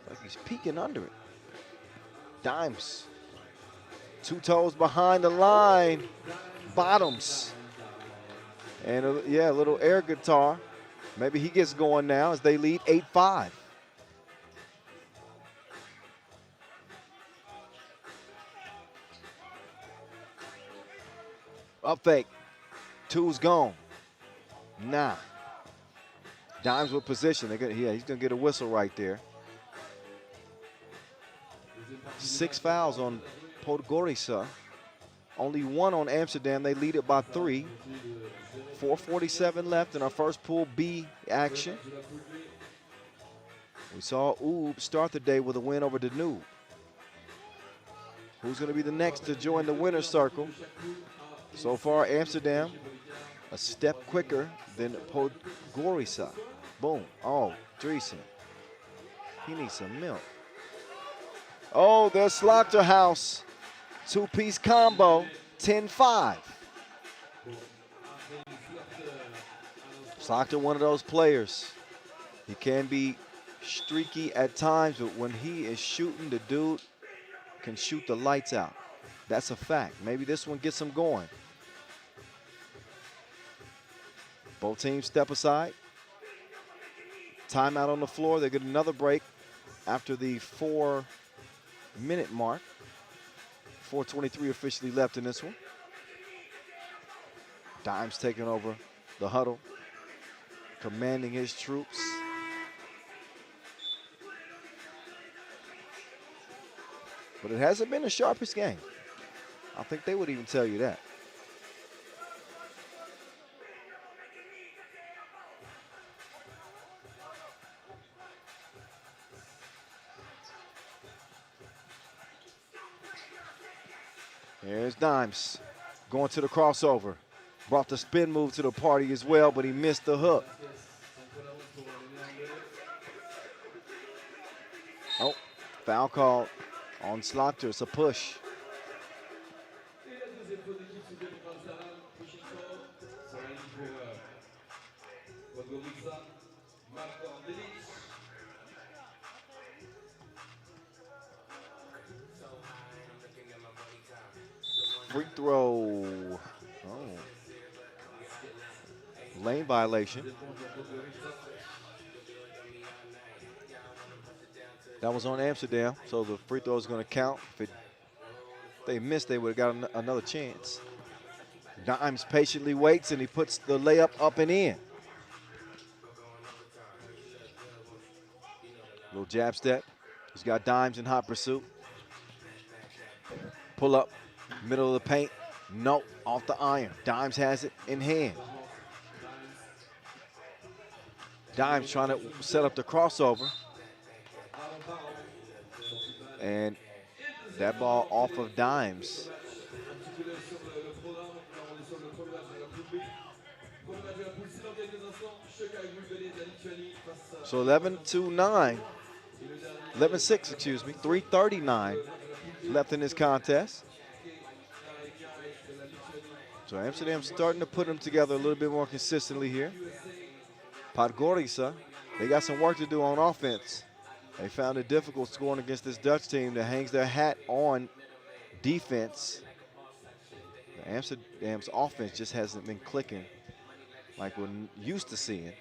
Like he's peeking under it. Dimes. 2 toes behind the line. Bottoms. And a little air guitar. Maybe he gets going now as they lead 8-5. Up fake. 2's gone. Nah. Dimes with position. He's going to get a whistle right there. 6 fouls on Podgorica. Only 1 on Amsterdam. They lead it by 3. 4:47 left in our first Pool B action. We saw Oob start the day with a win over Danube. Who's going to be the next to join the winner's circle? So far, Amsterdam a step quicker than Podgorica. Boom. Oh, Driesen. He needs some milk. Oh, there's Slaughterhouse. 2-piece combo, 10-5. Slaughter, one of those players. He can be streaky at times, but when he is shooting, the dude can shoot the lights out. That's a fact. Maybe this one gets him going. Both teams step aside. timeout on the floor. They get another break after the 4-minute mark. 4:23 officially left in this one. Dimes taking over the huddle, commanding his troops. But it hasn't been the sharpest game. I think they would even tell you that. Here's Dimes going to the crossover. Brought the spin move to the party as well, but he missed the hook. Oh, foul call on Slaughter. It's a push. Free throw. Oh. Lane violation. That was on Amsterdam, so the free throw is going to count. If they missed, they would have got another chance. Dimes patiently waits, and he puts the layup up and in. Little jab step. He's got Dimes in hot pursuit. Pull up, middle of the paint. No, off the iron. Dimes has it in hand. Dimes trying to set up the crossover. And that ball off of Dimes. So 11-9, 11-6, excuse me, 3:39 left in this contest. So Amsterdam's starting to put them together a little bit more consistently here. Podgorica, they got some work to do on offense. They found it difficult scoring against this Dutch team that hangs their hat on defense. Amsterdam's offense just hasn't been clicking like we're used to seeing.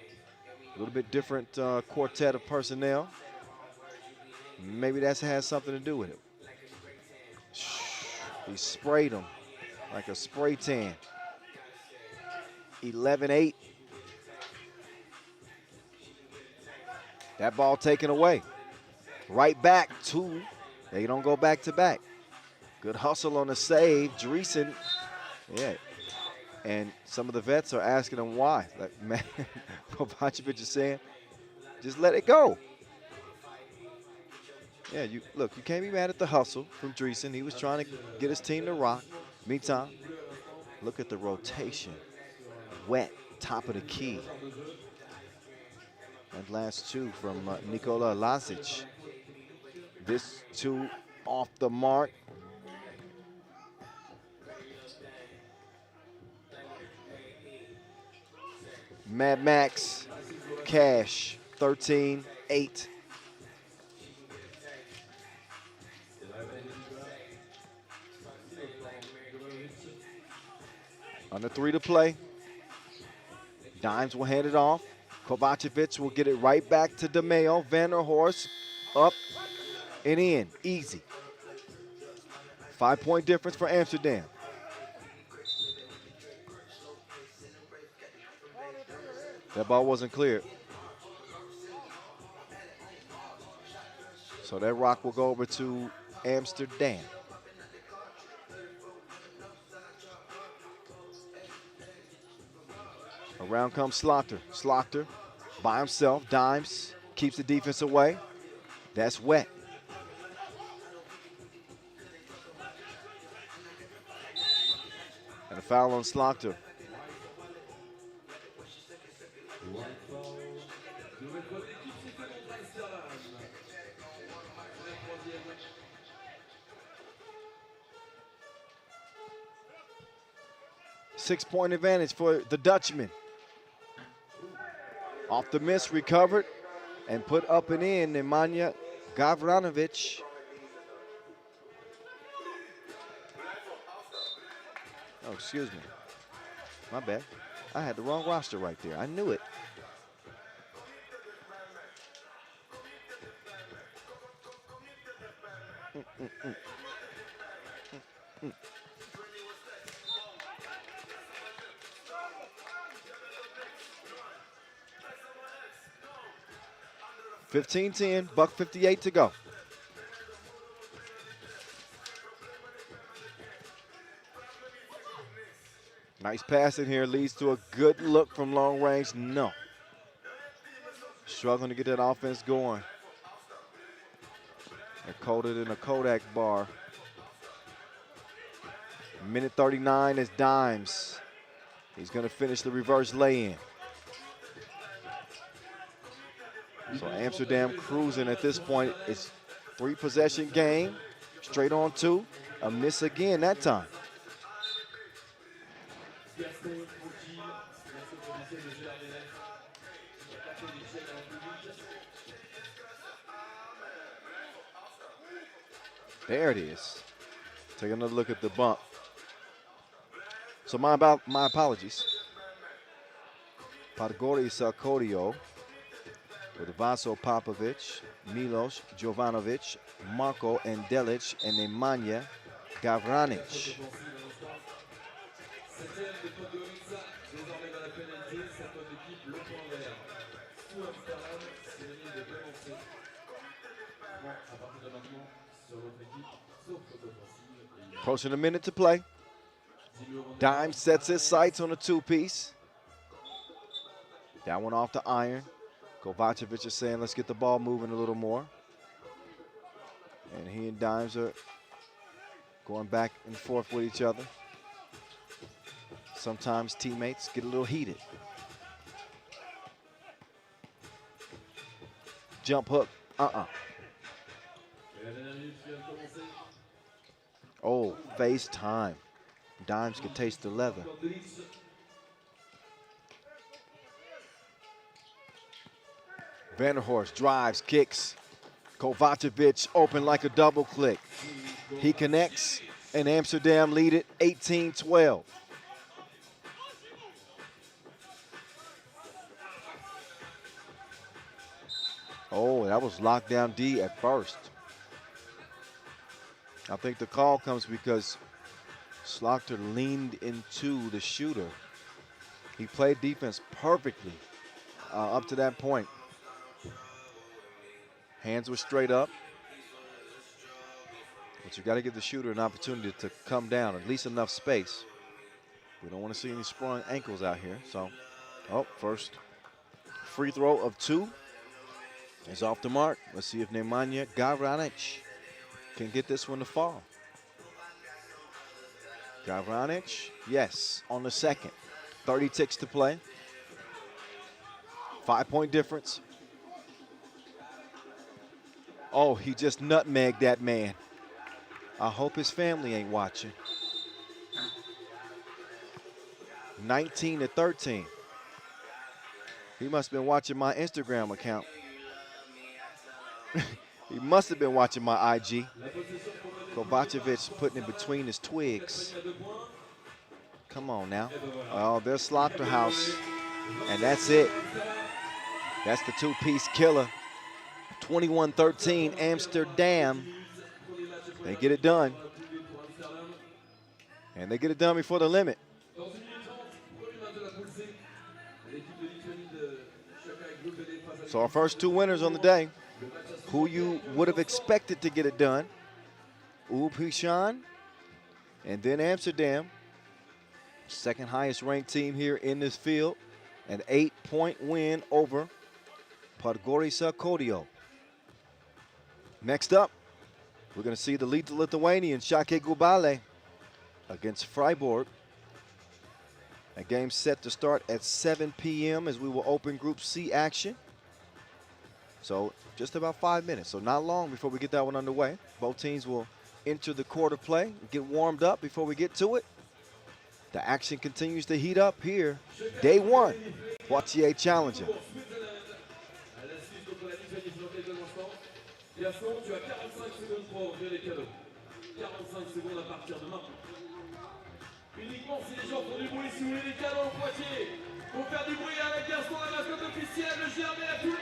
A little bit different quartet of personnel. Maybe that has something to do with it. He sprayed them like a spray tan. 11-8. That ball taken away. Right back, two. They don't go back to back. Good hustle on the save. Dreesen, yeah. And some of the vets are asking him why. Like, man, Kovacevic is saying, just let it go. Yeah, you can't be mad at the hustle from Dreesen. He was trying to get his team to rock. Meantime, look at the rotation. Wet, top of the key. And last two from Nikola Lazic. This two off the mark. Mad Max, Cash, 13-8. Under 3 to play. Dimes will hand it off. Kovacevic will get it right back to DeMeo. Vanderhorst up and in. Easy. 5-point difference for Amsterdam. That ball wasn't cleared. So that rock will go over to Amsterdam. Around comes Slaughter. Slaughter by himself. Dimes keeps the defense away. That's wet. And a foul on Slaughter. Six-point advantage for the Dutchman. Off the miss, recovered, and put up and in Nemanja Gavranovic. Oh, excuse me. My bad. I had the wrong roster right there. I knew it. mm. 15-10, buck 58 to go. Nice pass in here, leads to a good look from long range. No. Struggling to get that offense going. They're coated in a Kodak bar. Minute 39 is Dimes. He's going to finish the reverse lay-in. So Amsterdam cruising at this point. It's 3-possession game, straight on 2. A miss again that time. There it is. Take another look at the bump. So my apologies. Podgorica Kodio with Vaso Popovic, Milos Jovanovic, Marko Endelic, and Nemanja Gavranic. Approaching a minute to play. Dime sets his sights on a 2-piece. That one off the iron. Kovacevic is saying, let's get the ball moving a little more. And he and Dimes are going back and forth with each other. Sometimes teammates get a little heated. Jump hook, Oh, face time. Dimes can taste the leather. Vanderhorst drives, kicks. Kovacevic open like a double click. He connects, and Amsterdam lead it 18-12. Oh, that was lockdown D at first. I think the call comes because Slaughter leaned into the shooter. He played defense perfectly up to that point. Hands were straight up. But you got to give the shooter an opportunity to come down, at least enough space. We don't want to see any sprung ankles out here. So, first free throw of 2 is off the mark. Let's see if Nemanja Gavranic can get this one to fall. Gavranic, yes, on the second. 30 ticks to play. 5-point difference. Oh, he just nutmegged that man. I hope his family ain't watching. 19-13. He must have been watching my Instagram account. He must have been watching my IG. Kovacevic putting it between his twigs. Come on now. Oh, there's Slaughterhouse. And that's it. That's the 2-piece killer. 21-13, Amsterdam. They get it done. And they get it done before the limit. So our first 2 winners on the day. Who you would have expected to get it done. Huishan and then Amsterdam. Second highest ranked team here in this field. An 8-point win over Podgorica Kodio. Next up, we're going to see the lethal Lithuanian Šakiai Gulbelė against Fribourg. A game set to start at 7 p.m. as we will open Group C action. So just about 5 minutes, so not long before we get that one underway. Both teams will enter the quarter play, get warmed up before we get to it. The action continues to heat up here. Day 1, Poitiers Challenger. Gaston, tu as 45 secondes pour ouvrir les cadeaux. 45 secondes à partir de maintenant. Uniquement si les gens font du bruit, si vous voulez des cadeaux en Poitiers. Pour faire du bruit avec Gaston, la mascotte officielle, le germer à tout le monde.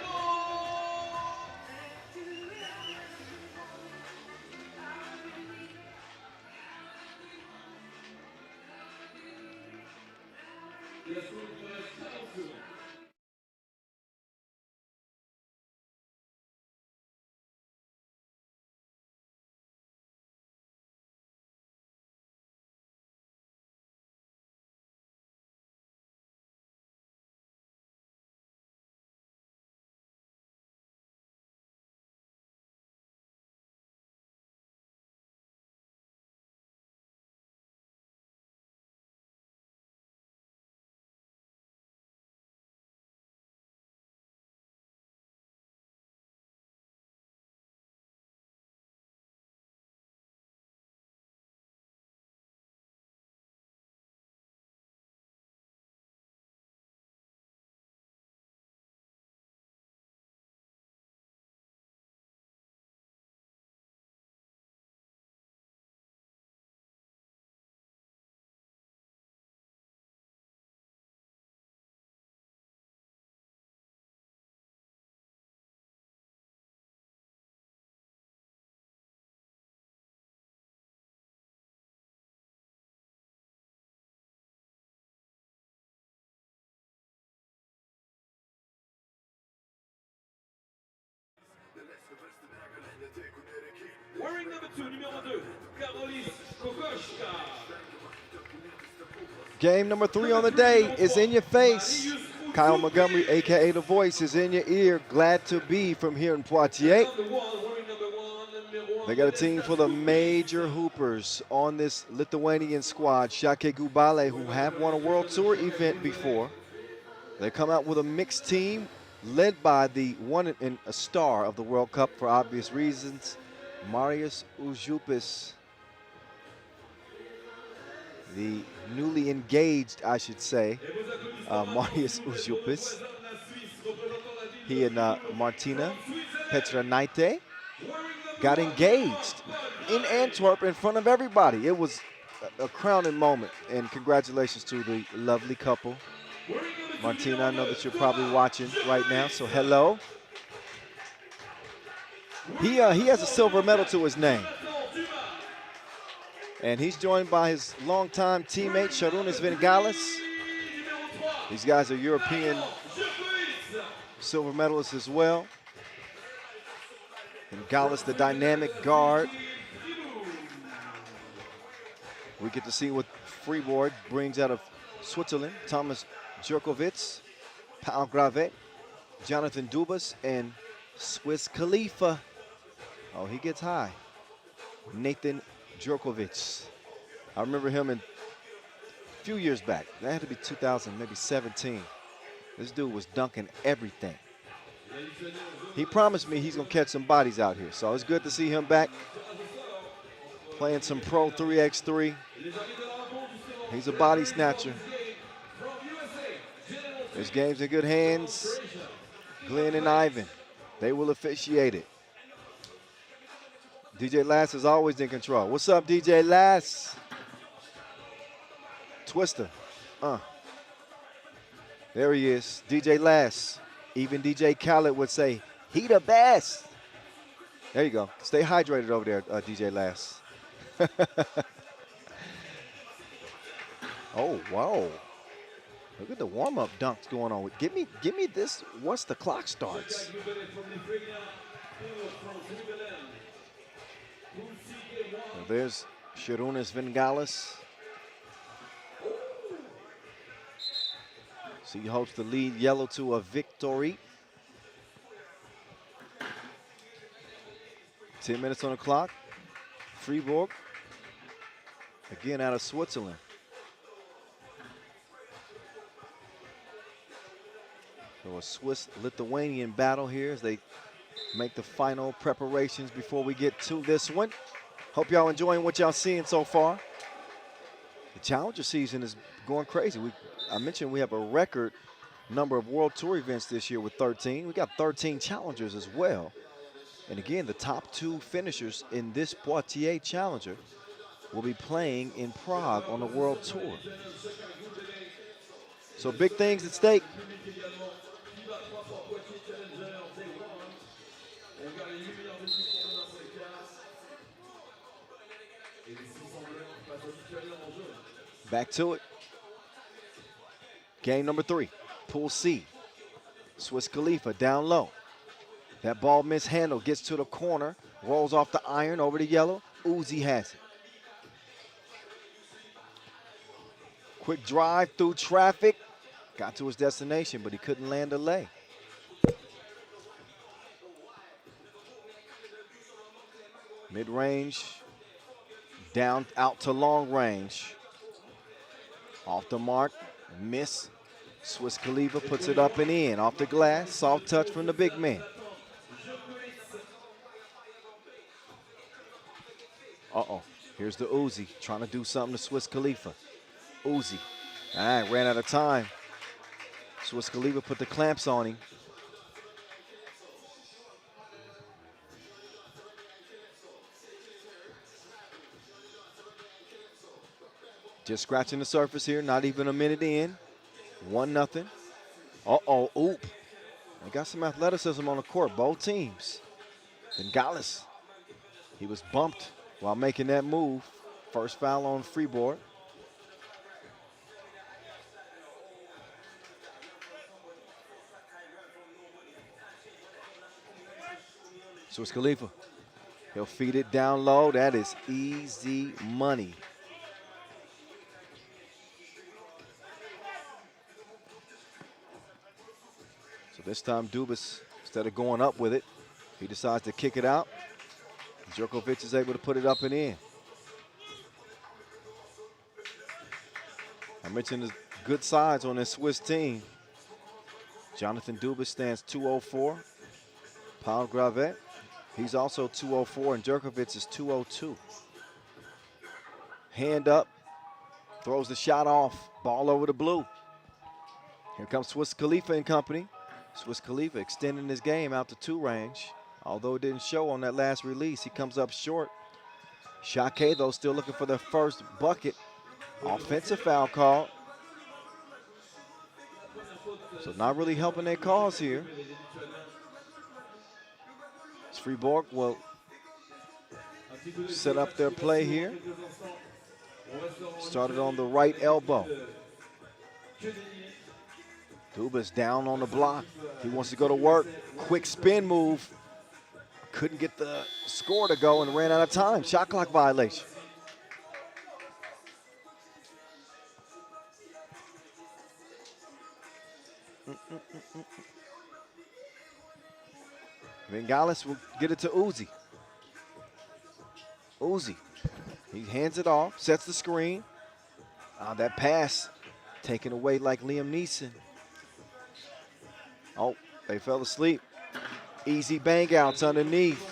Game number 3 on the day is in your face. Kyle Montgomery, AKA The Voice, is in your ear. Glad to be from here in Poitiers. They got a team full of major hoopers on this Lithuanian squad. Šakiai Gulbelė, who have won a World Tour event before. They come out with a mixed team led by the one and a star of the World Cup for obvious reasons, Marius Užupis. The newly engaged, I should say, Marius Užupis. He and Martina Petranaite got engaged in Antwerp in front of everybody. It was a crowning moment, and congratulations to the lovely couple. Martina, I know that you're probably watching right now, so hello. He has a silver medal to his name. And he's joined by his longtime teammate, Šarūnas Vingalis. These guys are European silver medalists as well. Vingalis, the dynamic guard. We get to see what Fribourg brings out of Switzerland. Thomas Djurkovic, Paul Gravet, Jonathan Dubas, and Swiss Khalifa. Oh, he gets high. Nathan Djurkovic. I remember him a few years back. That had to be 2000, maybe 17. This dude was dunking everything. He promised me he's going to catch some bodies out here. So it's good to see him back playing some pro 3x3. He's a body snatcher. This game's in good hands. Glenn and Ivan, they will officiate it. DJ Lass is always in control. What's up, DJ Lass? Twister. There he is, DJ Lass. Even DJ Khaled would say, he the best. There you go. Stay hydrated over there, DJ Lass. Oh, wow. Look at the warm-up dunks going on. Give me this once the clock starts. Well, there's Šarūnas Vingalis. So he hopes to lead yellow to a victory. 10 minutes on the clock. Fribourg, again out of Switzerland. So a Swiss-Lithuanian battle here as they make the final preparations before we get to this one. Hope y'all enjoying what y'all seeing so far. The Challenger season is going crazy. I mentioned we have a record number of World Tour events this year with 13. We got 13 Challengers as well. And again, the top 2 finishers in this Poitiers Challenger will be playing in Prague on the World Tour. So big things at stake. Back to it. Game number 3, Pool C. Swiss Khalifa down low. That ball mishandled, gets to the corner, rolls off the iron over to yellow. Uzi has it. Quick drive through traffic. Got to his destination, but he couldn't land a lay. Mid-range, down out to long range. Off the mark, miss. Swiss Khalifa puts it up and in. Off the glass, soft touch from the big man. Uh-oh, here's the Uzi trying to do something to Swiss Khalifa. Uzi, all right, ran out of time. Swiss Khalifa put the clamps on him. Just scratching the surface here, not even a minute in. 1-0. Uh-oh, oop. They got some athleticism on the court, both teams. Vingalis, he was bumped while making that move. First foul on Fribourg. Swiss Khalifa He'll feed it down low. That is easy money. So this time Dubas, instead of going up with it, he decides to kick it out. Djokovic is able to put it up and in. I mentioned the good sides on this Swiss team. Jonathan Dubas stands 204. Paul Gravet, he's also 204, and Djokovic is 202. Hand up, throws the shot off, ball over the blue. Here comes Swiss Khalifa and company. Swiss Khalifa extending his game out to 2 range. Although it didn't show on that last release, he comes up short. Šakiai, though, still looking for their first bucket. Offensive foul call. So not really helping their cause here. Fribourg will set up their play here. Started on the right elbow. Dubas down on the block. He wants to go to work. Quick spin move. Couldn't get the score to go and ran out of time. Shot clock violation. Vingales will get it to Uzi. Uzi, he hands it off, sets the screen. That pass taken away like Liam Neeson. Oh, they fell asleep. Easy bang outs underneath.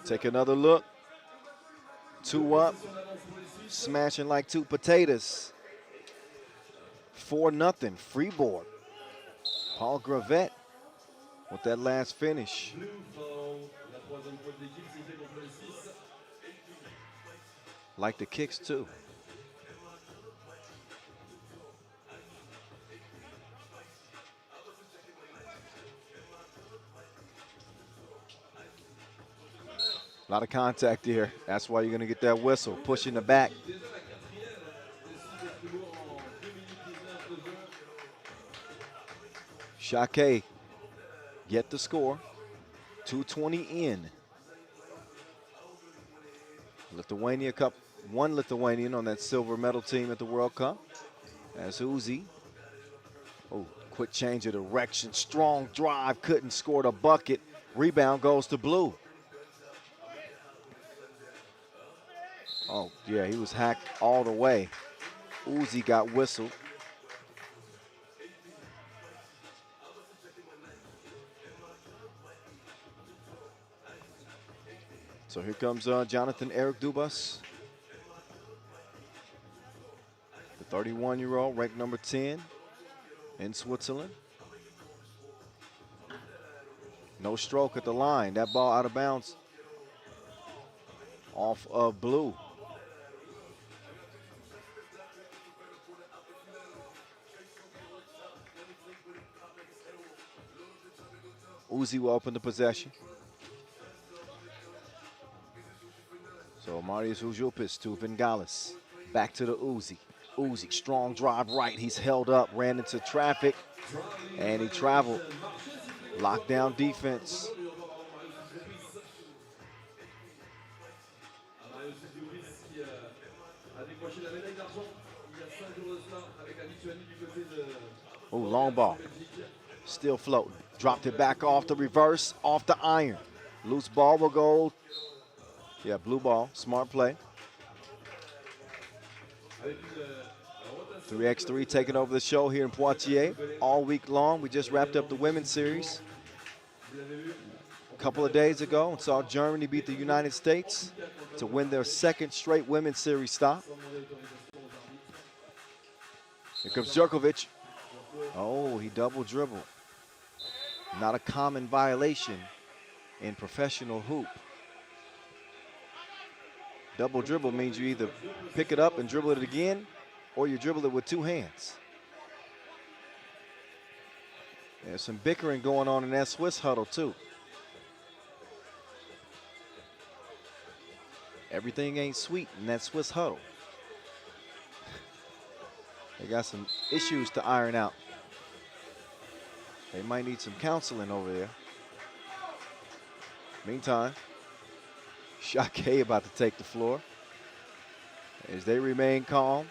Take another look. 2 up, smashing like 2 potatoes. 4-0, Fribourg. Paul Gravet with that last finish. Like the kicks too. A lot of contact here. That's why you're going to get that whistle. Pushing the back. Šakiai get the score. 2:20 in. Lithuania Cup, 1 Lithuanian on that silver medal team at the World Cup. That's Uzi. Oh, quick change of direction. Strong drive, couldn't score the bucket. Rebound goes to blue. Oh, yeah, he was hacked all the way. Uzi got whistled. So here comes Jonathan Eric Dubas, the 31-year-old, ranked number 10 in Switzerland. No stroke at the line. That ball out of bounds off of blue. Uzi will open the possession. So Marius Ujupis to Vingales. Back to the Uzi. Uzi, strong drive right. He's held up, ran into traffic, and he traveled. Lockdown defense. Oh, long ball. Still floating. Dropped it back off the reverse, off the iron. Loose ball will go. Yeah, blue ball, smart play. 3x3 taking over the show here in Poitiers all week long. We just wrapped up the women's series a couple of days ago and saw Germany beat the United States to win their 2nd straight women's series stop. Here comes Djokovic. Oh, he double dribbled. Not a common violation in professional hoop. Double dribble means you either pick it up and dribble it again, or you dribble it with 2 hands. There's some bickering going on in that Swiss huddle too. Everything ain't sweet in that Swiss huddle. They got some issues to iron out. They might need some counseling over there. Meantime, Šakiai about to take the floor as they remain calm.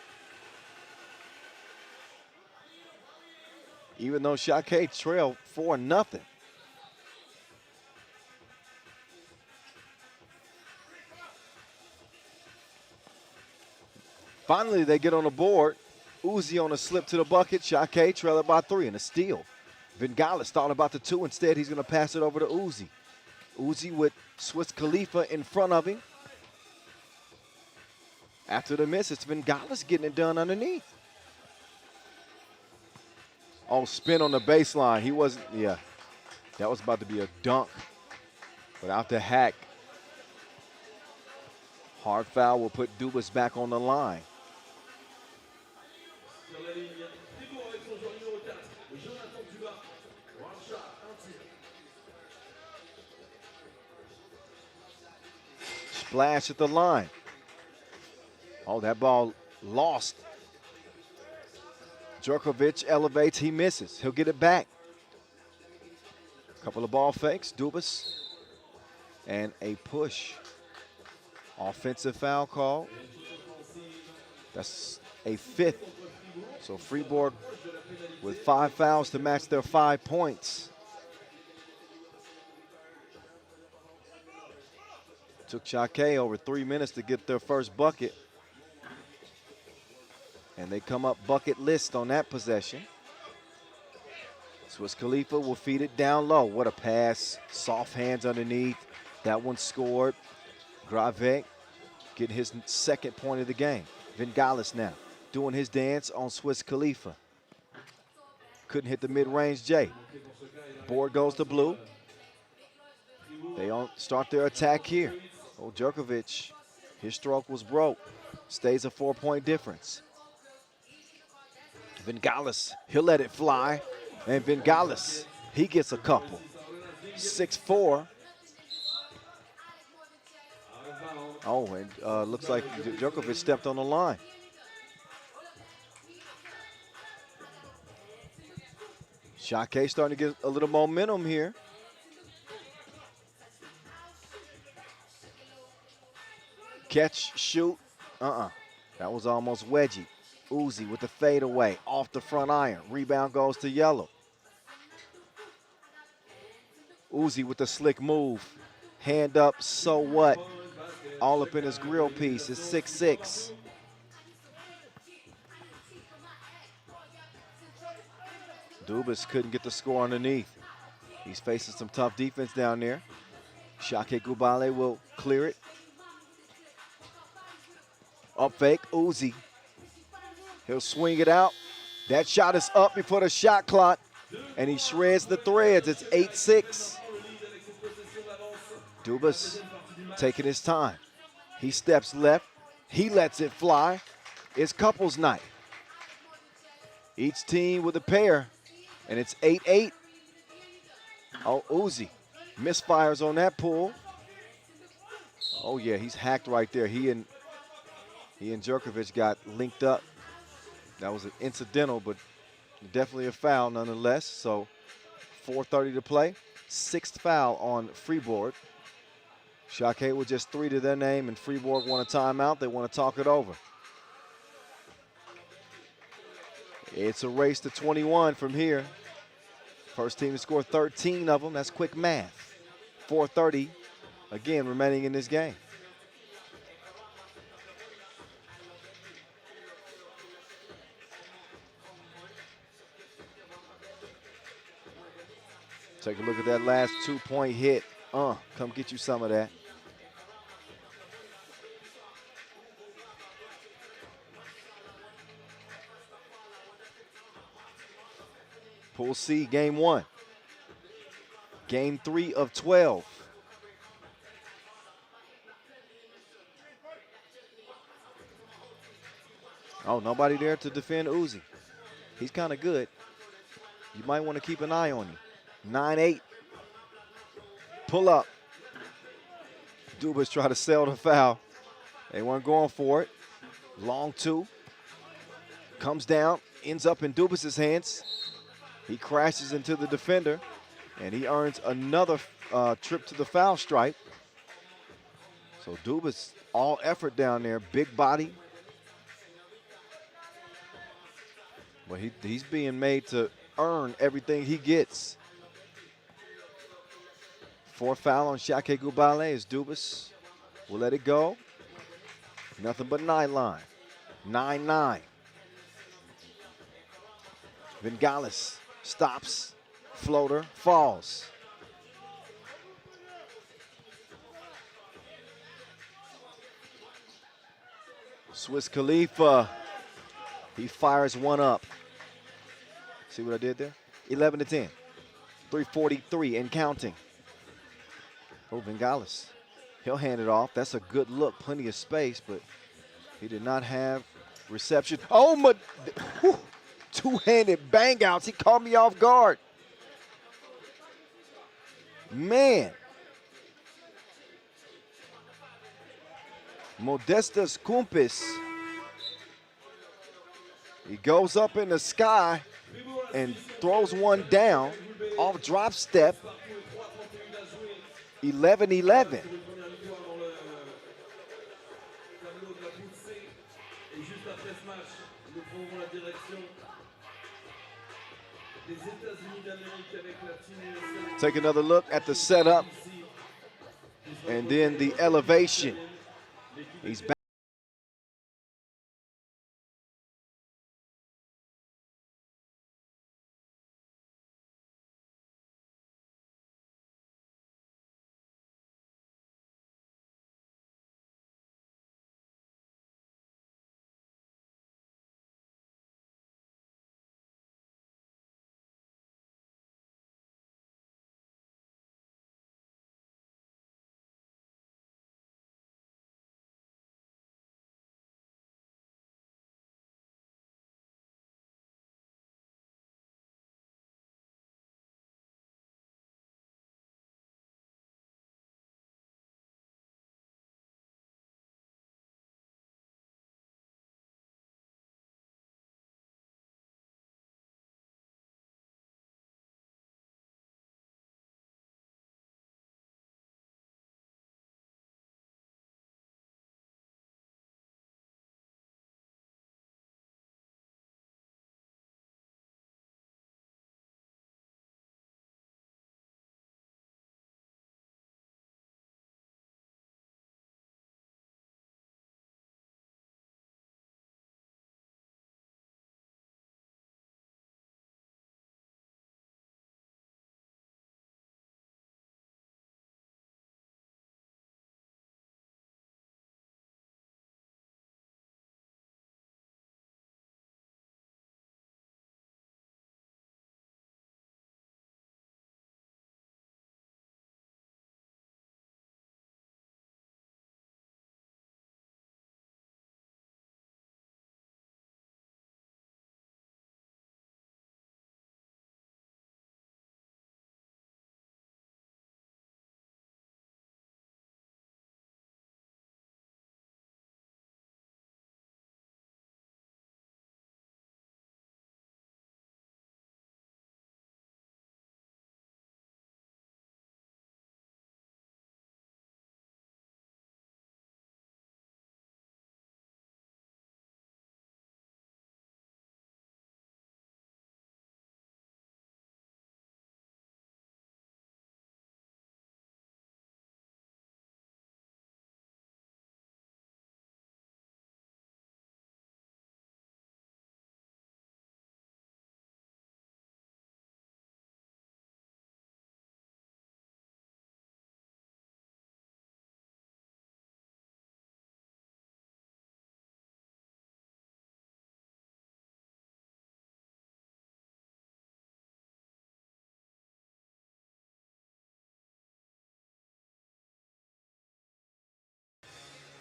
Even though Šakiai trail 4-0. Finally, they get on the board. Uzi on a slip to the bucket. Šakiai trail it by 3 and a steal. Vingalis thought about the 2. Instead, he's going to pass it over to Uzi. Uzi with Swiss Khalifa in front of him. After the miss, it's Vingalis getting it done underneath. Oh, spin on the baseline. He wasn't, yeah. That was about to be a dunk. But out the hack. Hard foul will put Dubas back on the line. Splash at the line. Oh, that ball lost. Djurkovic elevates, he misses. He'll get it back. Couple of ball fakes, Dubas, and a push. Offensive foul call. That's a 5th. So Fribourg with 5 fouls to match their 5 points. Took Šakiai over 3 minutes to get their first bucket. And they come up bucket list on that possession. Swiss Khalifa will feed it down low. What a pass. Soft hands underneath. That one scored. Gravek getting his 2nd point of the game. Vingalis now doing his dance on Swiss Khalifa. Couldn't hit the mid-range J. Board goes to blue. They start their attack here. Oh, Djurkovic, his stroke was broke. Stays a 4-point difference. Vingalis, he'll let it fly. And Vingalis, he gets a couple. 6'4". Oh, and looks like Djurkovic stepped on the line. Šakiai starting to get a little momentum here. Catch, shoot, that was almost wedgy. Uzi with the fadeaway off the front iron. Rebound goes to Yellow. Uzi with the slick move. Hand up, so what? All up in his grill piece. It's 6-6. Dubas couldn't get the score underneath. He's facing some tough defense down there. Šakiai Gulbelė will clear it. Up fake, Uzi. He'll swing it out. That shot is up before the shot clock, and he shreds the threads. It's 8-6. Dubas taking his time. He steps left. He lets it fly. It's couples night. Each team with a pair, and it's 8-8. Oh, Uzi misfires on that pull. Oh, yeah, he's hacked right there. He and Djurkovic got linked up. That was an incidental, but definitely a foul nonetheless. So 4:30 to play. 6th foul on Fribourg. Šakiai with just 3 to their name, and Fribourg want a timeout. They want to talk it over. It's a race to 21 from here. First team to score 13 of them. That's quick math. 4:30 again remaining in this game. Take a look at that last 2-point hit. Come get you some of that. Pool C, game 1. Game 3 of 12. Oh, nobody there to defend Uzi. He's kind of good. You might want to keep an eye on him. 9-8. Pull up. Dubas try to sell the foul. They weren't going for it. Long 2. Comes down, ends up in Dubas' hands. He crashes into the defender, and he earns another trip to the foul stripe. So Dubas, all effort down there, big body. But he's being made to earn everything he gets. 4th foul on Šakiai Gulbelė as Dubas will let it go. Nothing but 9 line. 9-9. Vingalis stops, floater, falls. Swiss Khalifa, he fires one up. See what I did there? 11 to 10. 3:43 and counting. Oh, Vingalis, he'll hand it off. That's a good look, plenty of space, but he did not have reception. Oh, my, two-handed bang outs. He caught me off guard. Man. Modestas Kumpis. He goes up in the sky and throws one down off drop step. 11-11. Take another look at the setup and then the elevation. He's back.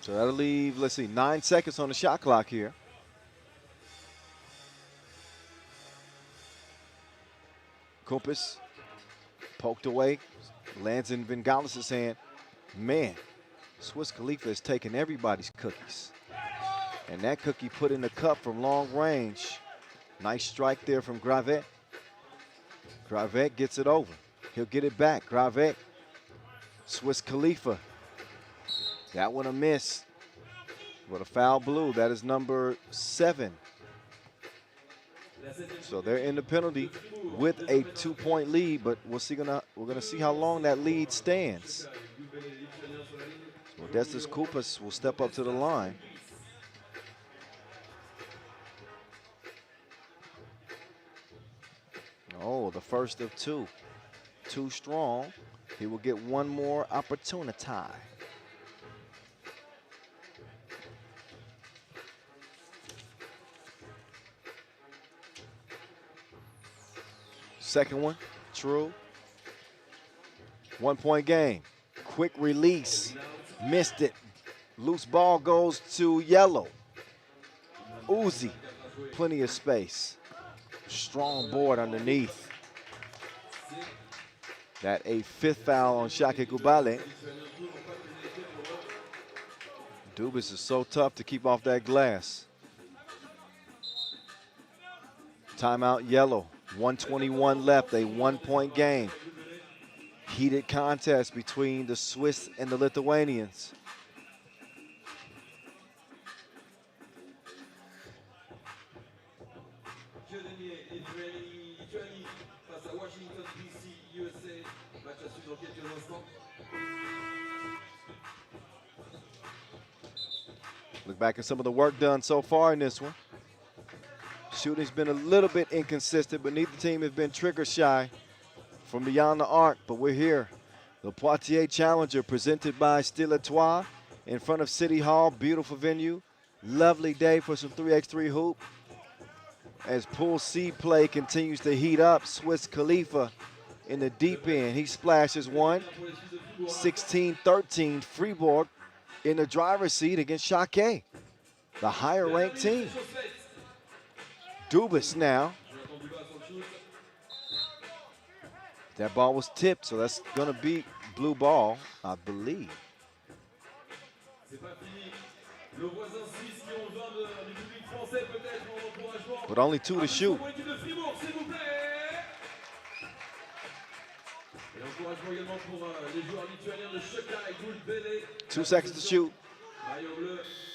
So that'll leave, let's see, 9 seconds on the shot clock here. Kumpis poked away, lands in Vingalis' hand. Man, Swiss Khalifa has taken everybody's cookies. And that cookie put in the cup from long range. Nice strike there from Gravet. Gravet gets it over. He'll get it back. Gravet. Swiss Khalifa. That one a miss. But a foul blue. That is number 7. So they're in the penalty with a 2-point lead, but we're gonna see how long that lead stands. So Modestus Koupas will step up to the line. Oh, the first of 2. Too strong. He will get one more opportunity. Second one, true. 1-point game. Quick release. Missed it. Loose ball goes to yellow. Uzi, plenty of space. Strong board underneath. That a 5th foul on Šakiai Gulbelė. Dubas is so tough to keep off that glass. Timeout yellow. 1:21 left, a 1-point game. Heated contest between the Swiss and the Lithuanians. Kėdainiai et Lituanie face à Washington DC, USA. Match à suivre dans quelques instants. Look back at some of the work done so far in this one. Shooting's been a little bit inconsistent, but neither team has been trigger shy from beyond the arc, but we're here. The Poitiers Challenger presented by LFDY in front of City Hall. Beautiful venue. Lovely day for some 3x3 hoop. As Pool C play continues to heat up, Swiss Khalifa in the deep end. He splashes one. 16-13, Fribourg in the driver's seat against Šakiai, the higher ranked team. Dubas now. That ball was tipped, so that's going to be blue ball, I believe. But only 2 to shoot. 2 seconds to shoot.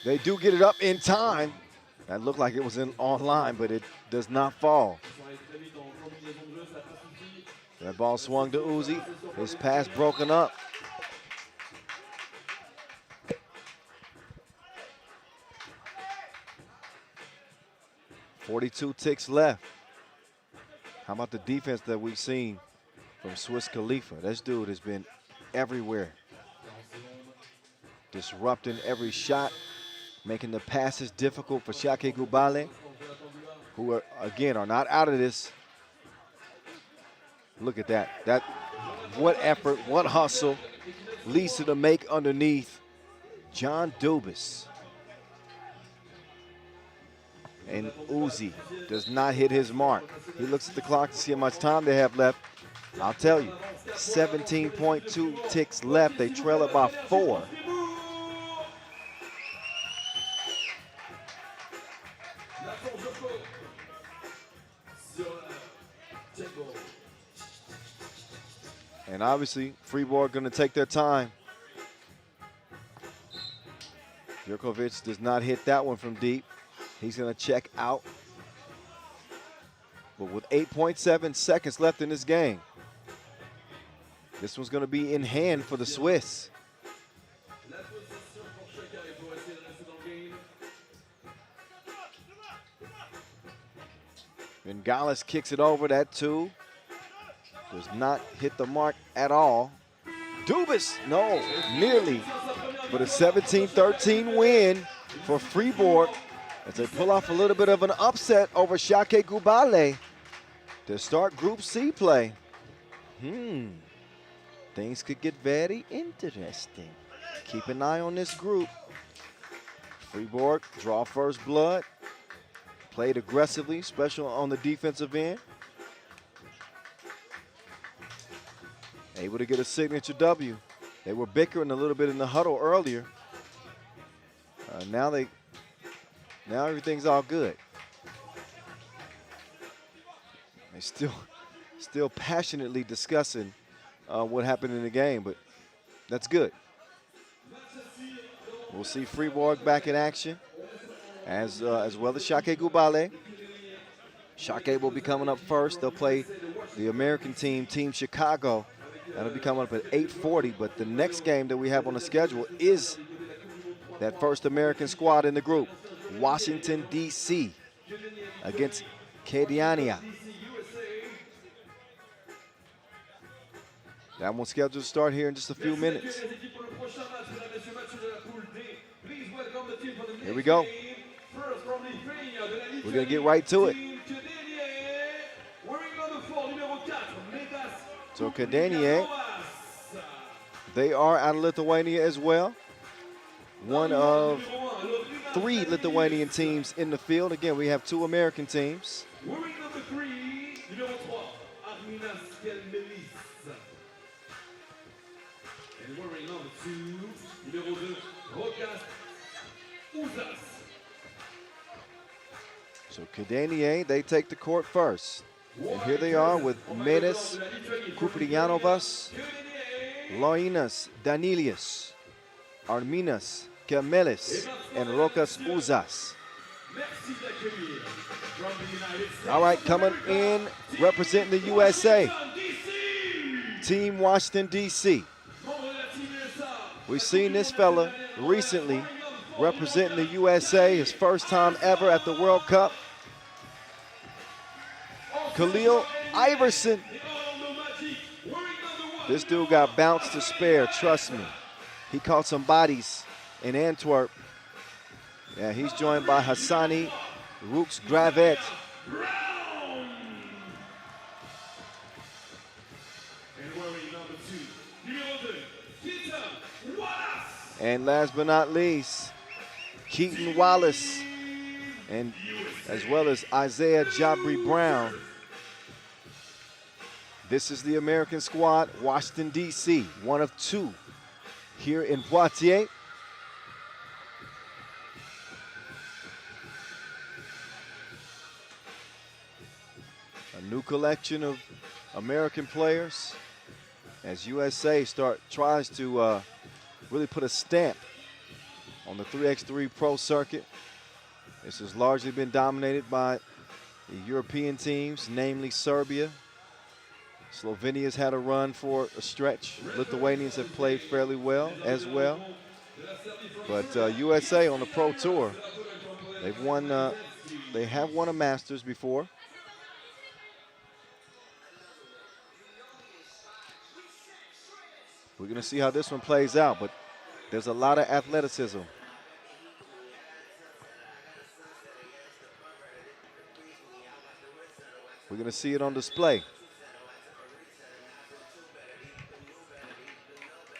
They do get it up in time. That looked like it was online, but it does not fall. That ball swung to Uzi. His pass broken up. .42 ticks left. How about the defense that we've seen from Swiss Khalifa? This dude has been everywhere. Disrupting every shot, making the passes difficult for Šakiai Gulbelė, who are, again, are not out of this. Look at that. What effort, what hustle leads to the make underneath John Dubas. And Uzi does not hit his mark. He looks at the clock to see how much time they have left. I'll tell you, 17.2 ticks left. They trail it by 4. And obviously, Fribourg going to take their time. Jurkovic does not hit that one from deep. He's going to check out. But with 8.7 seconds left in this game, this one's going to be in hand for the Swiss. Bengales kicks it over. That 2 does not hit the mark at all. Dubas, no, nearly. But a 17-13 win for Fribourg as they pull off a little bit of an upset over Šakiai Gulbelė to start Group C play. Things could get very interesting. Keep an eye on this group. Fribourg draw first blood. Played aggressively, especially on the defensive end. Able to get a signature W. They were bickering a little bit in the huddle earlier. Now everything's all good. They still still passionately discussing what happened in the game, but that's good. We'll see Fribourg back in action, as well as Šakiai Gulbelė. Šakiai will be coming up first. They'll play the American team, Team Chicago. That'll be coming up at 8:40, but the next game that we have on the schedule is that first American squad in the group, Washington, D.C. against Kėdainiai. That one's scheduled to start here in just a few minutes. Here we go. We're going to get right to it. So Kėdainiai, they are out of Lithuania as well. One of 3 Lithuanian teams in the field. Again, we have 2 American teams. So Kėdainiai, they take the court first. And here they are with Menes Kuprianovas, Loinas Danilius, Arminas Kemelis, and Rokas Uzas. All right, coming in, representing the USA, Team Washington, D.C. We've seen this fella recently representing the USA, his first time ever at the World Cup. Khalil Iverson. This dude got bounced to spare, trust me. He caught some bodies in Antwerp. Yeah, he's joined by Hassani Rooks-Gravet. And last but not least, Keaton Wallace, and as well as Isaiah Jabri Brown. This is the American squad, Washington, D.C., one of 2 here in Poitiers. A new collection of American players as USA tries to really put a stamp on the 3x3 Pro circuit. This has largely been dominated by the European teams, namely Serbia. Slovenia's had a run for a stretch. Lithuanians have played fairly well as well. But USA on the Pro Tour, they've won. They have won a Masters before. We're going to see how this one plays out, but there's a lot of athleticism. We're going to see it on display.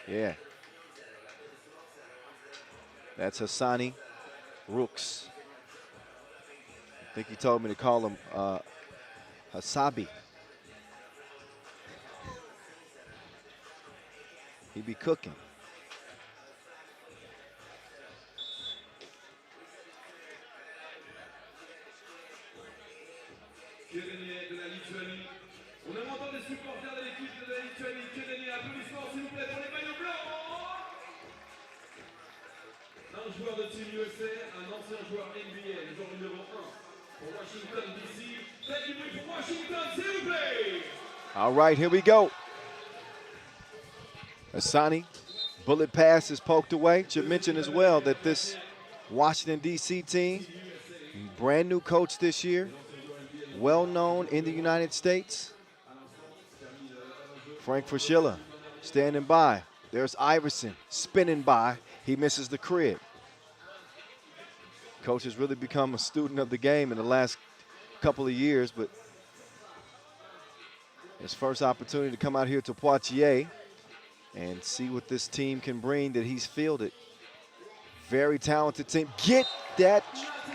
Yeah. That's Hassani Rooks. I think he told me to call him Hasabi. He be cooking. Kėdainiai de la Lituanie. On a entendu des supporters de l'équipe de la Lituanie. Kėdainiai, applaudissements s'il vous plaît pour les maillots blancs. Un joueur de Team USA, un ancien joueur NBA, le joueur numéro 1 pour Washington DC. Faites du bruit pour Washington, s'il vous plaît. All right, here we go. Hassani, bullet pass is poked away. Should mention as well that this Washington, D.C. team, brand new coach this year, well known in the United States. Frank Fraschilla standing by. There's Iverson spinning by. He misses the crib. Coach has really become a student of the game in the last couple of years, but his first opportunity to come out here to Poitiers and see what this team can bring that he's fielded. Very talented team. Get that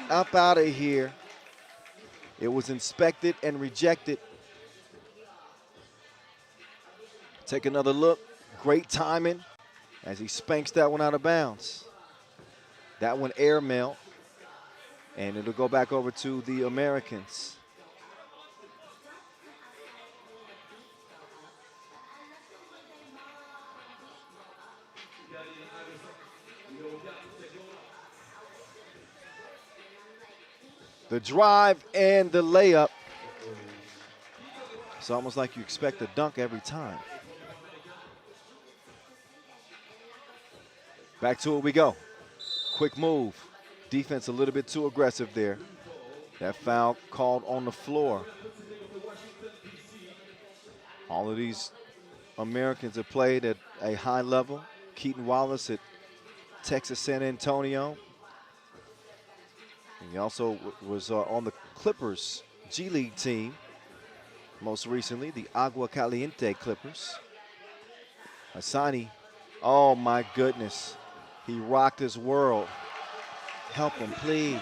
up out of here. It was inspected and rejected. Take another look. Great timing as he spanks that one out of bounds. That one airmail. And it'll go back over to the Americans. The drive and the layup. It's almost like you expect a dunk every time. Back to it we go. Quick move. Defense a little bit too aggressive there. That foul called on the floor. All of these Americans have played at a high level. Keaton Wallace at Texas San Antonio. And he also was on the Clippers G League team. Most recently, the Agua Caliente Clippers. Hassani, oh my goodness. He rocked his world. Help him, please.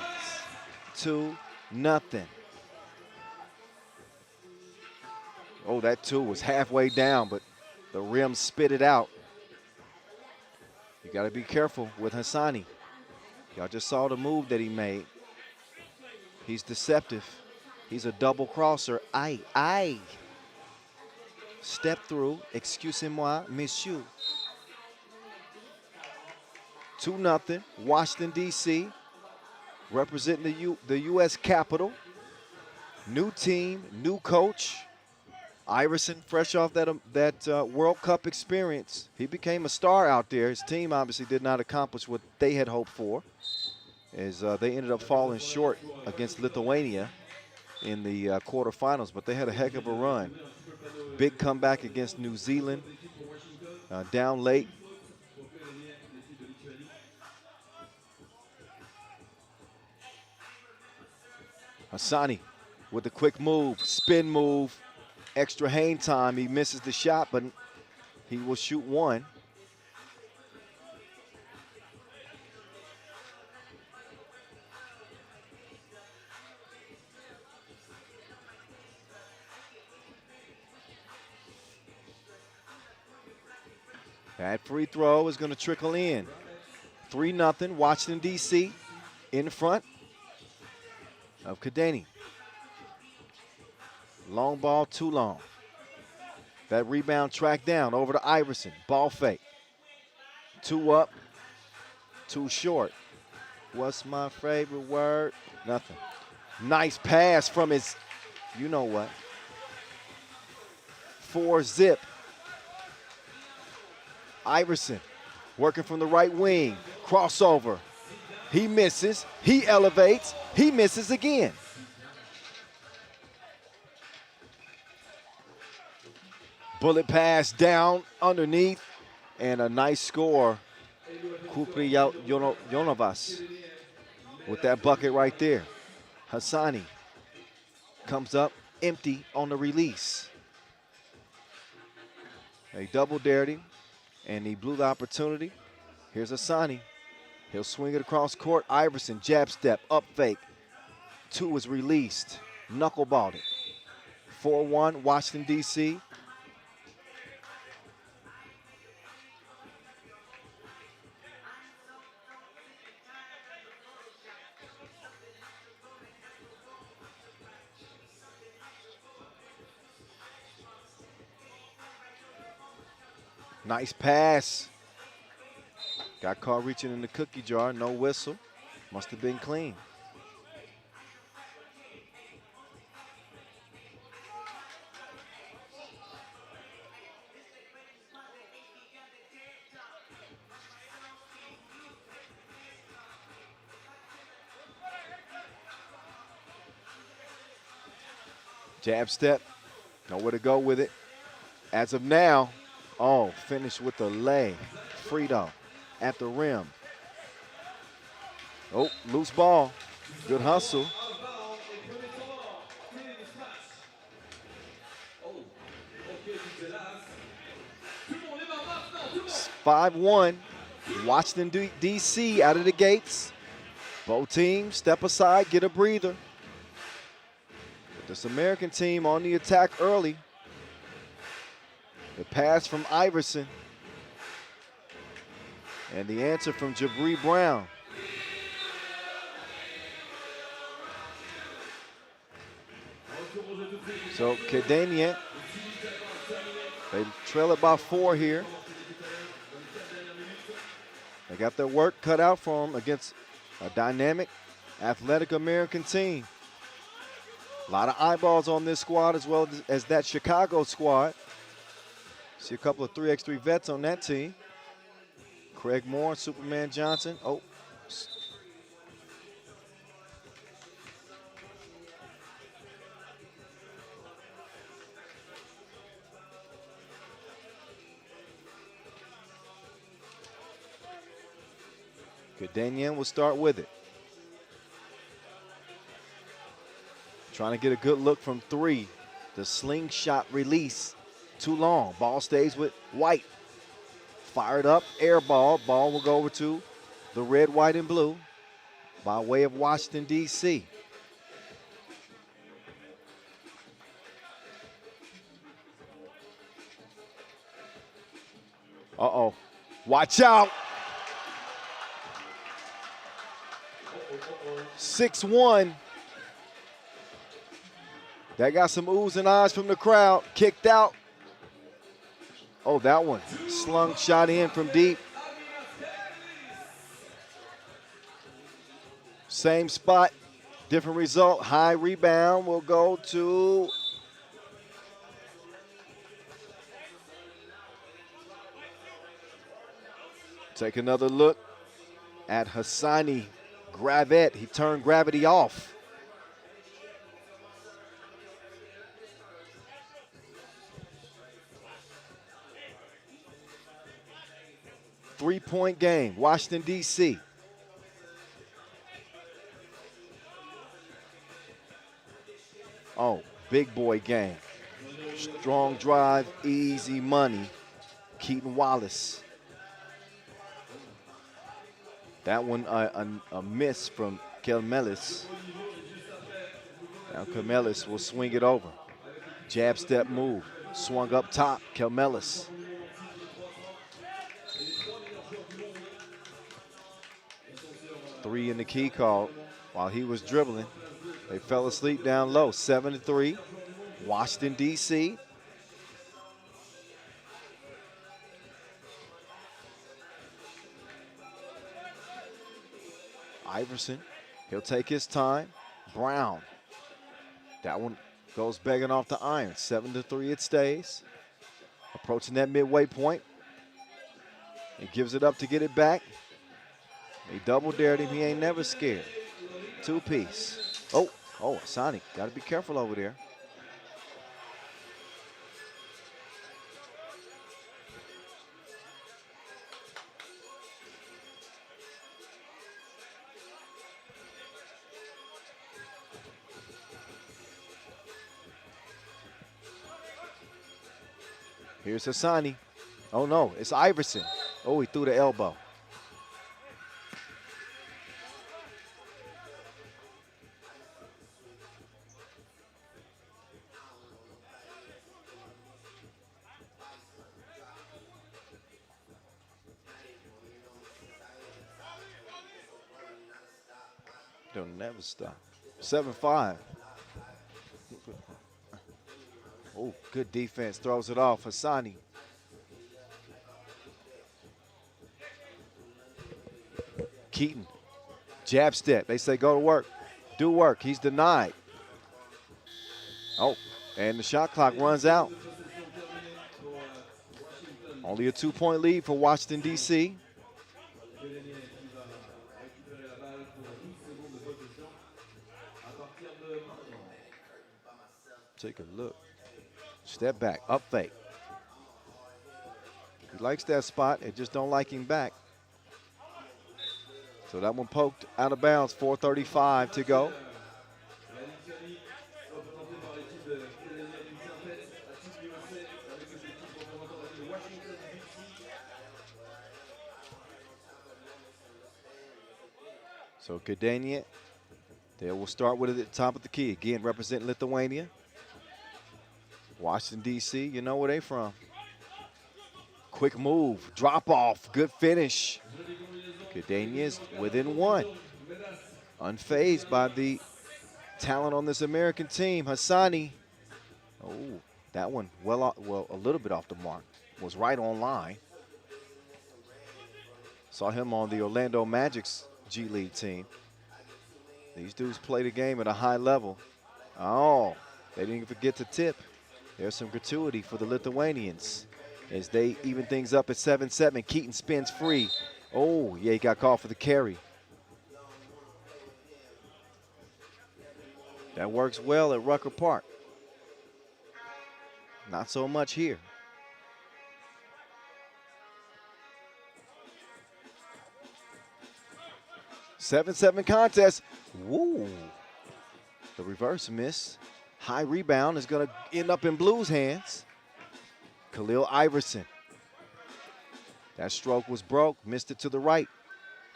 2-0. Oh, that two was halfway down, but the rim spit it out. You got to be careful with Hassani. Y'all just saw the move that he made. He's deceptive. He's a double crosser. Aye. Step through. Excusez-moi, monsieur. 2-0. Washington, D.C. representing the U.S. Capitol. New team, new coach. Iverson, fresh off that World Cup experience. He became a star out there. His team obviously did not accomplish what they had hoped for, as they ended up falling short against Lithuania in the quarterfinals, but they had a heck of a run. Big comeback against New Zealand, down late. Hassani with a quick move, spin move, extra hang time. He misses the shot, but he will shoot one. That free throw is going to trickle in. 3-0, Washington, D.C. in front of Kėdainiai. Long ball, too long. That rebound tracked down over to Iverson. Ball fake. 2 up, 2 short. What's my favorite word? Nothing. Nice pass from his, you know what. 4-zip. Iverson working from the right wing. Crossover. He misses. He elevates. He misses again. Bullet pass down underneath, and a nice score. Kupri Yonovas with that bucket right there. Hassani comes up empty on the release. They double dared him, and he blew the opportunity. Here's Hassani. He'll swing it across court. Iverson, jab step, up fake. 2 is released. Knuckleballed it. 4-1, Washington, D.C. Nice pass. Got caught reaching in the cookie jar, no whistle. Must have been clean. Jab step, nowhere to go with it. As of now, oh, finished with the lay. Frito at the rim. Oh, loose ball. Good hustle. 5-1. Washington, D.C. out of the gates. Both teams step aside, get a breather. This American team on the attack early. The pass from Iverson. And the answer from Jabri Brown. So Kėdainiai, they trail it by 4 here. They got their work cut out for them against a dynamic, athletic American team. A lot of eyeballs on this squad as well as that Chicago squad. See a couple of 3x3 vets on that team. Craig Moore, Superman Johnson. Oh. Kėdainiai will start with it. Trying to get a good look from 3. The slingshot release. Too long. Ball stays with White. Fired up, air ball. Ball will go over to the red, white, and blue by way of Washington, D.C. Uh-oh. Watch out. 6-1. That got some oohs and ahs from the crowd. Kicked out. Oh, that one. Slung shot in from deep. Same spot, different result. High rebound will go to take another look at Hassani Gravette. He turned gravity off. Three-point game, Washington, D.C. Oh, big boy game. Strong drive, easy money. Keaton Wallace. That one, a miss from Kelmelis. Now Kelmelis will swing it over. Jab step move. Swung up top, Kelmelis. Three in the key call while he was dribbling. They fell asleep down low. 7-3. Washington, D.C. Iverson, he'll take his time. Brown. That one goes begging off the iron. 7-3 it stays. Approaching that midway point. He gives it up to get it back. He double dared him. He ain't never scared. Two-piece. Oh, Sonic. Got to be careful over there. Here's Hassani. Oh, no, it's Iverson. Oh, he threw the elbow. Don't never stop. 7-5. Oh, good defense. Throws it off. Hassani. Keaton. Jab step. They say go to work. Do work. He's denied. Oh, and the shot clock runs out. Only a 2-point lead for Washington, D.C. Take a look. Step back, up fake. He likes that spot, it just don't like him back. So that one poked out of bounds, 4:35 to go. So Kėdainiai, they will start with it at the top of the key. Again, representing Lithuania. Washington, D.C., you know where they from. Quick move, drop off, good finish. Kėdainiai is within one. Unfazed by the talent on this American team. Hassani, oh, that one well, a little bit off the mark. Was right on line. Saw him on the Orlando Magic's G League team. These dudes play the game at a high level. Oh, they didn't forget to tip. There's some gratuity for the Lithuanians as they even things up at 7-7. Keaton spins free. Oh, yeah, he got called for the carry. That works well at Rucker Park. Not so much here. Seven contest. Woo. The reverse miss. High rebound is going to end up in Blue's hands. Khalil Iverson. That stroke was broke, missed it to the right.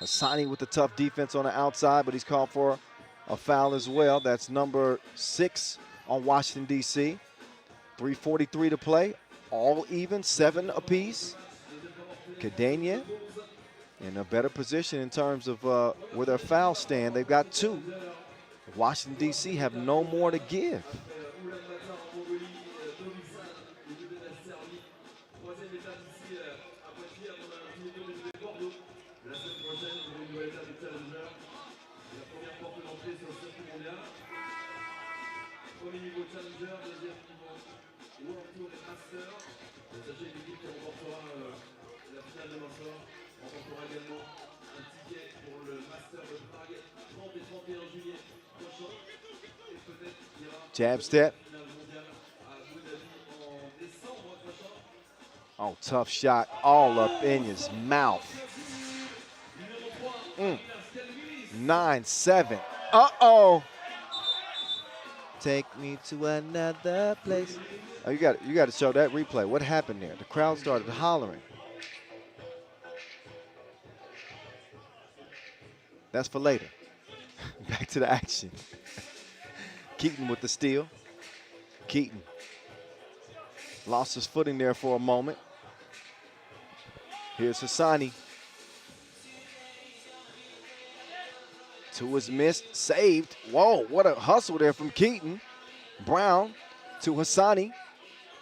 Hassani with the tough defense on the outside, but he's called for a foul as well. That's number 6 on Washington, D.C. 3:43 to play, all even, 7 apiece. Kėdainiai in a better position in terms of where their fouls stand. They've got 2. Washington, D.C. have no more to give. Jab step. Oh, tough shot all up in his mouth. 9-7. Uh-oh. Take me to another place. Oh, you got to show that replay. What happened there? The crowd started hollering. That's for later. Back to the action. Keaton with the steal. Keaton lost his footing there for a moment. Here's Hassani. 2 is missed, saved. Whoa, what a hustle there from Keaton. Brown to Hassani.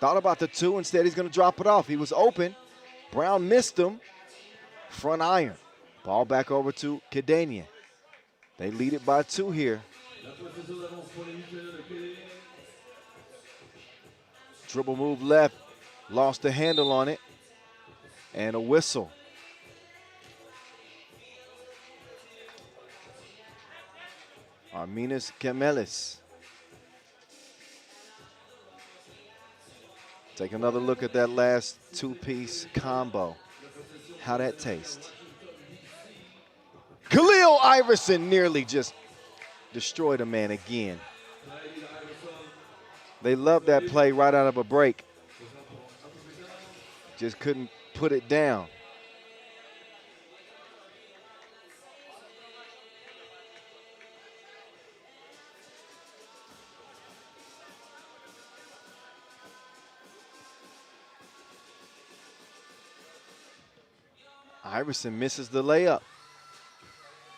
Thought about the 2, instead he's gonna drop it off. He was open. Brown missed him. Front iron. Ball back over to Kėdainiai. They lead it by 2 here. Dribble move left, lost the handle on it, and a whistle. Arminas Kemelis. Take another look at that last 2-piece combo. How that tastes. Khalil Iverson nearly just destroyed a man again. They love that play right out of a break. Just couldn't put it down. Iverson misses the layup.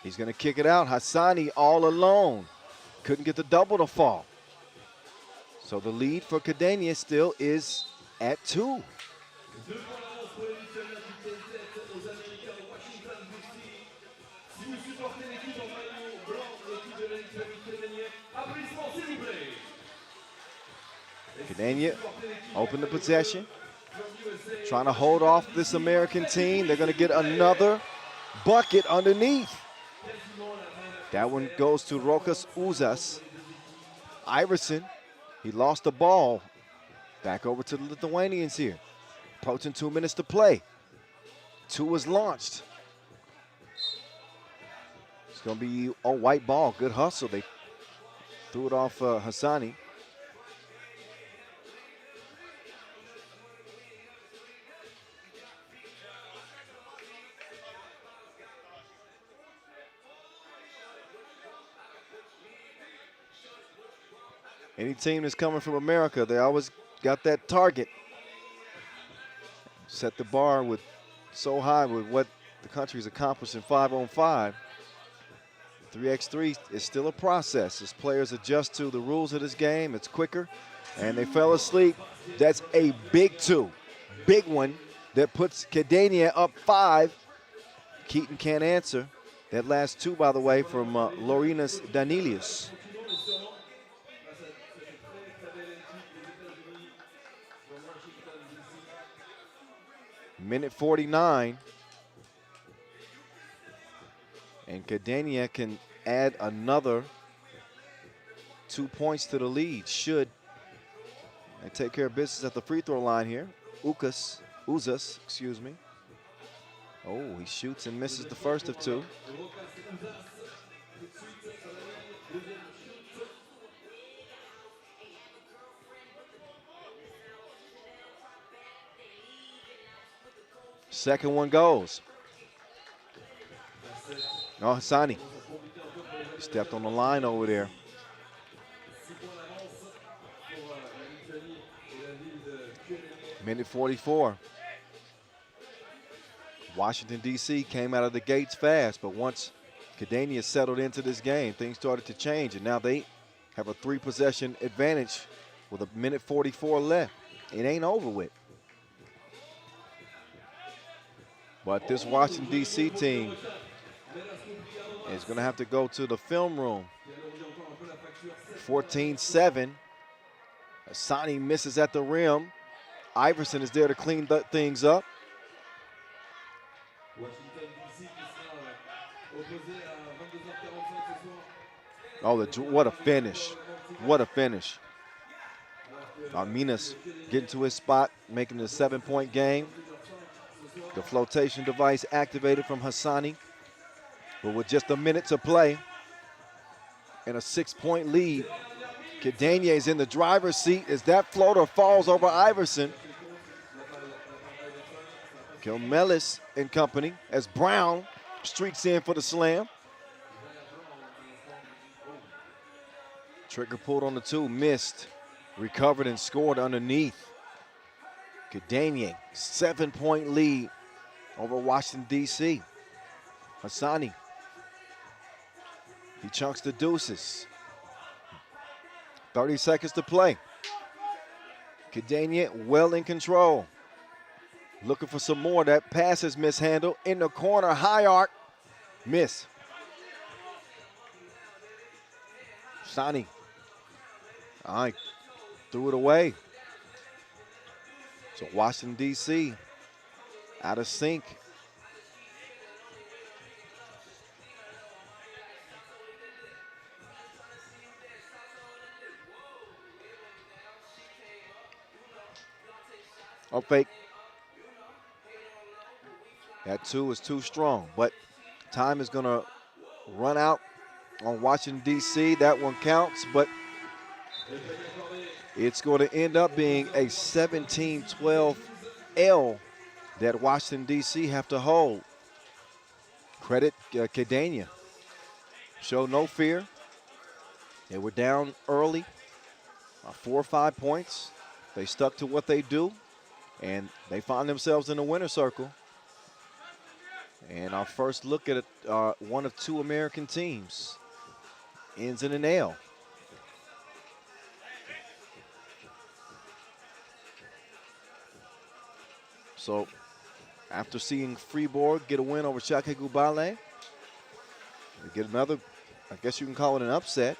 He's going to kick it out. Hassani all alone. Couldn't get the double to fall. So the lead for Kėdainiai still is at 2. Kėdainiai open the possession. Trying to hold off this American team. They're going to get another bucket underneath. That one goes to Rokas Uzas. Iverson, he lost the ball. Back over to the Lithuanians here. Approaching 2 minutes to play. 2 is launched. It's going to be a white ball. Good hustle. They threw it off Hassani. Any team that's coming from America, they always got that target. Set the bar with so high with what the country's accomplished in 5-on-5. 3x3 is still a process as players adjust to the rules of this game. It's quicker, and they fell asleep. That's a big 2, big one that puts Kėdainiai up 5. Keaton can't answer. That last 2, by the way, from Laurinas Danilius. Minute 49. And Kėdainiai can add another 2 points to the lead. Should they take care of business at the free throw line here. Uzas, excuse me. Oh, he shoots and misses the first of two. Second one goes. Oh, Hassani stepped on the line over there. Minute 44. Washington, D.C. came out of the gates fast, but once Kėdainiai settled into this game, things started to change, and now they have a 3-possession advantage with a minute 44 left. It ain't over with. But this Washington, D.C. team is going to have to go to the film room. 14-7. Hassani misses at the rim. Iverson is there to clean things up. Oh, what a finish. What a finish. Arminas getting to his spot, making it a 7-point game. The flotation device activated from Hassani. But with just a minute to play and a 6-point lead, Kėdainiai is in the driver's seat as that floater falls over Iverson. Kilmelis and company as Brown streaks in for the slam. Trigger pulled on the 2, missed, recovered and scored underneath. Kėdainiai, 7-point lead over Washington, D.C. Hassani, he chunks the deuces. 30 seconds to play. Kėdainiai well in control. Looking for some more. That pass is mishandled. In the corner, high arc, miss. Hassani, all right, threw it away. So Washington, D.C. out of sync. Oh, fake. That 2 is too strong, but time is going to run out on Washington, D.C. That one counts, but it's going to end up being a 17-12 L that Washington, D.C. have to hold. Credit Kėdainiai. Show no fear. They were down early, 4 or 5 points. They stuck to what they do, and they find themselves in the winner's circle. And our first look at one of 2 American teams ends in an L. So after seeing Fribourg get a win over Šakiai Gulbelė, they get another, I guess you can call it an upset.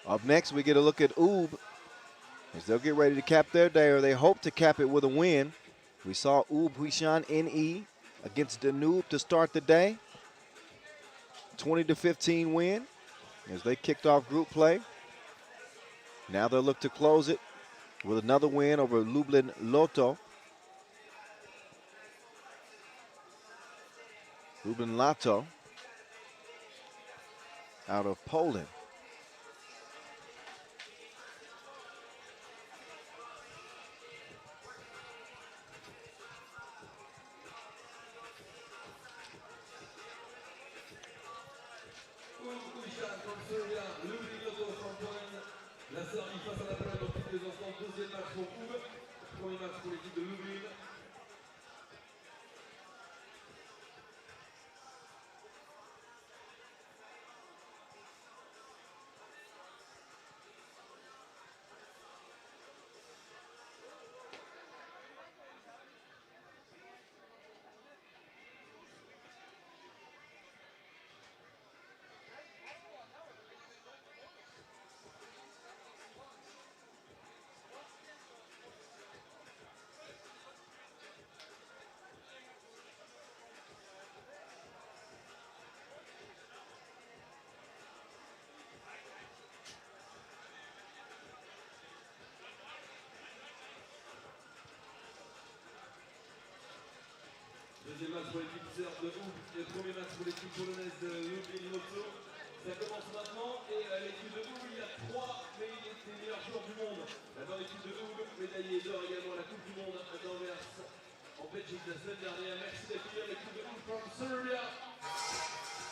Up next, we get a look at UB as they'll get ready to cap their day, or they hope to cap it with a win. We saw UB Huishan NE against Danube to start the day. 20-15 win as they kicked off group play. Now they'll look to close it with another win over Lublin Lotto. Lublin Lotto out of Poland. Deuxième match pour l'équipe serbe de Houp et le premier match pour l'équipe polonaise de Gulbelė. Ça commence maintenant et l'équipe de Houp, il y a 3 meilleurs joueurs du monde. Dans l'équipe de Houp, médaillé d'or également à la Coupe du Monde d'Anvers en Belgique la semaine dernière. Merci d'accueillir l'équipe de Houp.